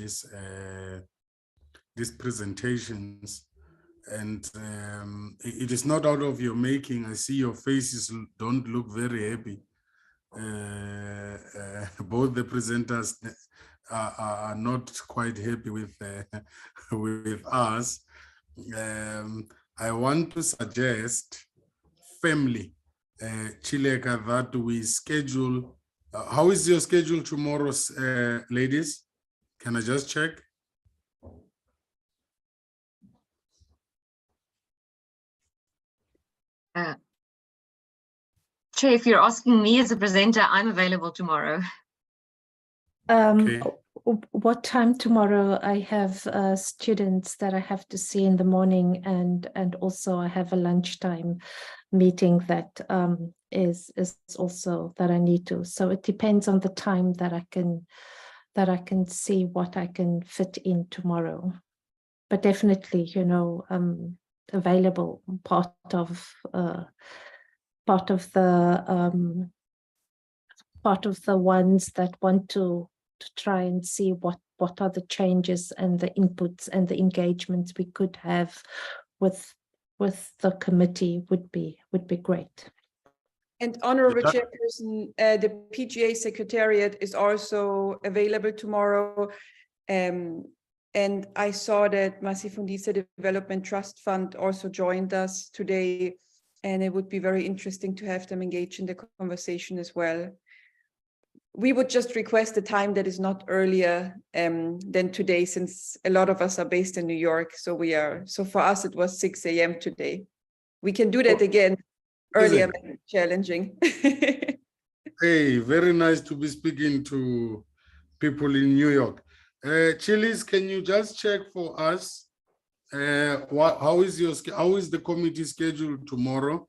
these presentations. And it is not out of your making. I see your faces don't look very happy. Both the presenters are not quite happy with us. I want to suggest firmly, Chileka, that we schedule. How is your schedule tomorrow, ladies? Can I just check? Chair, if you're asking me as a presenter, I'm available tomorrow. Okay. What time tomorrow? I have students that I have to see in the morning, and also I have a lunchtime meeting that is also that I need to. So it depends on the time that I can see what I can fit in tomorrow. But definitely, you know, available part of the ones that want to try and see what are the changes and the inputs and the engagements we could have with the committee would be great. And Honorable Chairperson, the PGA Secretariat is also available tomorrow. And I saw that Masifundisa Development Trust Fund also joined us today, and it would be very interesting to have them engage in the conversation as well. We would just request a time that is not earlier than today, since a lot of us are based in New York. So for us, it was 6 a.m. today. We can do that again earlier, challenging. Hey, very nice to be speaking to people in New York. Chilis, can you just check for us? How is the committee schedule tomorrow?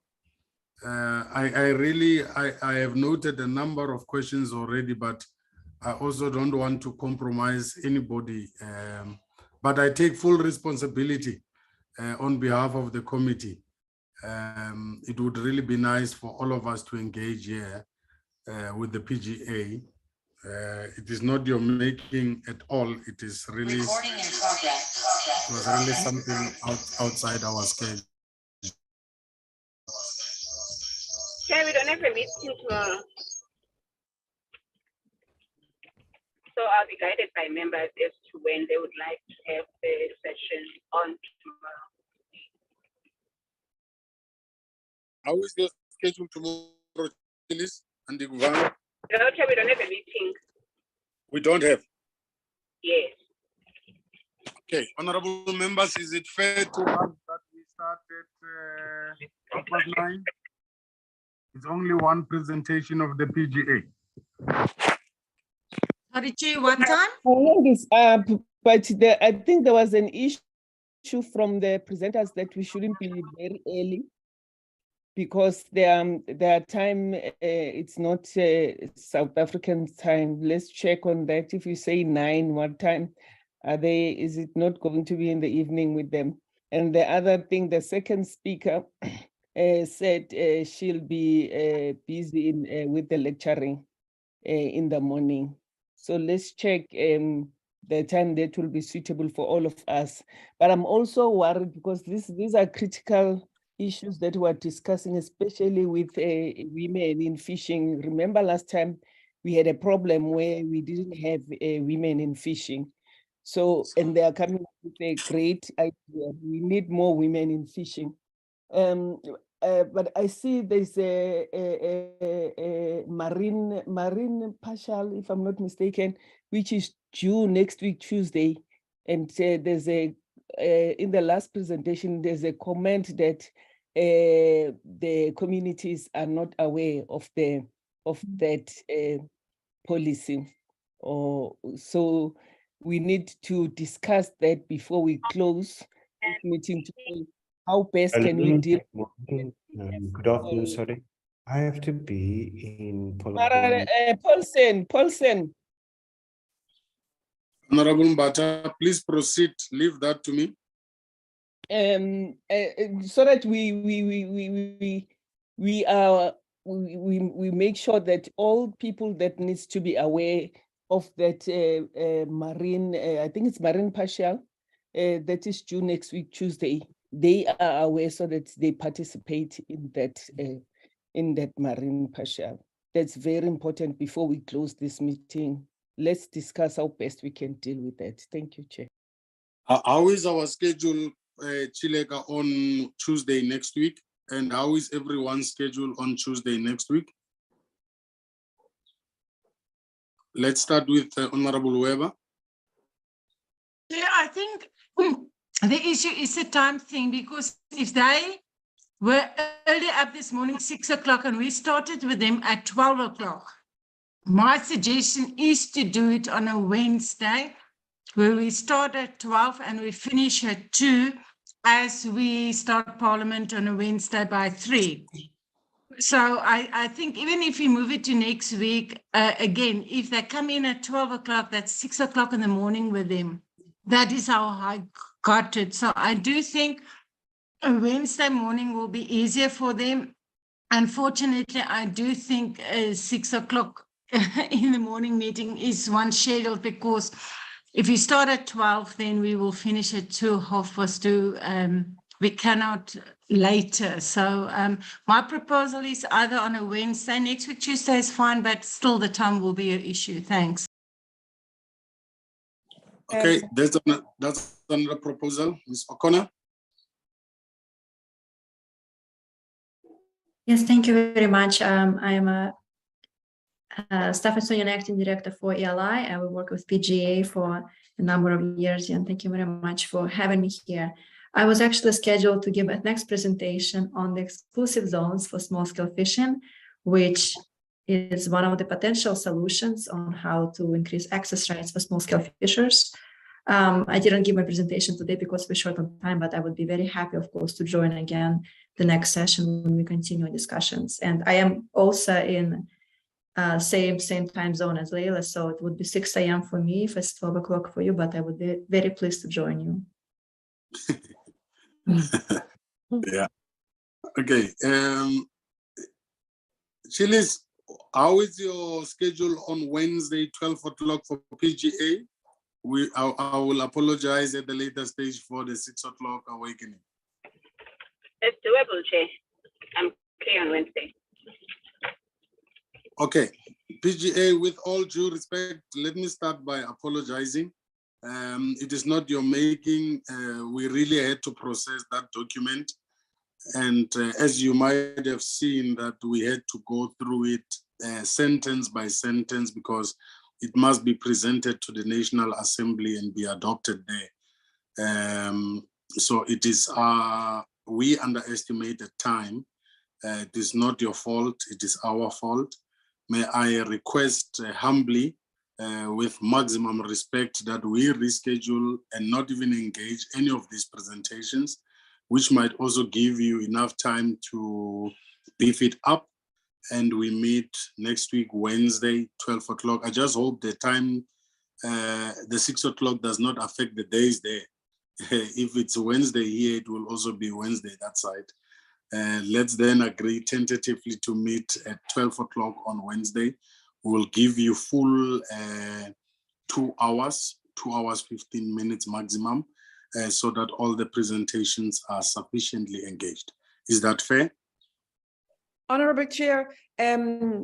I have noted a number of questions already, but I also don't want to compromise anybody. But I take full responsibility on behalf of the committee. It would really be nice for all of us to engage here with the PGA. It is not your making at all. It is really, it was really something outside our schedule. Chair, we don't have a meeting tomorrow. So I'll be guided by members as to when they would like to have the session on tomorrow. How is your schedule tomorrow, Chilis and Iguvana? No, Chair, we don't have a meeting. We don't have. Yes. Okay, honorable members, is it fair to us that we start at 9:30? It's only one presentation of the PGA. Sorry, Chair, what time? I think it's but I think there was an issue from the presenters that we shouldn't be very early, because their time, it's not South African time. Let's check on that. If you say 9, what time are they? Is it not going to be in the evening with them? And the other thing, the second speaker, said she'll be busy with the lecturing in the morning. So let's check the time that will be suitable for all of us. But I'm also worried because these are critical issues that we're discussing, especially with women in fishing. Remember last time we had a problem where we didn't have women in fishing. So, and they are coming up with a great idea. We need more women in fishing. But I see there's a marine partial, if I'm not mistaken, which is due next week, Tuesday. And there's in the last presentation, there's a comment that the communities are not aware of that policy. So we need to discuss that before we close this meeting today. How best can we deal? Good afternoon, sorry. I have to be in Paulsen. Honorable Mbata, please proceed. Leave that to me. So that we make sure that all people that needs to be aware of that marine, I think it's marine partial, that is due next week, Tuesday. They are aware so that they participate in that marine partial. That's very important before we close this meeting. Let's discuss how best we can deal with that. Thank you, Chair. How is our schedule, Chileka, on Tuesday next week? And how is everyone's schedule on Tuesday next week? Let's start with Honorable Weber. Yeah, I think the issue is a time thing, because if they were early up this morning, 6 o'clock, and we started with them at 12 o'clock, my suggestion is to do it on a Wednesday, where we start at 12 and we finish at 2, as we start Parliament on a Wednesday by 3. So I think even if we move it to next week, again, if they come in at 12 o'clock, that's 6 o'clock in the morning with them. That is how I got it. So I do think a Wednesday morning will be easier for them. Unfortunately, I do think 6 o'clock in the morning meeting is one scheduled, because if we start at 12, then we will finish at 2, 2:30. We cannot later. So my proposal is either on a Wednesday, next week Tuesday is fine, but still the time will be an issue. Thanks. Okay, that's another proposal. Ms. O'Connor. Yes, thank you very much. I'm a staff associate and acting director for ELI. I will work with PGA for a number of years, and thank you very much for having me here. I was actually scheduled to give a next presentation on the exclusive zones for small-scale fishing, which is one of the potential solutions on how to increase access rights for small-scale fishers. I didn't give my presentation today because we're short on time, but I would be very happy, of course, to join again the next session when we continue discussions. And I am also in same time zone as Leila, so it would be 6 a.m. for me if it's 12 o'clock for you, but I would be very pleased to join you. Yeah. Okay. Chilis, how is your schedule on Wednesday, 12 o'clock for PGA? I will apologize at the later stage for the 6 o'clock awakening. It's doable, Chair. I'm clear on Wednesday. Okay. PGA, with all due respect, let me start by apologizing. It is not your making. We really had to process that document. And as you might have seen, that we had to go through it sentence by sentence, because it must be presented to the National Assembly and be adopted there. So it is, we underestimated time. It is not your fault, it is our fault. May I request humbly, with maximum respect, that we reschedule and not even engage any of these presentations, which might also give you enough time to beef it up. And we meet next week, Wednesday, 12 o'clock. I just hope the time, the 6 o'clock does not affect the days there. If it's Wednesday here, it will also be Wednesday that side. Let's then agree tentatively to meet at 12 o'clock on Wednesday. We will give you full 2 hours, 2 hours, 15 minutes maximum, so that all the presentations are sufficiently engaged. Is that fair? Honorable Chair,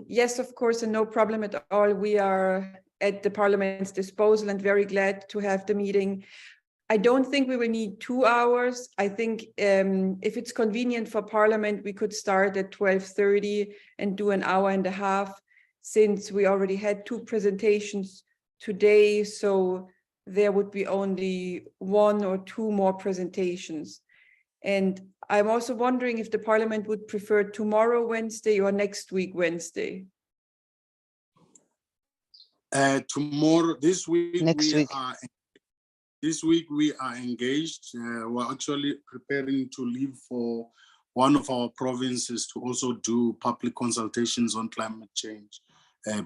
yes, of course, and no problem at all. We are at the Parliament's disposal and very glad to have the meeting. I don't think we will need 2 hours. I think if it's convenient for Parliament, we could start at 12:30 and do an hour and a half, since we already had 2 presentations today. So there would be only 1 or 2 more presentations. And I'm also wondering if the Parliament would prefer tomorrow, Wednesday, or next week, Wednesday. Tomorrow, this week, Next week. we are engaged. We're actually preparing to leave for one of our provinces to also do public consultations on climate change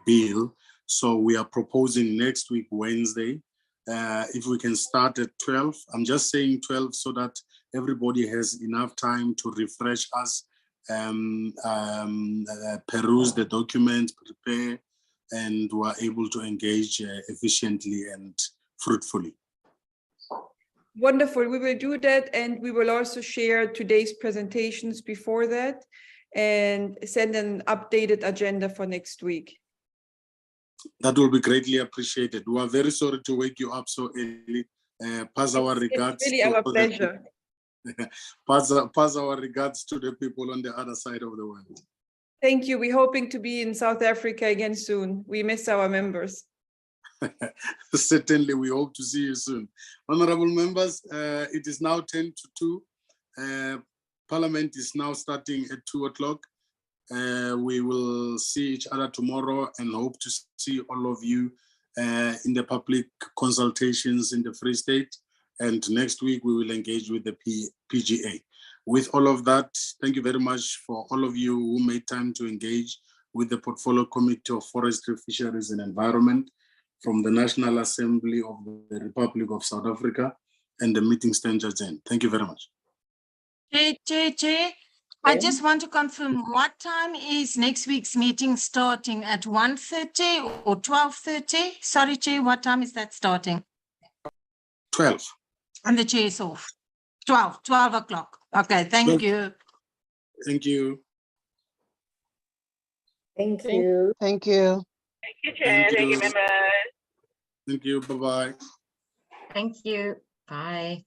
bill. So we are proposing next week, Wednesday, if we can start at 12. I'm just saying 12 so that everybody has enough time to refresh us, peruse the documents, prepare, and we're able to engage efficiently and fruitfully. Wonderful, we will do that, and we will also share today's presentations before that and send an updated agenda for next week. That will be greatly appreciated. We are very sorry to wake you up so early. Pass our regards. It's really our pleasure. Pass our regards to the people on the other side of the world. Thank you. We're hoping to be in South Africa again soon. We miss our members. Certainly, we hope to see you soon. Honorable members, it is now 10 to 2. Parliament is now starting at 2 o'clock. We will see each other tomorrow and hope to see all of you in the public consultations in the Free State. And next week, we will engage with the PGA. With all of that, thank you very much for all of you who made time to engage with the Portfolio Committee of Forestry, Fisheries and Environment from the National Assembly of the Republic of South Africa, and the meeting stands adjourned. Thank you very much. Chair, I just want to confirm, what time is next week's meeting starting? At 1:30 or 12:30? Sorry, Chair, what time is that starting? 12. And the chair is off. 12 o'clock. Okay, thank you. Thank you. Thank you. Thank you. Thank you, Chair. Thank you, members. Thank you. Bye-bye. Thank you. Bye.